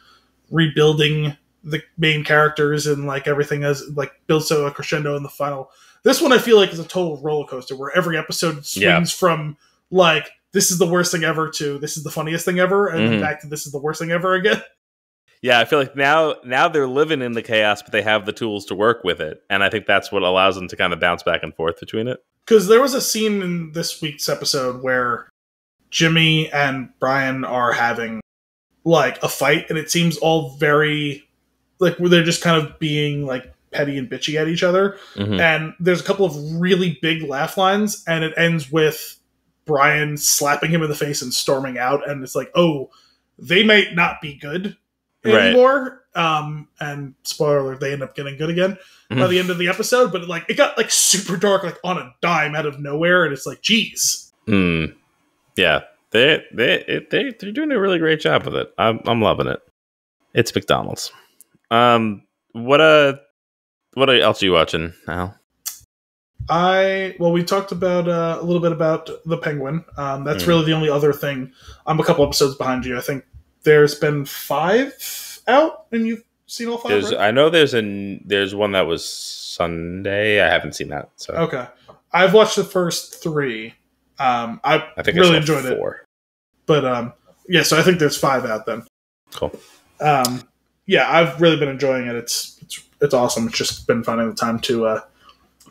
rebuilding the main characters and like everything as like builds to a crescendo in the final. This one I feel like is a total roller coaster where every episode swings from like this is the worst thing ever to this is the funniest thing ever, and then back to this is the worst thing ever again. Yeah, I feel like now they're living in the chaos, but they have the tools to work with it. And I think that's what allows them to kind of bounce back and forth between it. Because there was a scene in this week's episode where Jimmy and Brian are having like a fight, and it seems all very like where they're just kind of being like petty and bitchy at each other. And there's a couple of really big laugh lines, and it ends with Brian slapping him in the face and storming out. And it's like, oh, they might not be good anymore. And spoiler alert, they end up getting good again by the end of the episode, but it got like super dark, like on a dime out of nowhere, and it's like, geez. Yeah, they're doing a really great job with it. I'm loving it. It's McDonald's. What else are you watching now? We talked about a little bit about the Penguin. That's really the only other thing. I'm a couple episodes behind you. I think there's been 5 out, and you've seen all 5. Right? I know there's one that was Sunday. I haven't seen that. So okay, I've watched the first 3. I think really enjoyed 4. It. But so I think there's 5 out then. Cool. I've really been enjoying it. It's awesome. It's just been finding the time to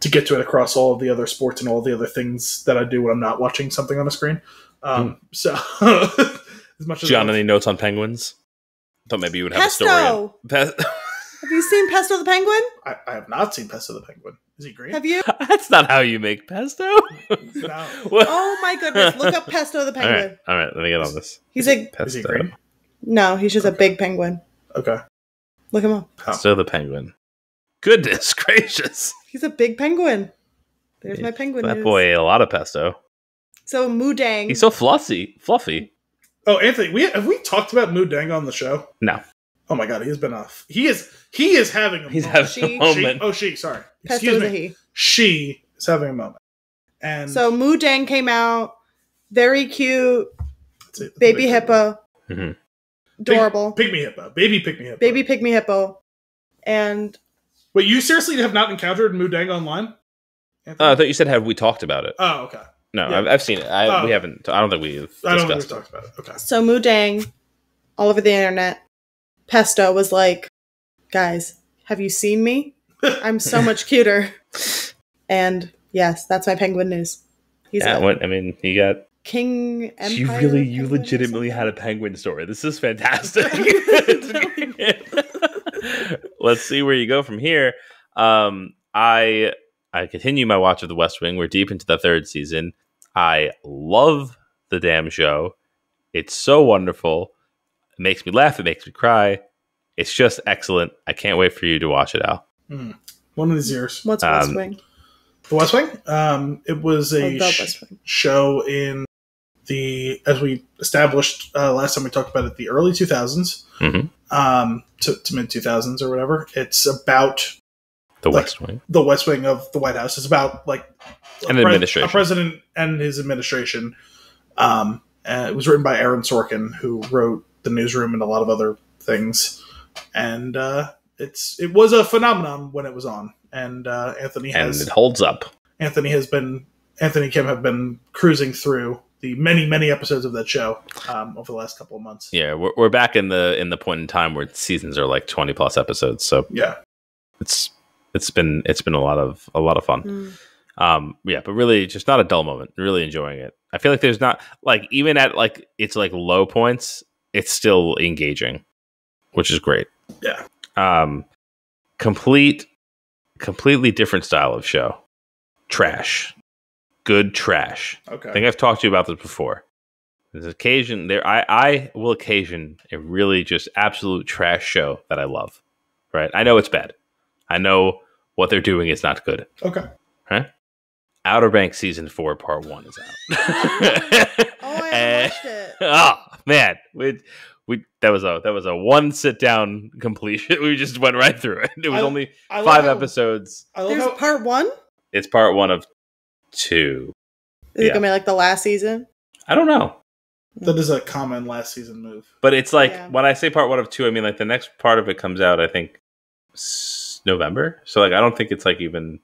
get to it across all of the other sports and all the other things that I do when I'm not watching something on a screen. So. As much as Gianna, any notes on penguins? I thought maybe you would have Pesto. A story. Have you seen Pesto the Penguin? I have not seen Pesto the Penguin. Is he green? Have you? That's not how you make pesto. No. Oh my goodness! Look up Pesto the Penguin. All right. Let me get on this. Is he green? No, he's just a big penguin. Okay. Look him up. Pesto the Penguin. Goodness gracious! He's a big penguin. There's my penguin. That boy ate a lot of pesto. So Moodang. He's so fluffy. Oh, Anthony, have we talked about Moodang on the show? No. Oh my god, he has been off. He is having a moment. She, sorry. Excuse me. She is having a moment. And so Moodang came out, very cute, baby hippo, adorable, pygmy hippo, baby pygmy hippo, and wait, you seriously have not encountered Moodang online? I thought you said have we talked about it? Oh, okay. No, yeah. I've seen it. We haven't. I don't think we've discussed talked about it. Okay. So Moodang, all over the internet, Pesto was like, guys, have you seen me? I'm so much cuter. And yes, that's my penguin news. You got King Empire. You legitimately had a penguin story. This is fantastic. Let's see where you go from here. I continue my watch of The West Wing. We're deep into the 3rd season. I love the damn show. It's so wonderful. It makes me laugh. It makes me cry. It's just excellent. I can't wait for you to watch it, Al. One of these years. What's West Wing? The West Wing? It was a show in as we established last time we talked about it, the early 2000s to mid 2000s or whatever. It's about the West Wing. The West Wing of the White House. It's about administration. A president and his administration. It was written by Aaron Sorkin, who wrote The Newsroom and a lot of other things. And it was a phenomenon when it was on. and and it holds up. Anthony Kim have been cruising through the many episodes of that show over the last couple of months. Yeah, we're back in the point in time where seasons are like 20 plus episodes. So yeah, it's been a lot of fun. Yeah, but really just not a dull moment. Really enjoying it. I feel like there's not like even at like it's like low points, it's still engaging, which is great. Yeah. Completely different style of show. Trash. Good trash. Okay. I think I've talked to you about this before. There's occasion there. I will occasion a really just absolute trash show that I love. Right? I know it's bad. I know what they're doing is not good. Okay. Right? Outer Banks season 4 part 1 is out. Oh, I haven't watched it. Oh man, that was a one sit down completion. We just went right through it. It was only 5 episodes. There's part 1? It's part 1 of 2. Is it gonna be like the last season? I don't know. That is a common last season move. But it's like when I say part 1 of 2, I mean like the next part of it comes out, I think November. So like I don't think it's like even.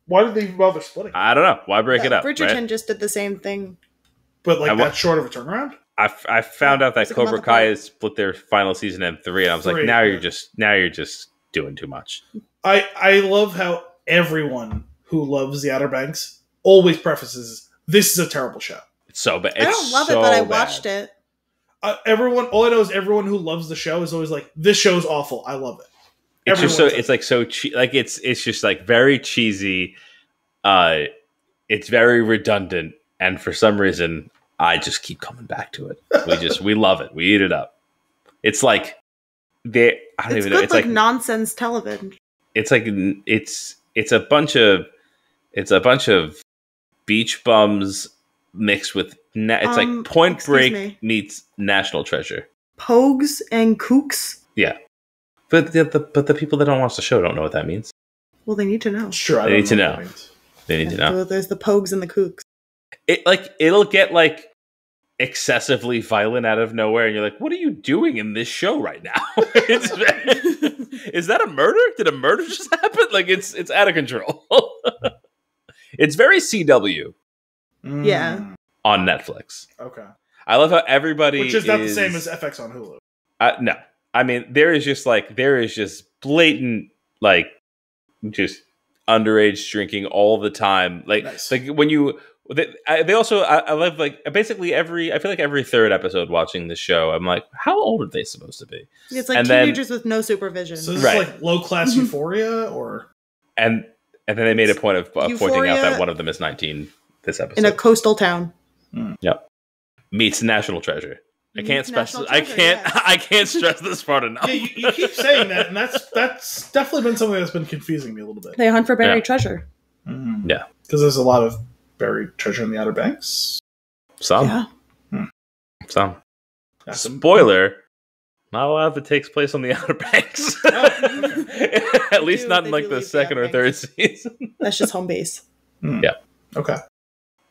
Why did they even bother splitting? I don't know. Why break it up? Bridgerton right? just did the same thing. But like that short of a turnaround? I found out that It's like Cobra another Kai part. has split their final season in 3, and I was like, now you're just doing too much. I love how everyone who loves the Outer Banks always prefaces, this is a terrible show. It's so bad. I don't love it, but I watched it. All I know is everyone who loves the show is always like, this show is awful. I love it. It's just so it's like so like it's just like very cheesy. It's very redundant, and for some reason, I just keep coming back to it. We love it. We eat it up. It's like I don't even know. It's like nonsense television. It's like it's a bunch of beach bums mixed with it's like Point Break meets National Treasure. Pogues and kooks. Yeah. But the people that don't watch the show don't know what that means. Well, they need to know. Sure, they need to know. They need to know. There's the Pogues and the kooks. It'll get like excessively violent out of nowhere, and you're like, "What are you doing in this show right now? Is that a murder? Did a murder just happen? Like it's out of control." It's very CW. Yeah. On Netflix. Okay. I love how everybody which is not the same as FX on Hulu. No. I mean, there is just blatant, like, just underage drinking all the time. Like, nice. Like when they also, I love, like, basically I feel like every third episode watching the show, I'm like, how old are they supposed to be? It's like teenagers with no supervision. So this is like low class Euphoria, or? And then they made a point of pointing out that one of them is 19 this episode. In a coastal town. Yep. Meets National Treasure. I can't National stress. Treasure, I can't stress this part enough. Yeah, you keep saying that, and that's definitely been something that's been confusing me a little bit. They hunt for buried treasure. Mm-hmm. Yeah, because there's a lot of buried treasure in the Outer Banks. Some. Yeah. Some. Spoiler: not a lot of it takes place on the Outer Banks. Oh, okay. At least not in like the second or third season. That's just home base. Yeah. Okay.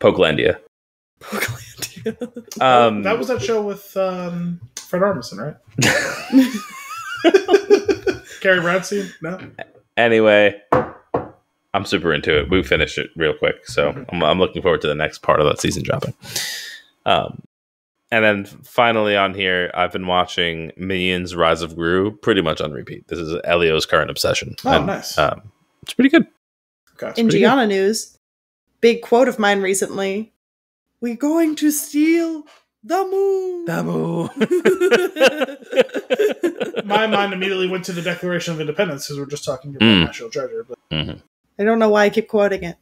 Pokelandia. That was that show with Fred Armisen, right? Carrie Brownstein? No. Anyway, I'm super into it. We finished it real quick, so I'm looking forward to the next part of that season dropping. And then finally on here, I've been watching Minions: Rise of Gru pretty much on repeat. This is Elio's current obsession. Oh, nice. It's pretty good. Okay, in Gianna news, big quote of mine recently. We're going to steal the moon. The moon. My mind immediately went to the Declaration of Independence because we're just talking about National Treasure. But I don't know why I keep quoting it.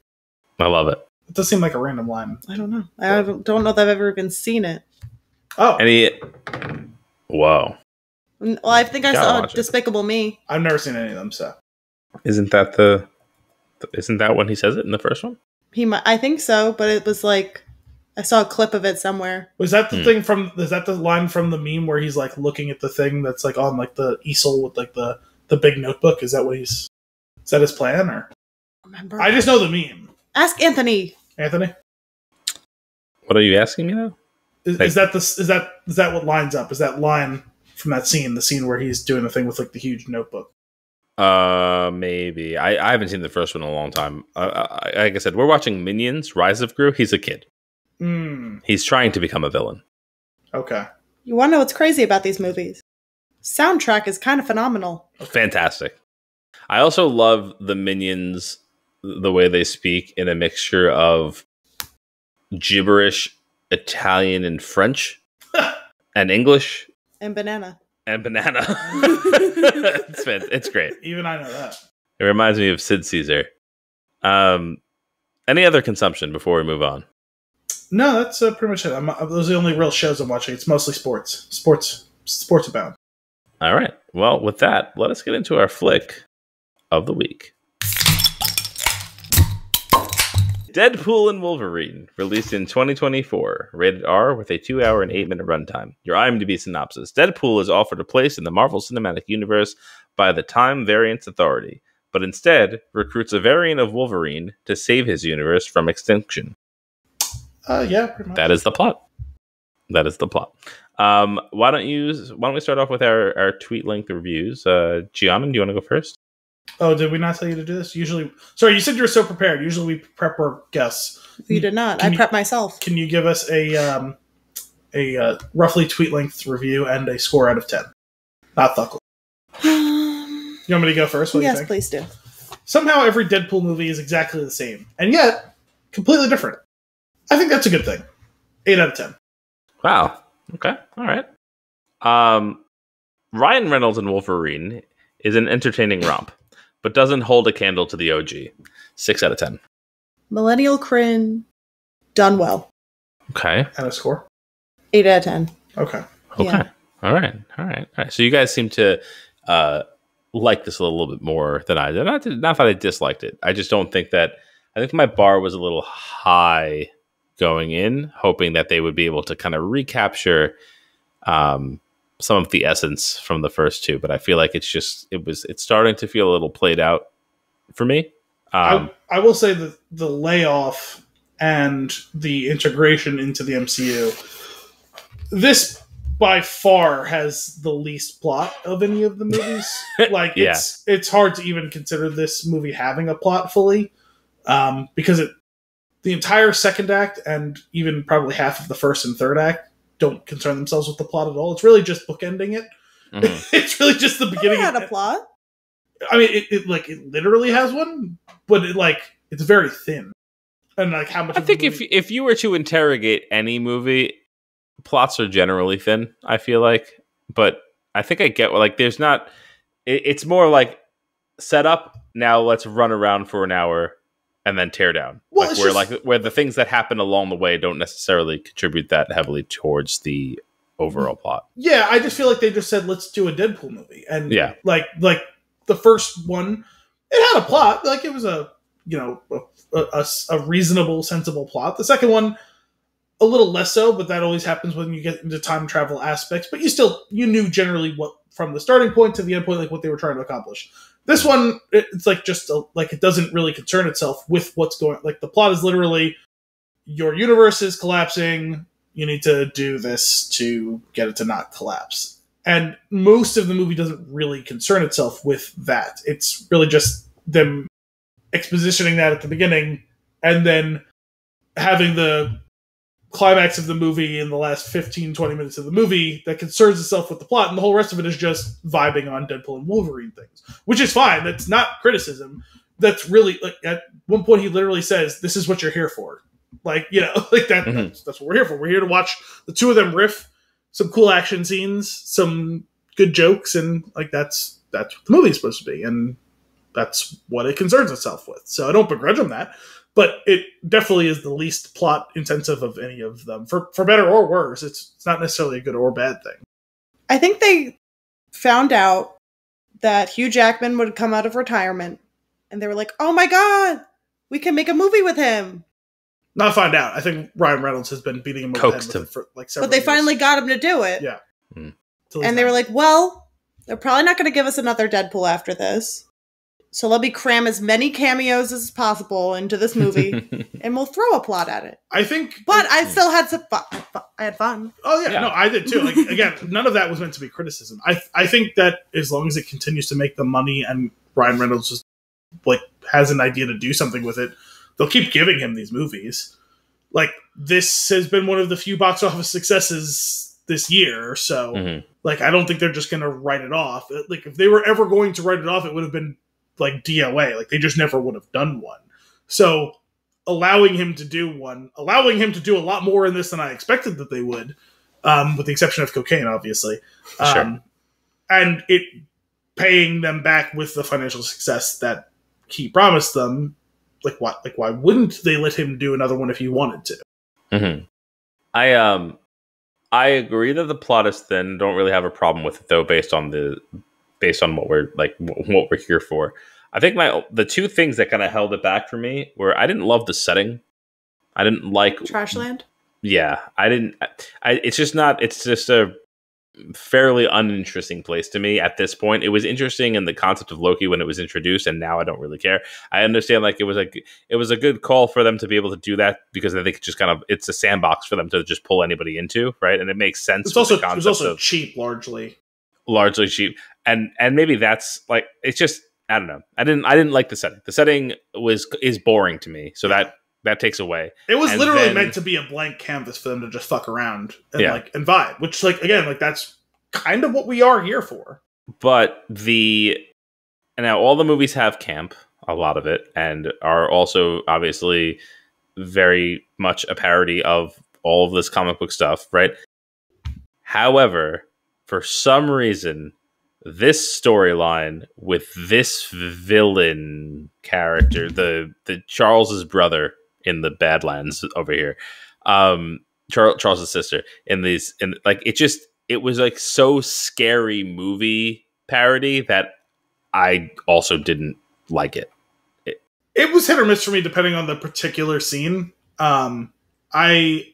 I love it. It does seem like a random line. I don't know. I don't know that I've ever even seen it. Oh. Whoa. Well, I think I saw Despicable Me. I've never seen any of them, so. Isn't that when he says it in the first one? I think so, but it was like I saw a clip of it somewhere. Was that the thing is that the line from the meme where he's like looking at the thing that's like on like the easel with like the big notebook? Is that his plan, or? Remember? I just know the meme. Ask Anthony. Anthony? What are you asking me though? Is that what lines up? Is that line from that scene, the scene where he's doing the thing with like the huge notebook? Maybe. I haven't seen the first one in a long time. Like I said, we're watching Minions: Rise of Gru. He's a kid. He's trying to become a villain. Okay. You want to know what's crazy about these movies? Soundtrack is kind of phenomenal. Fantastic. I also love the Minions, the way they speak in a mixture of gibberish, Italian, and French, and English. And banana. It's great. Even I know that. It reminds me of Sid Caesar. Any other consumption before we move on? No, that's pretty much it. Those are the only real shows I'm watching. It's mostly sports abound. All right. Well, with that, let us get into our flick of the week. Deadpool and Wolverine, released in 2024, rated R with a 2 hour and 8 minute runtime. Your IMDb synopsis. Deadpool is offered a place in the Marvel Cinematic Universe by the Time Variance Authority, but instead recruits a variant of Wolverine to save his universe from extinction. Yeah, pretty much. That is the plot. Why don't we start off with our Toot-length reviews? Gianna, do you want to go first? Oh, did we not tell you to do this? Usually, sorry, you said you were so prepared. Usually we prep our guests. You did not. I prepped myself. Can you give us a roughly Toot-length review and a score out of 10? Not Thuckle. You want me to go first? What do you think? Please do. Somehow every Deadpool movie is exactly the same, and yet completely different. I think that's a good thing. 8 out of 10. Wow. Okay. All right. Ryan Reynolds and Wolverine is an entertaining romp, but doesn't hold a candle to the OG. 6 out of 10. Millennial cringe, done well. Okay. And a score? 8 out of 10. Okay. Yeah. All right. So you guys seem to like this a little bit more than I did. Not that I disliked it. I just don't think that. I think my bar was a little high going in, hoping that they would be able to kind of recapture some of the essence from the first two. But I feel like it's starting to feel a little played out for me. I will say that the layoff and the integration into the MCU, this by far has the least plot of any of the movies. Like it's hard to even consider this movie having a plot fully, because the entire second act and even probably half of the first and third act don't concern themselves with the plot at all. It's really just bookending it. Mm-hmm. It's really just the beginning. It had a plot. I mean, it literally has one, but it's very thin. And how much? I think if you were to interrogate any movie, plots are generally thin. I feel like, but I think I get there's not. It's more like set up. Now let's run around for an hour and then tear down. Well, where the things that happen along the way don't necessarily contribute that heavily towards the overall plot. Yeah, I just feel like they just said let's do a Deadpool movie, and like the first one, it had a plot. Like it was a reasonable, sensible plot. The second one, a little less so, but that always happens when you get into time travel aspects. But you knew generally what from the starting point to the end point, like what they were trying to accomplish. This one, it's it doesn't really concern itself with what's going. Like the plot is literally your universe is collapsing. You need to do this to get it to not collapse. And most of the movie doesn't really concern itself with that. It's really just them expositioning that at the beginning and then having the climax of the movie in the last 15, 20 minutes of the movie that concerns itself with the plot, and the whole rest of it is just vibing on Deadpool and Wolverine things, which is fine. That's not criticism. That's really, at one point he literally says, this is what you're here for. Mm-hmm. That's what we're here for. We're here to watch the two of them riff, some cool action scenes, some good jokes, and that's what the movie is supposed to be, and that's what it concerns itself with. So I don't begrudge them that, but it definitely is the least plot intensive of any of them, for better or worse. It's not necessarily a good or bad thing. I think they found out that Hugh Jackman would come out of retirement, and they were like, "Oh my god, we can make a movie with him." Not find out. I think Ryan Reynolds has been beating him over the head with it for several But they years. finally got him to do it. Yeah. And they were like, well, they're probably not going to give us another Deadpool after this. So let me cram as many cameos as possible into this movie, and we'll throw a plot at it. I think... But I still had some fun. I had fun. Oh, yeah. No, I did too. Again, none of that was meant to be criticism. I think that as long as it continues to make the money and Ryan Reynolds is, like, has an idea to do something with it, they'll keep giving him these movies. Like, this has been one of the few box office successes this year, so like, I don't think they're just gonna write it off. Like, if they were ever going to write it off, it would have been like DOA. Like, they just never would have done one. So allowing him to do one, allowing him to do a lot more in this than I expected that they would, with the exception of cocaine, obviously. Sure. And it paying them back with the financial success that he promised them. Like, why wouldn't they let him do another one if he wanted to? I agree that the plot is thin. Don't really have a problem with it though, based on what we're here for. I think the two things that kind of held it back for me were I didn't love the setting. I didn't like Trashland. Yeah, I didn't. It's just not. It's just a fairly uninteresting place to me at this point. It was interesting in the concept of Loki when it was introduced, and now I don't really care. I understand like it was a good call for them to be able to do that because I think it's just kind of it's a sandbox for them to just pull anybody into, right? And it makes sense. It's also cheap, largely cheap, and maybe that's like it's just I don't know. I didn't like the setting. The setting is boring to me, so that takes away. It was literally meant to be a blank canvas for them to just fuck around and and vibe, which like again, like that's kind of what we are here for. But now all the movies have camp, a lot of it, and are also obviously very much a parody of all of this comic book stuff, right? However, for some reason, this storyline with this villain character, the Charles's brother in the Badlands over here, Charles's sister it was like so scary movie parody that I also didn't like it. It was hit or miss for me depending on the particular scene. I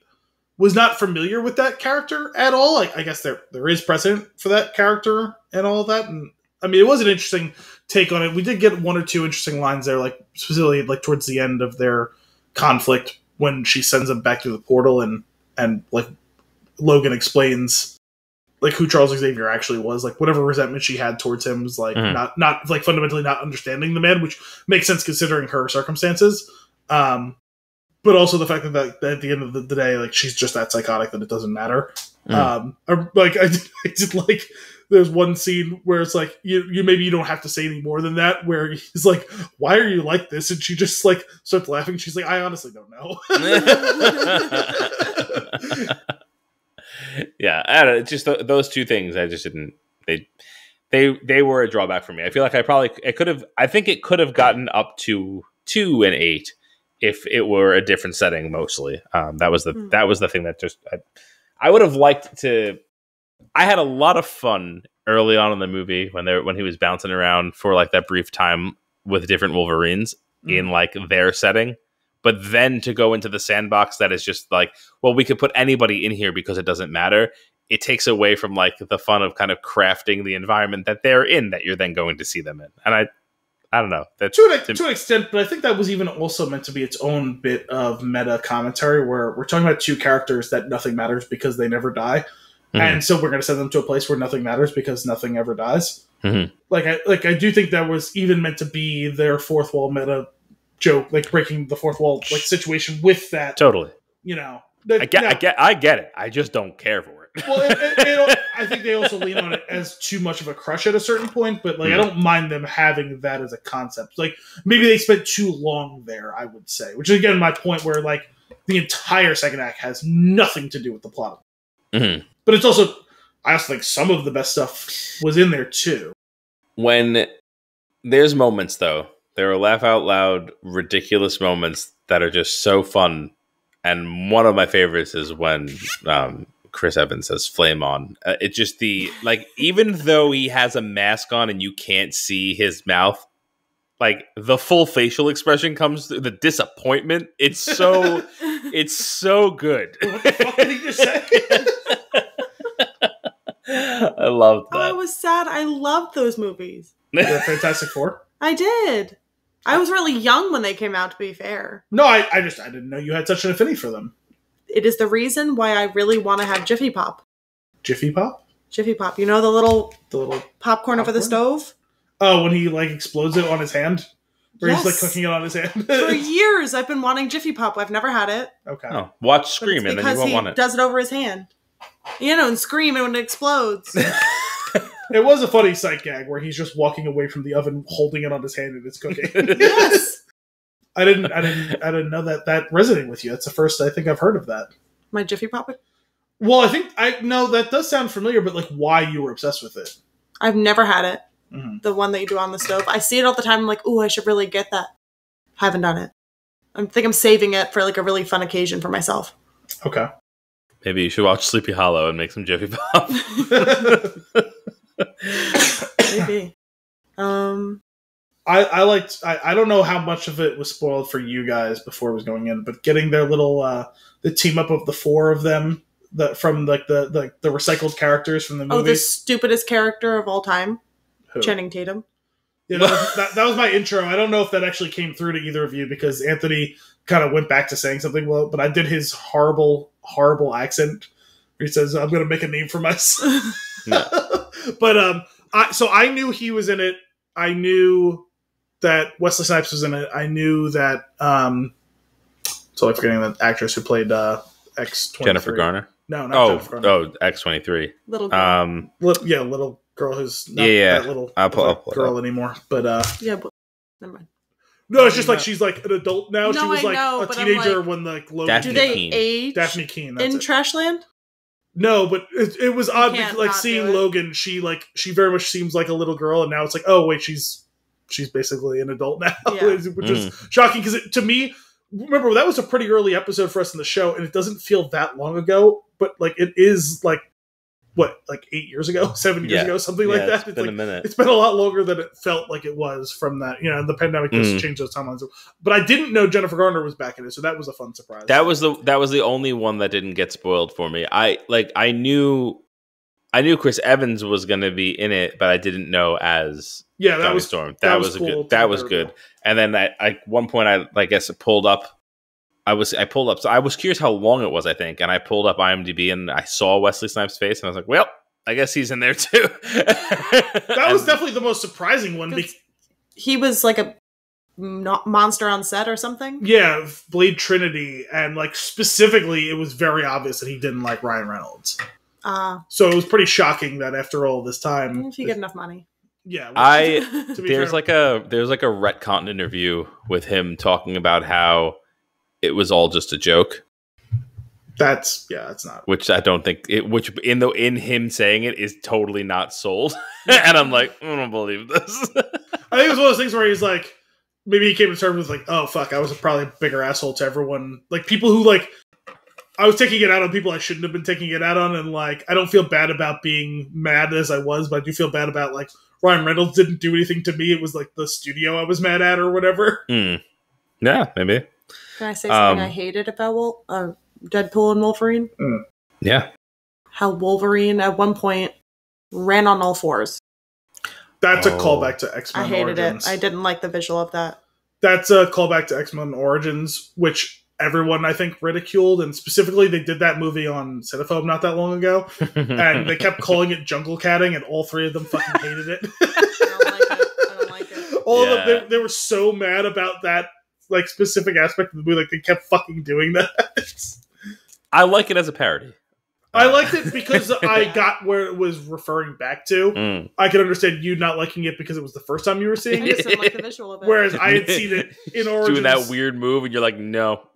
was not familiar with that character at all. Like, I guess there is precedent for that character and all of that. And I mean, it was an interesting take on it. We did get one or two interesting lines there, like specifically like towards the end of their conflict when she sends him back through the portal and like Logan explains like who Charles Xavier actually was, like whatever resentment she had towards him was like not like fundamentally not understanding the man, which makes sense considering her circumstances. But also the fact that at the end of the day, like she's just that psychotic that it doesn't matter. I did like there's one scene where it's like you maybe you don't have to say any more than that, where he's like, "Why are you like this?" And she just like starts laughing. She's like, "I honestly don't know." Yeah, I don't know, just those two things. I just didn't. They were a drawback for me. I feel like I think it could have gotten up to 2 and 8 if it were a different setting. Mostly, that was the thing that just I would have liked to. I had a lot of fun early on in the movie when he was bouncing around for like that brief time with different Wolverines in like their setting. But then to go into the sandbox that is just like, well, we could put anybody in here because it doesn't matter. It takes away from like the fun of kind of crafting the environment that they're in that you're then going to see them in. And I don't know. To an extent, but I think that was even also meant to be its own bit of meta commentary where we're talking about two characters that nothing matters because they never die. Mm-hmm. And so we're going to send them to a place where nothing matters because nothing ever dies. Mm-hmm. I do think that was even meant to be their fourth wall meta joke, like breaking the fourth wall like situation with that. Totally. You know, I get it. I just don't care for it. Well, I think they also lean on it as too much of a crush at a certain point, but like I don't mind them having that as a concept. Like maybe they spent too long there, I would say, which is again my point where like the entire second act has nothing to do with the plot. Mm-hmm. But it's also, I also think some of the best stuff was in there too. When there's moments though, there are laugh out loud, ridiculous moments that are just so fun. And one of my favorites is when Chris Evans says flame on. It's just even though he has a mask on and you can't see his mouth, like the full facial expression comes through, the disappointment. It's so good. What the fuck did he just say? I loved that. Oh, I was sad. I loved those movies. The Fantastic Four? I did. I was really young when they came out, to be fair. No, I didn't know you had such an affinity for them. It is the reason why I really want to have Jiffy Pop. Jiffy Pop? Jiffy Pop. You know the little popcorn over the stove? Oh, when he like explodes it on his hand? Or Yes. he's like cooking it on his hand? For years, I've been wanting Jiffy Pop. I've never had it. Okay. Oh, watch But Scream it's and then you won't want he it. does it over his hand. You know, and scream when it explodes. It was a funny sight gag where he's just walking away from the oven, holding it on his hand, and it's cooking. Yes. I didn't know that resonated with you. That's the first I think I've heard of that. My Jiffy Pop. Well, I think that does sound familiar, but like why you were obsessed with it? I've never had it. Mm-hmm. The one that you do on the stove. I see it all the time. I'm like, ooh, I should really get that. Haven't done it. I think I'm saving it for like a really fun occasion for myself. Okay. Maybe you should watch Sleepy Hollow and make some Jiffy Pop. Maybe. I liked. I don't know how much of it was spoiled for you guys before it was going in, but getting their little the team up of the four of them from like the recycled characters from the movie. Oh, the stupidest character of all time, Who? Channing Tatum. Yeah, that was my intro. I don't know if that actually came through to either of you because Anthony kind of went back to saying something. Well, but I did his horrible accent. Where he says, "I'm going to make a name for myself." But I knew he was in it. I knew that Wesley Snipes was in it. I knew that. So I'm forgetting the actress who played X-23. Jennifer Garner. No, not Jennifer Garner. X-23. Little girl. Little girl who's not Yeah. that little I'll pull girl anymore. But Yeah, but never mind. no, it's just like she's like an adult now. No, she was I like know, a but I'm teenager like- when like Logan. Daphne Do they Keane. age Daphne Keane. That's in it. Trashland? No, but it was odd can't because like not seeing do it. Logan, she very much seems like a little girl, and now it's like, oh wait, she's basically an adult now, Yeah. which is shocking because to me, remember that was a pretty early episode for us in the show, and it doesn't feel that long ago, but like it is like what, like 8 years ago, 7 years ago, something like that. It's been a minute. It's been a lot longer than it felt like it was from that. You know, the pandemic just changed those timelines. But I didn't know Jennifer Garner was back in it, so that was a fun surprise. That was the only one that didn't get spoiled for me. I knew Chris Evans was going to be in it, but I didn't know as that Johnny was Storm. That was cool. good. That was good. And then at one point, I guess it pulled up. I pulled up. So I was curious how long it was. I think, and I pulled up IMDb and I saw Wesley Snipes' face, and I was like, well. I guess he's in there too. That was definitely the most surprising one. He was like a monster on set or something. Yeah, Blade Trinity, and like specifically, it was very obvious that he didn't like Ryan Reynolds. So it was pretty shocking that after all this time, If you get enough money. Yeah, there's like a retcon interview with him talking about how it was all just a joke. That's not. Which I don't think which in him saying it is totally not sold. And I'm like, I don't believe this. I think it was one of those things where he's like, maybe he came to terms with like, oh fuck, I was probably a bigger asshole to everyone. Like people who like, I was taking it out on people I shouldn't have been taking it out on, and like, I don't feel bad about being mad as I was, but I do feel bad about like Ryan Reynolds didn't do anything to me. It was like the studio I was mad at or whatever. Yeah, maybe. Can I say something I hated about Deadpool and Wolverine? Yeah. How Wolverine at one point ran on all fours. That's a callback to X-Men I hated Origins. it. I didn't like the visual of that. That's a callback to X-Men Origins, which everyone, I think, ridiculed. And specifically, they did that movie on Cinephobe not that long ago. And they kept calling it jungle catting, and all three of them fucking hated it. I don't like it. All of them, they were so mad about that like specific aspect of the movie. Like, they kept fucking doing that. I like it as a parody. I liked it because I got where it was referring back to. I could understand you not liking it because it was the first time you were seeing I it. just didn't like the visual of it. Whereas I had seen it in Origins. Doing that weird move, and you're like, nope.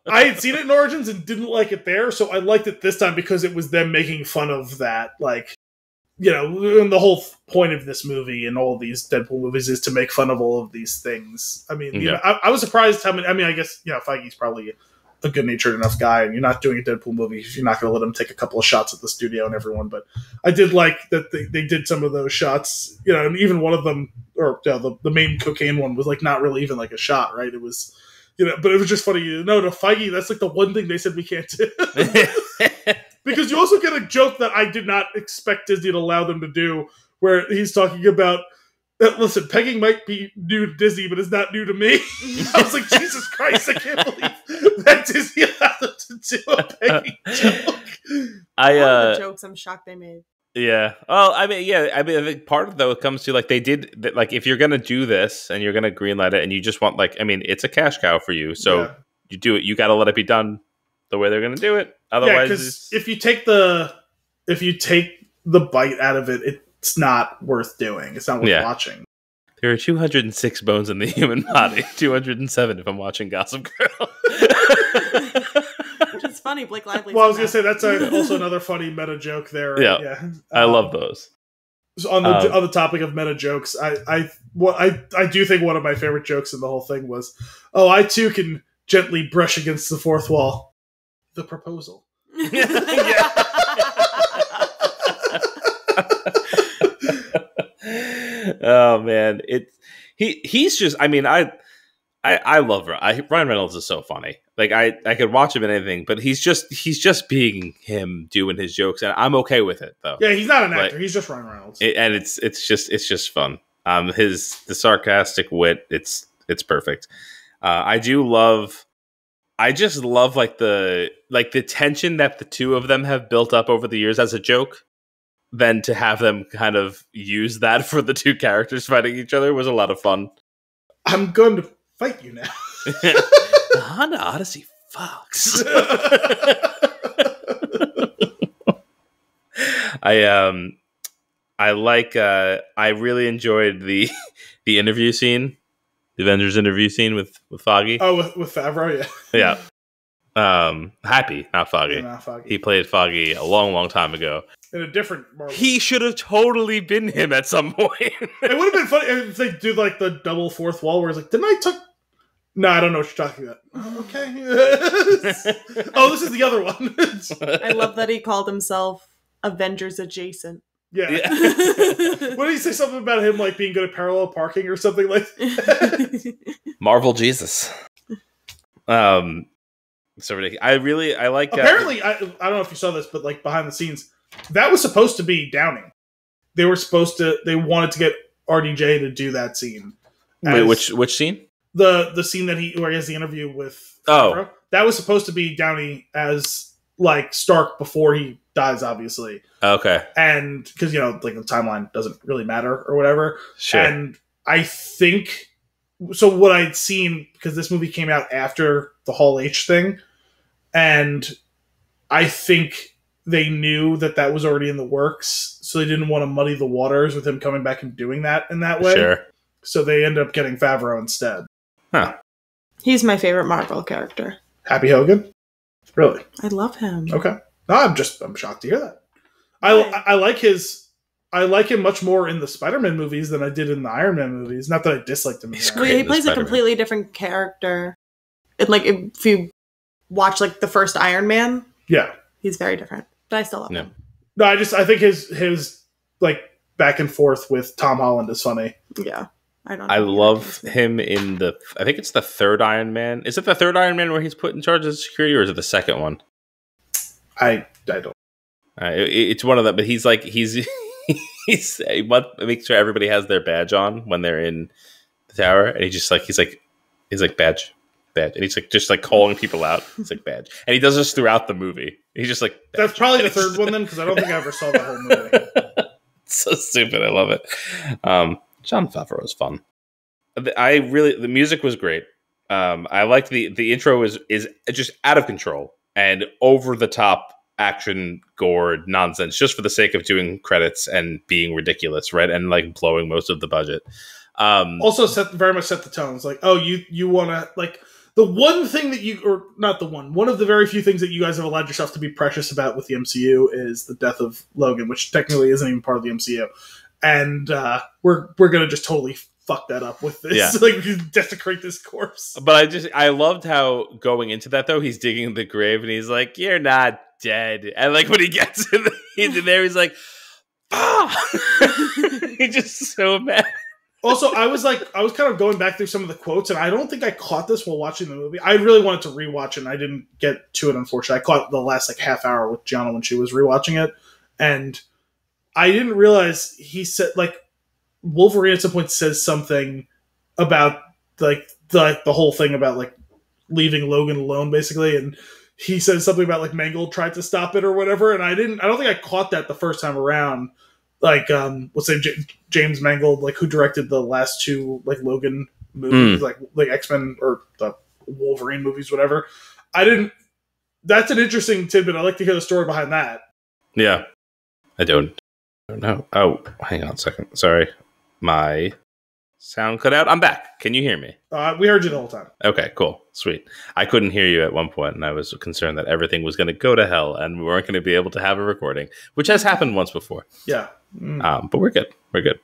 I had seen it in Origins and didn't like it there, so I liked it this time because it was them making fun of that. Like, you know, and the whole point of this movie and all these Deadpool movies is to make fun of all of these things. I mean, you know, I was surprised how many. I mean, I guess, you know, Feige's probably a good-natured enough guy, and you're not doing a Deadpool movie if you're not going to let him take a couple of shots at the studio and everyone. But I did like that they did some of those shots, you know, and even one of them, or the main cocaine one, was like not really even like a shot, right? It was, you know, but it was just funny. You know, to Feige, that's like the one thing they said we can't do. Because you also get a joke that I did not expect Disney to allow them to do, where he's talking about, listen, pegging might be new to Disney, but it's not new to me. I was like, Jesus Christ, I can't believe that Disney allowed them to do a pegging joke. One of the jokes I'm shocked they made. Yeah. Well, I mean, yeah. I mean, I think part of it, though, it comes to like they did like if you're gonna do this and you're gonna greenlight it and you just want like I mean it's a cash cow for you, so you do it. You got to let it be done the way they're gonna do it. Otherwise, because if you take the bite out of it, it's not worth doing. It's not worth watching. There are 206 bones in the human body. 207 if I'm watching Gossip Girl. Which is funny, Blake Lively. Well, I was going to say, that's also another funny meta joke there. Yeah. I love those. So on the topic of meta jokes, I do think one of my favorite jokes in the whole thing was, oh, I too can gently brush against the fourth wall. The proposal. Oh man, he's just. I mean, I love Ryan Reynolds is so funny. Like I could watch him in anything, but he's just being him doing his jokes, and I'm okay with it though. Yeah, he's not an actor; he's just Ryan Reynolds, and it's just fun. The sarcastic wit, it's perfect. I just love like the tension that the two of them have built up over the years as a joke. Then to have them kind of use that for the two characters fighting each other was a lot of fun. I'm going to fight you now. The Honda Odyssey fucks. I really enjoyed the interview scene, the Avengers interview scene with Foggy. Oh, with Favreau, yeah. Happy, not Foggy. Yeah, not Foggy. He played Foggy a long time ago. In a different Marvel. He should have totally been him at some point. It would have been funny if they do like the double fourth wall where it's like, didn't I talk? No, I don't know what you're talking about. Okay. Oh, this is the other one. I love that he called himself Avengers adjacent. Yeah. What did he say something about him like being good at parallel parking or something like that? Marvel Jesus. So ridiculous. I like. Apparently, I don't know if you saw this, but like behind the scenes, that was supposed to be Downey. They wanted to get RDJ to do that scene. Wait, which scene? The scene where he has the interview with Favreau. That was supposed to be Downey as like Stark before he dies, obviously. Okay. And because like the timeline doesn't really matter or whatever. Sure. And I think so. What I'd seen, because this movie came out after the Hall H thing, and I think they knew that was already in the works, so they didn't want to muddy the waters with him coming back and doing that in that way. Sure. So they ended up getting Favreau instead. Huh. He's my favorite Marvel character. Happy Hogan? Really? I love him. Okay. No, I'm shocked to hear that. I like him much more in the Spider-Man movies than I did in the Iron Man movies. Not that I disliked him. He plays a completely different character. And like if you watch like the first Iron Man, he's very different. But I still love him. No, I think his like back and forth with Tom Holland is funny. Yeah. I love him in I think it's the third Iron Man. Is it the third Iron Man where he's put in charge of security, or is it the second one? I don't. It's one of them, but he's he makes sure everybody has their badge on when they're in the tower, and he's like badge, and he's like just like calling people out. He's like badge, and he does this throughout the movie. He's just like badge. That's probably the third one then, because I don't think I ever saw the whole movie. It's so stupid. I love it. Jon Favreau is fun. The music was great. I liked the intro is just out of control and over the top action gore nonsense just for the sake of doing credits and being ridiculous, right? And like blowing most of the budget. Also very much set the tone. It's like, oh, you want to like the one thing that one of the very few things that you guys have allowed yourself to be precious about with the MCU is the death of Logan, which technically isn't even part of the MCU. And we're gonna just totally fuck that up with this. Yeah. Like desecrate this corpse. But I loved how going into that though, he's digging the grave and he's like, "You're not dead." And like when he gets in there, he's like, "Ah!" He's just so mad. Also, I was kind of going back through some of the quotes, and I don't think I caught this while watching the movie. I really wanted to rewatch it, and I didn't get to it, unfortunately. I caught the last like half hour with Gianna when she was rewatching it, and I didn't realize he said like Wolverine at some point says something about like the whole thing about like leaving Logan alone, basically, and he says something about like Mangold tried to stop it or whatever, and I don't think I caught that the first time around. Like, let's say James Mangold, like who directed the last two like Logan movies, like X-Men or the Wolverine movies, whatever. That's an interesting tidbit. I'd like to hear the story behind that. Yeah. I don't know. Oh, hang on a second. Sorry. My sound cut out. I'm back. Can you hear me? We heard you the whole time. Okay, cool. Sweet. I couldn't hear you at one point, and I was concerned that everything was going to go to hell, and we weren't going to be able to have a recording, which has happened once before. Yeah. But we're good. We're good.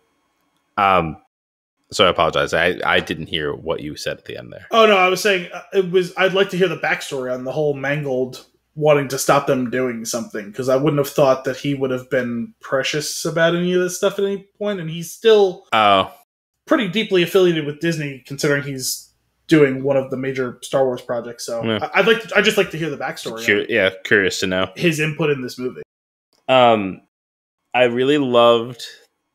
So I apologize. I didn't hear what you said at the end there. Oh, no, I was saying I'd like to hear the backstory on the whole Mangold wanting to stop them doing something, because I wouldn't have thought that he would have been precious about any of this stuff at any point, and he's still pretty deeply affiliated with Disney, considering he's doing one of the major Star Wars projects. So yeah. I'd just like to hear the backstory. Curious to know his input in this movie. I really loved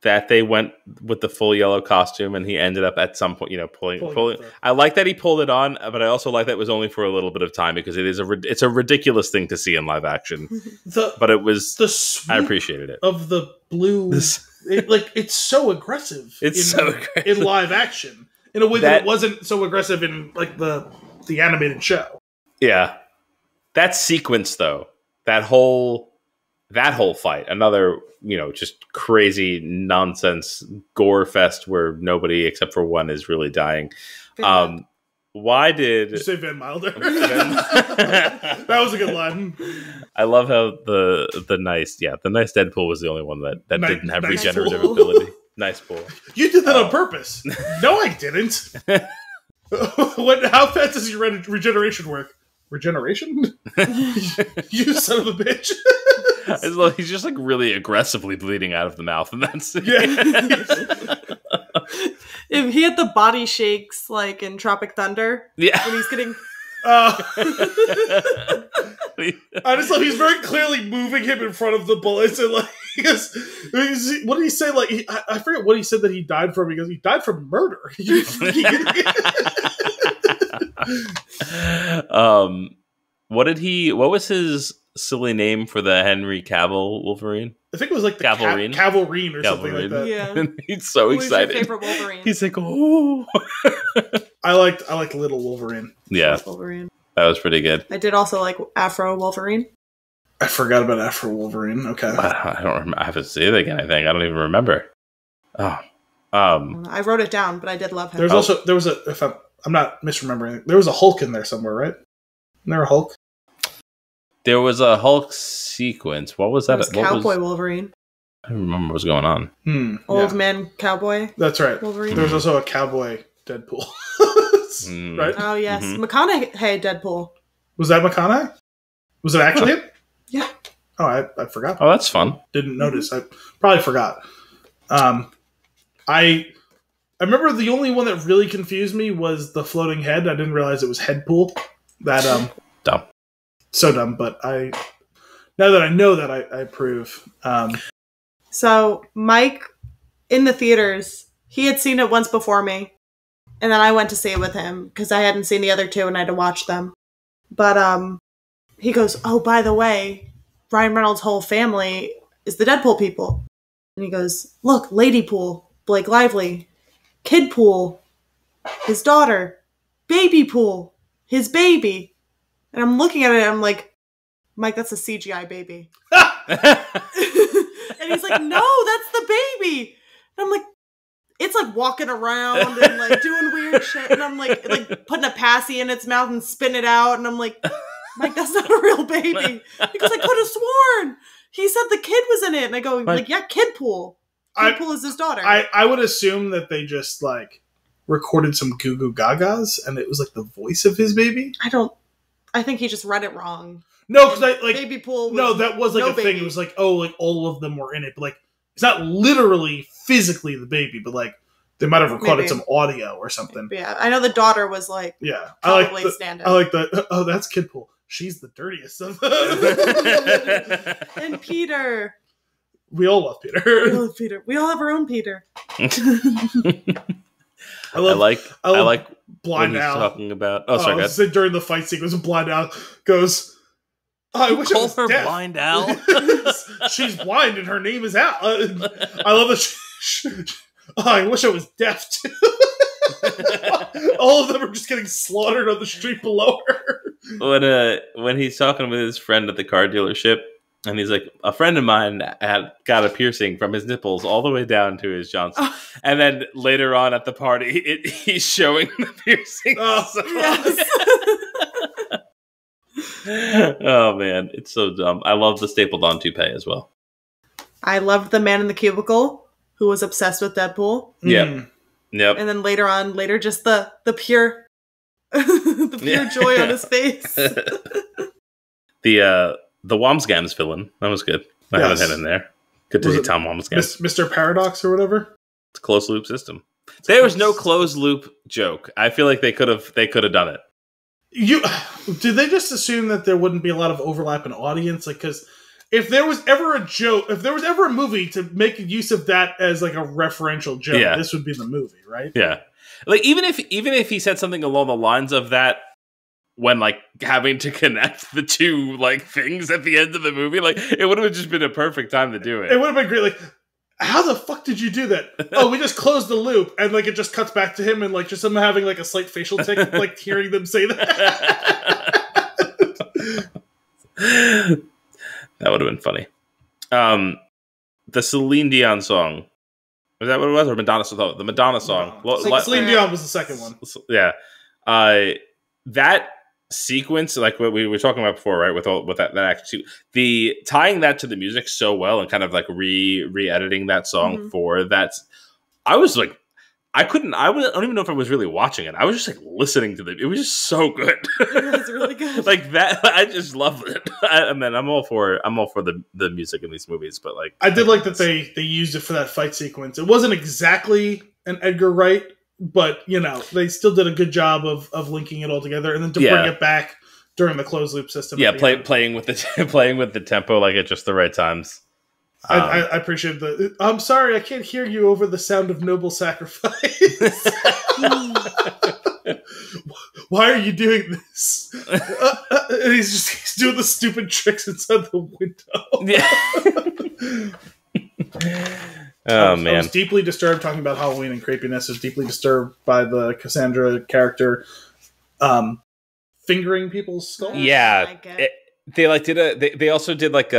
that they went with the full yellow costume, and he ended up at some point, pulling. I like that he pulled it on, but I also like that it was only for a little bit of time, because it's a ridiculous thing to see in live action. But it was I appreciated it of the blue. It's so aggressive. In live action in a way that it wasn't so aggressive in like the animated show. Yeah, that sequence though, that whole fight, another just crazy nonsense gore fest where nobody except for one is really dying. Why did you say Van Wilder? That was a good line. I love how the nice Deadpool was the only one that didn't have regenerative pool. ability. Nice pool. You did that on purpose. No, I didn't. How fast does your regeneration work? Regeneration? You son of a bitch. He's just like really aggressively bleeding out of the mouth, and that's If he had the body shakes like in Tropic Thunder, when he's getting I just love he's very clearly moving him in front of the bullets, and like what did he say? Like I forget what he said that he died from. Because he died from murder. What was his silly name for the Henry Cavill Wolverine? I think it was like the Cavalrine or something like that. Yeah. He's so excited. Who's your favorite Wolverine? He's like, oh. I liked Little Wolverine. Yeah. Wolverine. That was pretty good. I did also like Afro Wolverine. I forgot about Afro Wolverine. Okay. I don't remember. I have to see it again, I think. I don't even remember. Oh. I wrote it down, but I did love him. There was if I'm not misremembering, there was a Hulk in there somewhere, right? Isn't there a Hulk? There was a Hulk sequence. What was that? It was Cowboy Wolverine. I don't remember what was going on. Old man cowboy. That's right. Wolverine. There was also a cowboy Deadpool. Right? Oh, yes. McConaughey Deadpool. Was that McConaughey? Was it actually him? Yeah. Oh, I forgot. Oh, that's fun. Didn't notice. I probably forgot. I remember the only one that really confused me was the floating head. I didn't realize it was Headpool. That dumb. So dumb, but now that I know that, I approve. So Mike, in the theaters, he had seen it once before me, and then I went to see it with him because I hadn't seen the other two and I had to watch them. But he goes, "Oh, by the way, Ryan Reynolds' whole family is the Deadpool people." And he goes, "Look, Lady Pool, Blake Lively, Kid Pool, his daughter, Baby Pool, his baby." And I'm looking at it and I'm like, "Mike, that's a CGI baby." And he's like, "No, that's the baby." And I'm like, it's like walking around and like doing weird shit. And I'm like putting a passy in its mouth and spitting it out. And I'm like, "Mike, that's not a real baby." Because I could have sworn he said the kid was in it. And I go, yeah, Kid Pool. Kid Pool is his daughter. I would assume that they just like recorded some goo goo gagas and it was like the voice of his baby. I think he just read it wrong. No, because Baby Pool. That was like a thing. It was like, oh, like all of them were in it, but like it's not literally physically the baby, but like they might have recorded some audio or something. Yeah, I know the daughter was like, probably stand-up. I like the. Oh, that's Kid Pool. She's the dirtiest of them. And Peter. We all love Peter. We love Peter. We all have our own Peter. I like Blind when he's Al talking about. Oh, sorry, during the fight sequence, Blind Al goes, Oh, I wish I Call was her deaf. Blind Al. She's blind and her name is Al. I love that. I wish I was deaf too. All of them are just getting slaughtered on the street below her. When he's talking with his friend at the car dealership, and he's like, a friend of mine had got a piercing from his nipples all the way down to his Johnson. And then later on at the party, he's showing the piercing. Oh, man. It's so dumb. I love the stapled on toupee as well. I loved the man in the cubicle who was obsessed with Deadpool. Yep. And then later, just the pure, the pure joy on his face. The Wamsgams villain. That was good. I haven't had him there. Good to see Tom Wamsgams. Mr. Paradox or whatever? It's a closed loop system. There was no closed loop joke. I feel like they could have done it. Did they just assume that there wouldn't be a lot of overlap in audience? Like, because if there was ever a joke, if there was ever a movie to make use of that as like a referential joke, this would be the movie, right? Yeah. Like even if he said something along the lines of that, when like having to connect the two like things at the end of the movie, like it would have just been a perfect time to do it. It would have been great. Like, how the fuck did you do that? Oh, we just closed the loop, and like it just cuts back to him, and like just him having like a slight facial tick, like hearing them say that. That would have been funny. The Celine Dion song, was that what it was, or Madonna? The Madonna song. Celine Dion was the second one. Yeah, that sequence, like what we were talking about before, right? With that action, the tying that to the music so well, and kind of like re-editing that song for that. I was like, I don't even know if I was really watching it. I was just like listening to it was just so good. It was really good. Like that, I just love it. I mean, I'm all for the music in these movies, but like I did like that they used it for that fight sequence. It wasn't exactly an Edgar Wright, but you know they still did a good job of linking it all together, and then to bring it back during the closed loop system. Yeah, playing with the tempo like at just the right times. I appreciate the. I'm sorry, I can't hear you over the sound of noble sacrifice. Why are you doing this? And he's doing the stupid tricks inside the window. Yeah. I was deeply disturbed talking about Halloween and creepiness. I was deeply disturbed by the Cassandra character fingering people's skulls. Yeah, they also did like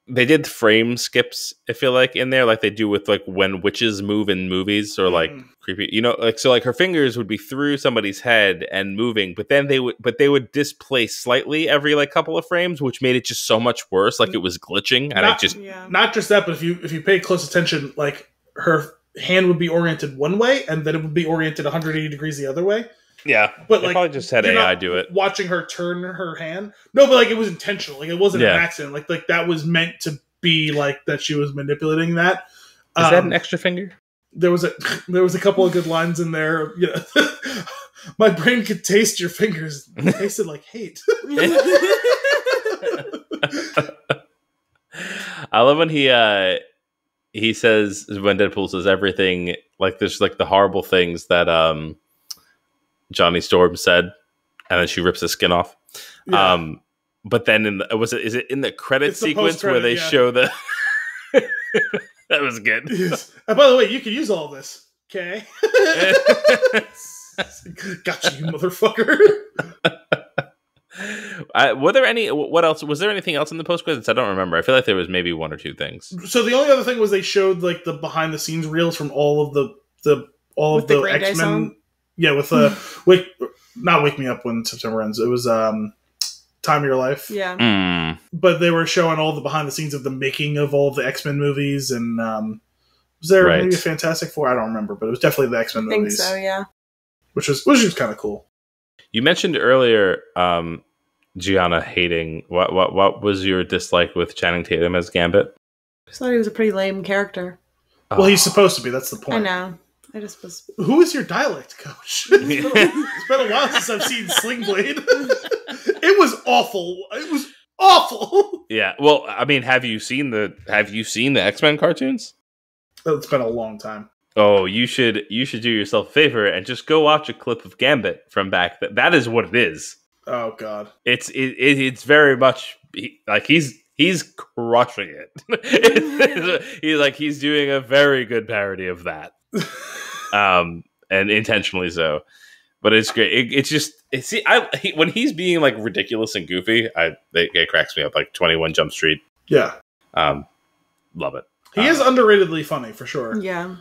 they did frame skips, I feel like, in there, like they do with like when witches move in movies, or like creepy, you know, like so like her fingers would be through somebody's head and moving, but then they would displace slightly every like couple of frames, which made it just so much worse, like it was glitching. And not just that, but if you pay close attention, like her hand would be oriented one way and then it would be oriented 180 degrees the other way. Yeah, but they like probably just had AI do it. Watching her turn her hand, no, but like it was intentional. Like it wasn't an accident. Like that was meant to be like that. She was manipulating that. Is that an extra finger? There was a couple of good lines in there. You know, my brain could taste your fingers. It tasted like hate. I love when he says, when Deadpool says everything, like there's like the horrible things that Johnny Storm said, and then she rips his skin off. Yeah. But then is it in the credit sequence where they show the that was good. Yes. And by the way, you can use all this. Okay. Gotcha, you motherfucker. What else? Was there anything else in the post credits? I don't remember. I feel like there was maybe one or two things. So the only other thing was they showed like the behind the scenes reels from all of the X-Men. Yeah, with not Wake Me Up When September Ends. It was Time of Your Life. Yeah. But they were showing all the behind the scenes of the making of all of the X-Men movies, and was there maybe a Fantastic Four? I don't remember, but it was definitely the X-Men movies. I think so, yeah. Which was kind of cool. You mentioned earlier, Gianna hating. What was your dislike with Channing Tatum as Gambit? I just thought he was a pretty lame character. Well, he's supposed to be. That's the point. I know. I just was. Who is your dialect coach? It's been a while since I've seen Sling Blade. It was awful. It was awful. Yeah. Well, I mean, have you seen the X-Men cartoons? It's been a long time. Oh, you should do yourself a favor and just go watch a clip of Gambit from back. That is what it is. Oh God. It's very much like he's crushing it. He's doing a very good parody of that, and intentionally so. But it's great. When he's being like ridiculous and goofy, it cracks me up. Like 21 Jump Street. Yeah. Love it. He is underratedly funny for sure. Yeah.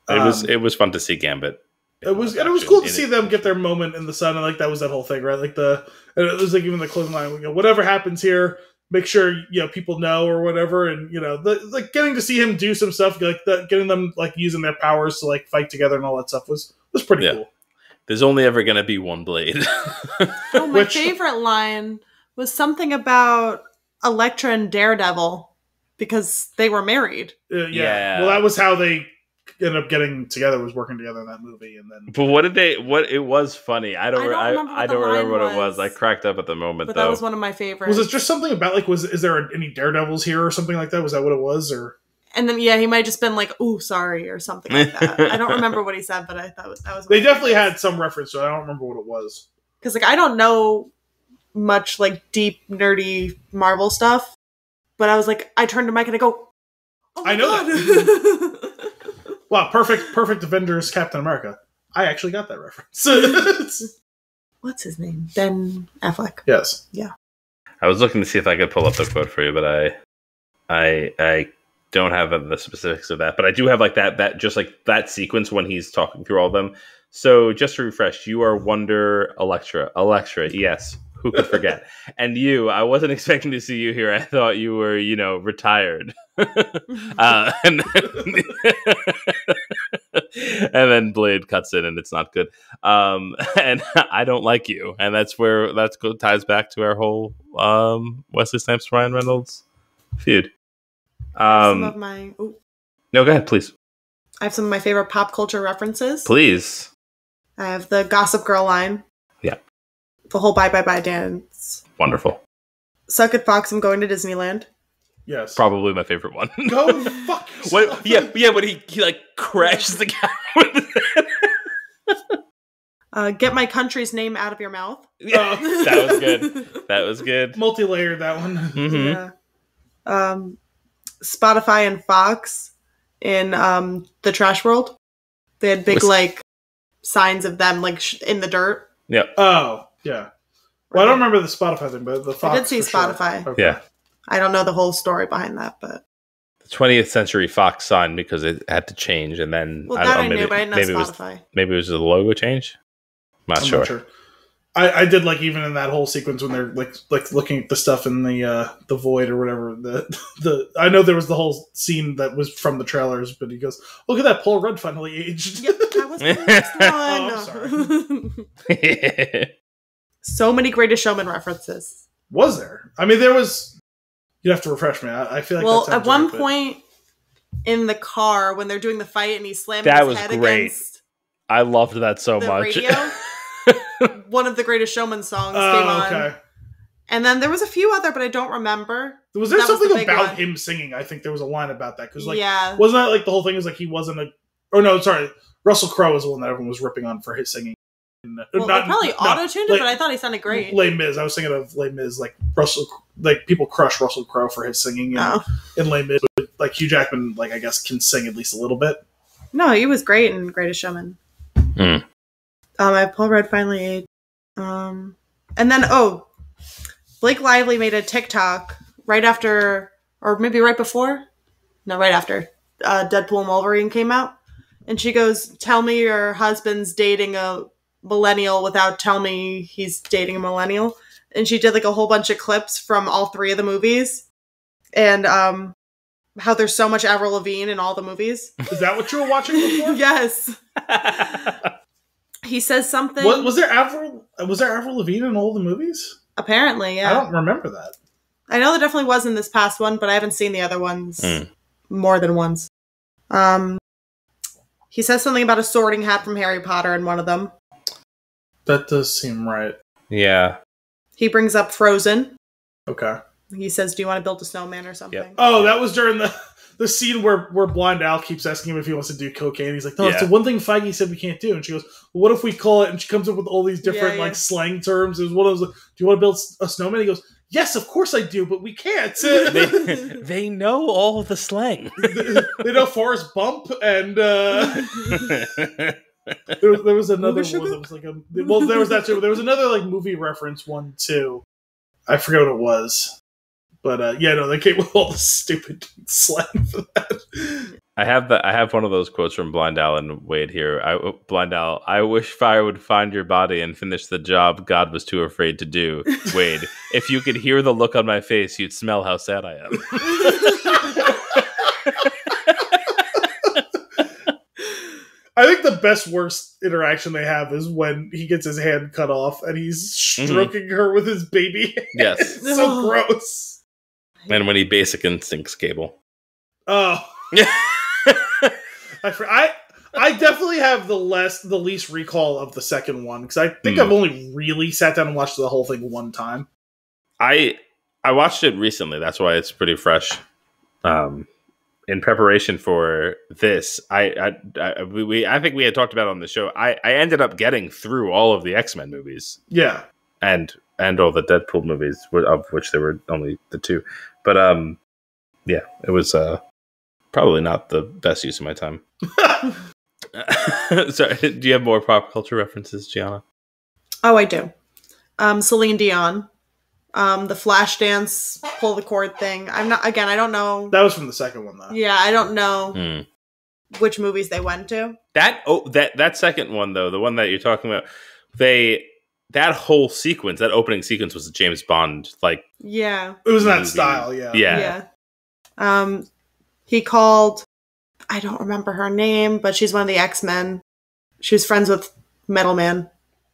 It was fun to see Gambit. It was cool to see them get their moment in the sun, and like that was that whole thing, right? Like it was like even the closing line, whatever happens here, make sure people know or whatever, and like getting to see him do some stuff like that, getting them like using their powers to like fight together and all that stuff was pretty cool. There's only ever going to be one blade. My favorite line was something about Elektra and Daredevil because they were married. Yeah. Well, that was how they ended up getting together, was working together in that movie, and then. But it was funny. I don't remember what it was. I cracked up at the moment, but though. That was one of my favorites. Was it just something about like is there any Daredevils here or something like that? Was that what it was, or? And then he might have just been like, "Ooh, sorry," or something like that. I don't remember what he said, but I thought that was. They definitely had some reference, so I don't remember what it was. Because I don't know much like deep nerdy Marvel stuff, but I was like, I turned to Mike and I go, "Oh my I know God." that. Wow, perfect Avengers Captain America. I actually got that reference. What's his name? Ben Affleck. Yes. Yeah. I was looking to see if I could pull up the quote for you, but I don't have the specifics of that. But I do have like that just like that sequence when he's talking through all of them. So just to refresh, you are Wonder Elektra. Elektra, yes. Who could forget? And I wasn't expecting to see you here. I thought you were, retired. And then Blade cuts in, and it's not good. And I don't like you, and that ties back to our whole Wesley Snipes, Ryan Reynolds feud. Some of my no, go ahead, please. I have some of my favorite pop culture references. Please. I have the Gossip Girl line. Yeah. The whole Bye Bye Bye dance. Wonderful. Suck it, Fox, I'm going to Disneyland. Yes. Probably my favorite one. Go fuck yourself. Yeah, when he like crashes the guy with it. Get my country's name out of your mouth. Yeah, that was good. Multi-layered, that one. Mm-hmm. Yeah. Spotify and Fox in the Trash World. They had big like signs of them like in the dirt. Yeah. Oh, yeah. Well, I don't remember the Spotify thing, but the Fox. I did see Spotify. Sure. Okay. Yeah. I don't know the whole story behind that, but the 20th Century Fox sign because it had to change, and then I knew, but I didn't know Spotify. Maybe it was the logo change. I'm not sure. I did like even in that whole sequence when they're like looking at the stuff in the void or whatever. The I know there was the whole scene that was from the trailers, but he goes, "Look at that, Paul Rudd finally aged." Yep, that was the next one. Oh, I'm sorry. So many Greatest Showman references. Was there? I mean, there was. You'd have to refresh me. I feel like. Well, at one point in the car when they're doing the fight and he's slamming his head against. I loved that so much. Radio. One of the Greatest Showman songs came on. Okay. And then there was a few other, but I don't remember. Was there something about him singing? I think there was a line about that. Because, wasn't that like the whole thing was like he wasn't a... Oh, no, sorry. Russell Crowe was the one that everyone was ripping on for his singing. Well, they probably auto-tuned it, but I thought he sounded great. Les Mis. I was thinking of Les Mis. Like, people crush Russell Crowe for his singing in Les Mis. But, like, Hugh Jackman, like, I guess, can sing at least a little bit. No, he was great in Greatest Showman. Mm. I have Paul Rudd finally aged. And then, Blake Lively made a TikTok right after, or maybe right before? No, right after Deadpool and Wolverine came out. And she goes, "Tell me your husband's dating a millennial without telling me he's dating a millennial." And she did like a whole bunch of clips from all three of the movies. And how there's so much Avril Lavigne in all the movies. Is that what you were watching before? Yes. He says something. Was there Avril Lavigne in all the movies? Apparently, yeah. I don't remember that. I know there definitely was in this past one, but I haven't seen the other ones more than once. He says something about a sorting hat from Harry Potter in one of them. That does seem right. Yeah. He brings up Frozen. Okay. He says, "Do you want to build a snowman or something?" Yep. Oh, that was during the scene where Blind Al keeps asking him if he wants to do cocaine. He's like, no, it's the one thing Feige said we can't do. And she goes, well, what if we call it? And she comes up with all these different like slang terms. It was one of those, do you want to build a snowman? He goes, yes, of course I do, but we can't. They know all of the slang. They know Forrest Bump and there was another one that was like there was that too. There was another like movie reference one too. I forget what it was. But they came with all the stupid slang for that. I have one of those quotes from Blind Al and Wade here. Blind Al, I wish fire would find your body and finish the job God was too afraid to do. Wade, if you could hear the look on my face, you'd smell how sad I am. I think the best worst interaction they have is when he gets his hand cut off and he's stroking her with his baby hand. Yes. It's so gross. And when he Basic Instincts Cable. Oh. I definitely have the least recall of the second one because I think I've only really sat down and watched the whole thing one time. I watched it recently. That's why it's pretty fresh. In preparation for this, I think we had talked about it on the show. I ended up getting through all of the X-Men movies. Yeah, and all the Deadpool movies, of which there were only the two. But it was probably not the best use of my time. Sorry, do you have more pop culture references, Gianna? Oh, I do. Celine Dion. The flash dance, pull the cord thing. I don't know. That was from the second one, though. Yeah, I don't know which movies they went to. That second one, though, the one that you're talking about, that whole sequence, that opening sequence was a James Bond, like... Yeah. It was in that style, yeah. Yeah. He called... I don't remember her name, but she's one of the X-Men. She was friends with Metal Man.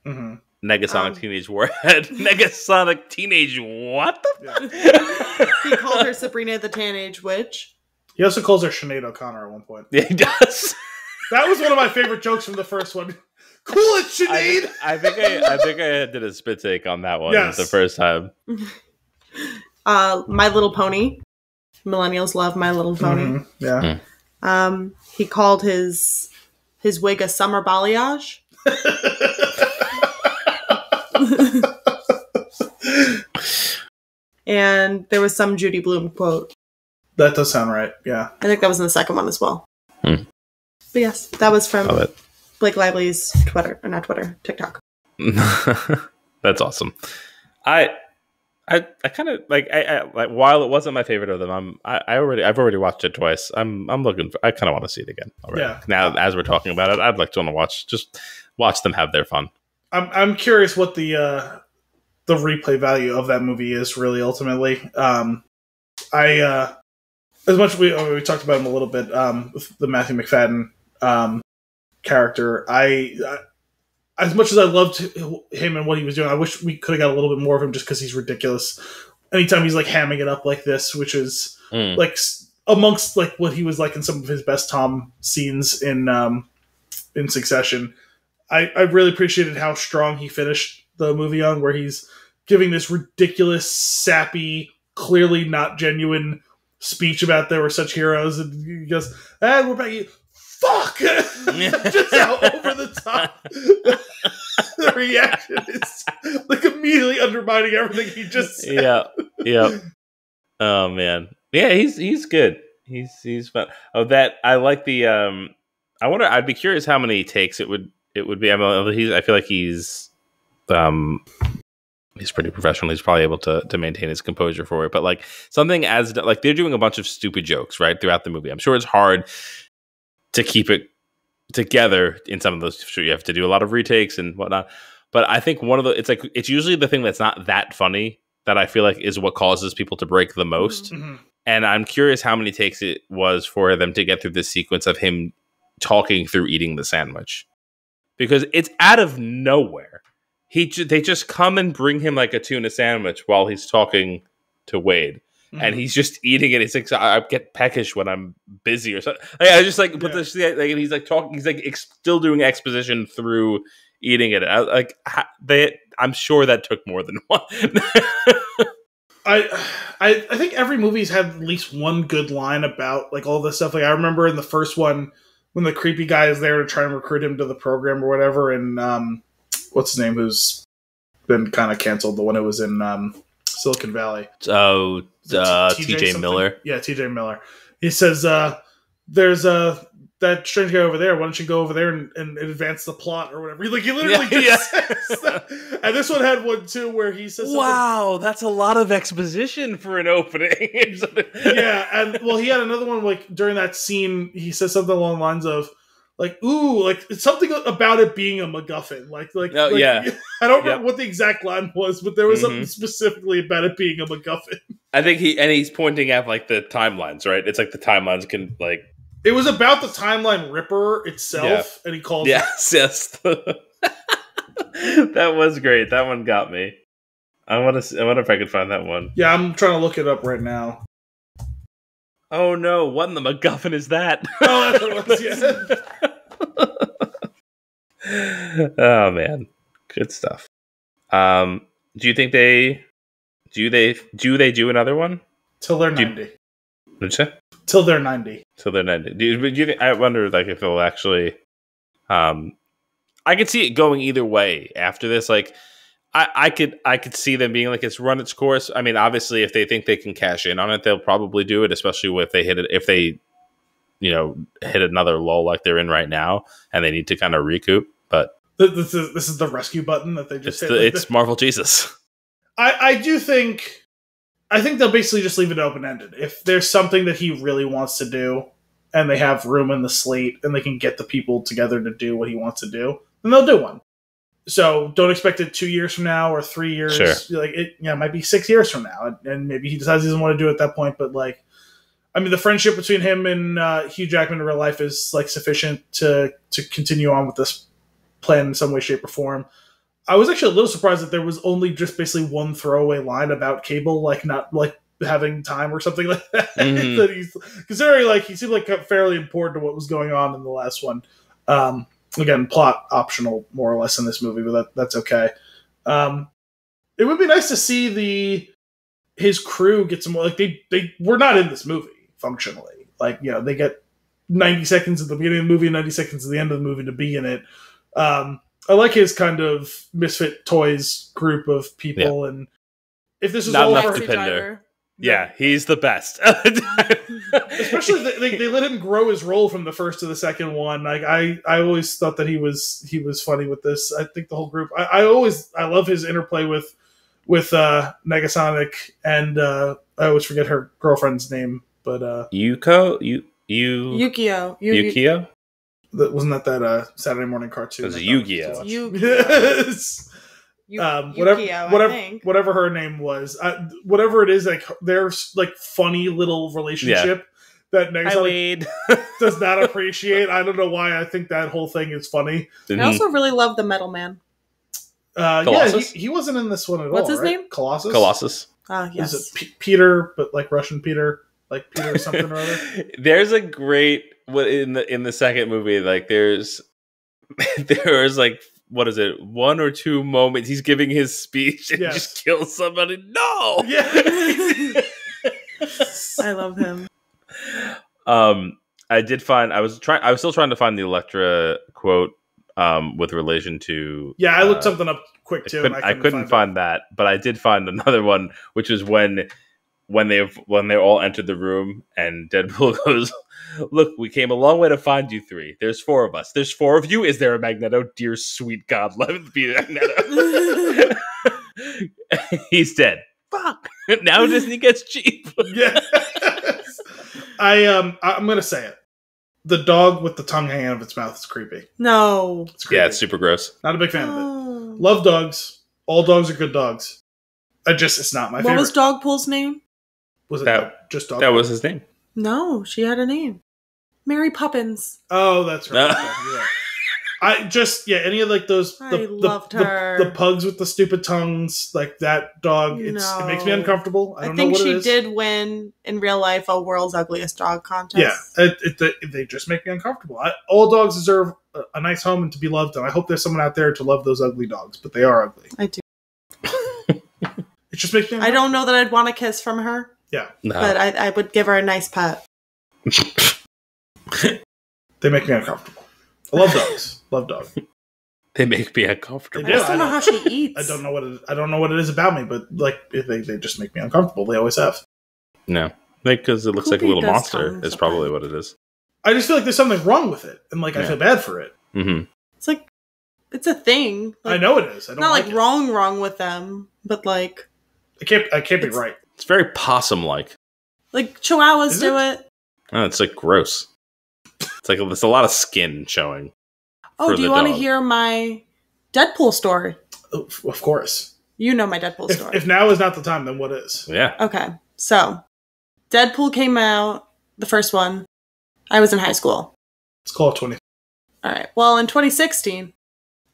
Mm-hmm. Negasonic Teenage Warhead. Negasonic Teenage what the He called her Sabrina the Teenage Witch. He also calls her Sinead O'Connor at one point. Yeah, he does. That was one of my favorite jokes from the first one. Cool it, Sinead! I think I did a spit take on that one the first time. My Little Pony. Millennials love My Little Pony. Mm-hmm. Yeah. He called his wig a summer balayage. And there was some Judy Blume quote. That does sound right, yeah. I think that was in the second one as well. But yes, that was from Blake Lively's TikTok. That's awesome. I kind of like while it wasn't my favorite of them, I've already watched it twice. I'm looking for, I kind of want to see it again already. Yeah. Now as we're talking about it, I'd like to watch them have their fun. I'm curious what the replay value of that movie is really ultimately. As much as we talked about him a little bit with the Matthew McFadden character, as much as I loved him and what he was doing, I wish we could have got a little bit more of him just because he's ridiculous. Anytime he's like hamming it up like this, which is like amongst like what he was like in some of his best Tom scenes in Succession. I really appreciated how strong he finished the movie on, where he's giving this ridiculous, sappy, clearly not genuine speech about there were such heroes, and he goes, we're back. Fuck! Just how over the top the reaction is, like immediately undermining everything he just said. Yeah. Oh man, yeah, he's good. He's fun. Oh, that I like the. I wonder. I'd be curious how many takes it would be. I mean, I feel like he's pretty professional. He's probably able to maintain his composure for it. But like something as like they're doing a bunch of stupid jokes right throughout the movie. I'm sure it's hard to keep it together in some of those. Sure, you have to do a lot of retakes and whatnot. But I think it's usually the thing that's not that funny that I feel like is what causes people to break the most. Mm-hmm. And I'm curious how many takes it was for them to get through this sequence of him talking through eating the sandwich, because it's out of nowhere. They just come and bring him like a tuna sandwich while he's talking to Wade. Mm-hmm. And he's just eating it. He's like, I get peckish when I'm busy or something. Like, I just like put this, like, and he's like talking. He's like still doing exposition through eating it. I'm sure that took more than one. I think every movie's had at least one good line about like all this stuff. Like I remember in the first one when the creepy guy is there to try and recruit him to the program or whatever, and what's his name, who's been kind of canceled, the one that was in Silicon Valley. Oh, TJ Miller. Yeah, TJ Miller. He says, "There's that strange guy over there. Why don't you go over there and advance the plot or whatever?" He literally just says that. And this one had one too where he says, "Wow, that's a lot of exposition for an opening." Yeah, and well, he had another one like during that scene. He says something along the lines of, like, "Ooh, like it's something about it being a MacGuffin." Like yeah. I don't remember what the exact line was, but there was something specifically about it being a MacGuffin. I think he's pointing at like the timelines, right? It's like the timelines can like. It was about the timeline ripper itself, and he called. Yes. That was great. That one got me. I wonder if I could find that one. Yeah, I'm trying to look it up right now. Oh no! What in the MacGuffin is that? Oh, that's what it was. Yeah. Oh man, good stuff. Do you think they do another one Till they're 90? What'd you say? Till they're 90. Till they're 90. Do you think, I wonder like if they'll actually. I could see it going either way after this. Like, I could see them being like it's run its course. I mean, obviously, if they think they can cash in on it, they'll probably do it. Especially if they hit it, if they, hit another lull like they're in right now, and they need to kind of recoup. But this is the rescue button that they just hit. It's Marvel Jesus. I think they'll basically just leave it open ended. If there's something that he really wants to do, and they have room in the slate, and they can get the people together to do what he wants to do, then they'll do one. So don't expect it 2 years from now or 3 years. Sure. Like it might be 6 years from now, and maybe he decides he doesn't want to do it at that point. But like, I mean, the friendship between him and Hugh Jackman in real life is like sufficient to continue on with this plan in some way, shape, or form. I was actually a little surprised that there was only just basically one throwaway line about Cable, like not like having time or something like that. That he's considering like he seemed like fairly important to what was going on in the last one. Again, plot optional more or less in this movie, but that's okay. It would be nice to see his crew get some more. Like they were not in this movie functionally. Like they get 90 seconds at the beginning of the movie, 90 seconds at the end of the movie to be in it. I like his kind of misfit toys group of people, and if this is not all enough for Depender. Yeah, he's the best. Especially they let him grow his role from the first to the second one. Like I always thought that he was funny with this. I think the whole group. I love his interplay with Negasonic, and I always forget her girlfriend's name, but Yukio. Wasn't that Saturday morning cartoon? It was Yu-Gi-Oh. Yes. Whatever her name was, whatever it is, like their like funny little relationship that Negasonic does not appreciate. I don't know why. I think that whole thing is funny. I also really love the Metal Man. He wasn't in this one at all. What's his name? Colossus. Ah, yes. Is it Peter, but like Russian Peter, like Peter something or other. There's a great in the second movie. Like there's like. What is it? 1 or 2 moments he's giving his speech and just kills somebody. No. Yeah. I love him. I did find I was still trying to find the Elektra quote with relation to. Yeah, I looked something up quick too. I couldn't find that, but I did find another one, which was when they all entered the room and Deadpool goes, "Look, we came a long way to find you 3. There's 4 of us. There's 4 of you. Is there a Magneto? Dear sweet God, let it be Magneto." He's dead. Fuck. Now Disney gets cheap. Yes. I'm gonna say it. The dog with the tongue hanging out of its mouth is creepy. No. It's creepy. Yeah, it's super gross. Not a big fan of it. Love dogs. All dogs are good dogs. It's not my favorite. What was Dogpool's name? Was it just Dogpool? That was his name. No, she had a name. Mary Poppins. Oh, that's right. Yeah. Any of like those. Loved her. The pugs with the stupid tongues, like that dog. It makes me uncomfortable. I don't know what it is. I think she did win in real life a World's Ugliest Dog contest. Yeah, they just make me uncomfortable. All dogs deserve a nice home and to be loved, and I hope there's someone out there to love those ugly dogs, but they are ugly. I do. It just makes me I don't know that I'd want a kiss from her. Yeah. No. But I would give her a nice pet. They make me uncomfortable. I love dogs. Love dogs. They make me uncomfortable. I just don't know how she eats. I don't know what it is about me, but like they just make me uncomfortable. They always have. No. Because it looks like a Poopy little does monster come is probably what it is. I just feel like there's something wrong with it, and like I feel bad for it. Mm-hmm. It's like, it's a thing. Like, I know it is. I don't not like like it. wrong with them, but like I can't be right. It's very possum-like. chihuahuas Is do it. Oh, it's like gross. It's like there's a lot of skin showing. Oh, for do you the want to dog. hear my Deadpool story? Of course. You know my Deadpool story. If now is not the time, then what is? Yeah. Okay, so Deadpool came out, the first one. I was in high school. Let's call it 20. All right. Well, in 2016,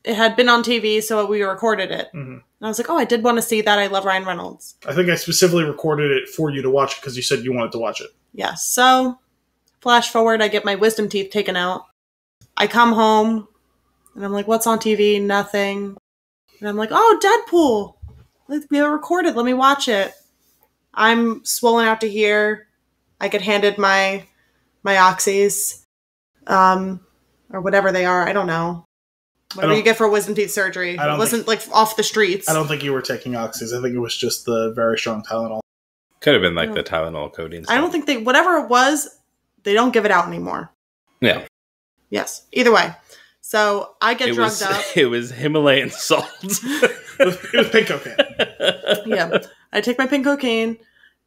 it had been on TV, so we recorded it. Mm-hmm. And I was like, oh, I did want to see that. I love Ryan Reynolds. I think I specifically recorded it for you to watch because you said you wanted to watch it. Yeah. So, flash forward, I get my wisdom teeth taken out. I come home, and I'm like, what's on TV? Nothing. And I'm like, oh, Deadpool. We recorded. Let me watch it. I'm swollen out to here. I get handed my oxys, or whatever they are. I don't know. Whatever you get for wisdom teeth surgery. It wasn't like off the streets. I don't think you were taking oxys. I think it was just the very strong Tylenol. Could have been like the Tylenol codeine stuff. I don't think whatever it was, they don't give it out anymore. Yeah. Yes. Either way. So I get drugged up. It was Himalayan salt. It was pink cocaine. Yeah. I take my pink cocaine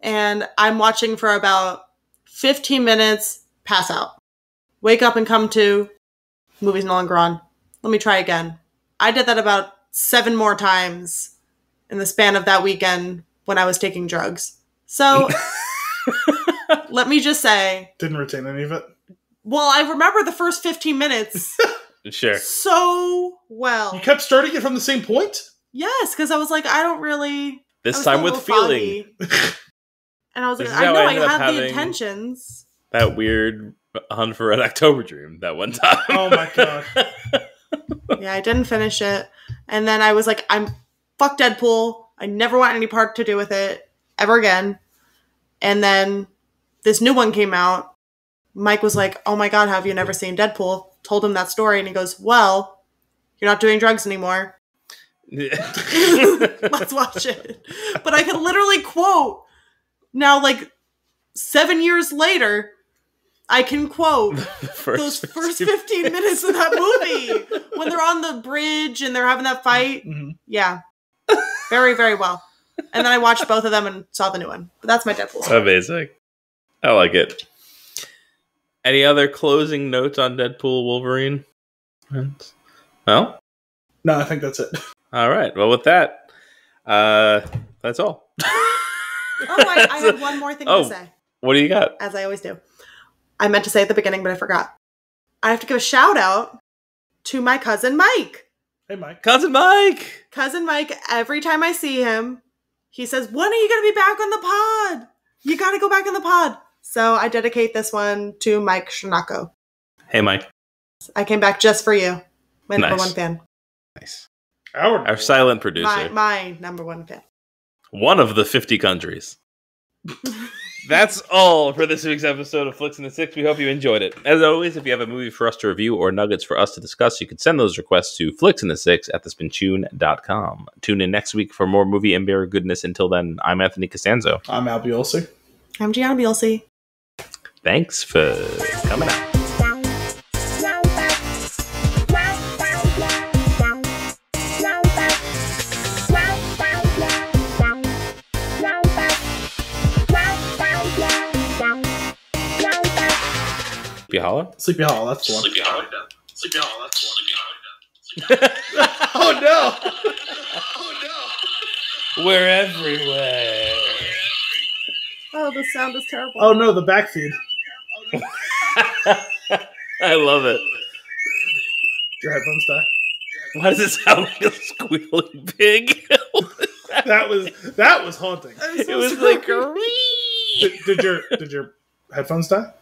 and I'm watching for about 15 minutes, pass out. Wake up and come to, movie's no longer on. Let me try again. I did that about 7 more times in the span of that weekend when I was taking drugs. So, let me just say. Didn't retain any of it? Well, I remember the first 15 minutes Sure. so well. You kept starting it from the same point? Yes, because I was like, I don't really... This time with feeling. And I was like, This is I how know I I ended up had the having- intentions. That weird Hunt for Red October Dream that one time. Oh my god. Yeah, I didn't finish it. And then I was like, fuck Deadpool. I never want any part to do with it ever again. And then this new one came out. Mike was like, oh my god, have you never seen Deadpool? Told him that story and he goes, well, you're not doing drugs anymore. Let's watch it. But I could literally quote, now like 7 years later, I can quote those first 15 minutes of that movie when they're on the bridge and they're having that fight. Mm-hmm. Yeah. Very, very well. And then I watched both of them and saw the new one. But that's my Deadpool story. Amazing. I like it. Any other closing notes on Deadpool Wolverine? Well? No, I think that's it. All right. Well, with that, that's all. I had one more thing to say. What do you got? As I always do. I meant to say at the beginning, but I forgot. I have to give a shout out to my cousin Mike. Hey, Mike. Cousin Mike! Cousin Mike, every time I see him, he says, when are you going to be back on the pod? You got to go back on the pod. So I dedicate this one to Mike Shinako. Hey, Mike. I came back just for you. My number Nice. one fan. Nice. Our silent producer. My number one fan. One of the 50 countries. That's all for this week's episode of Flix in the Six. We hope you enjoyed it. As always, if you have a movie for us to review or nuggets for us to discuss, you can send those requests to flixinthesix@thespintune.com. Tune in next week for more movie and beer goodness. Until then, I'm Anthony Costanzo. I'm Al Biolsi. I'm Gianna Biolsi. Thanks for coming out. Sleepy Hollow? Sleepy Hollow, that's the one. Sleepy Hollow. Sleepy Hollow, that's the one. Oh no! Oh We're everywhere. Oh, the sound is terrible. Oh no, the back feed. I love it. Your headphones die. Why does it sound like a squealing pig? That was haunting. It was like Did your headphones die?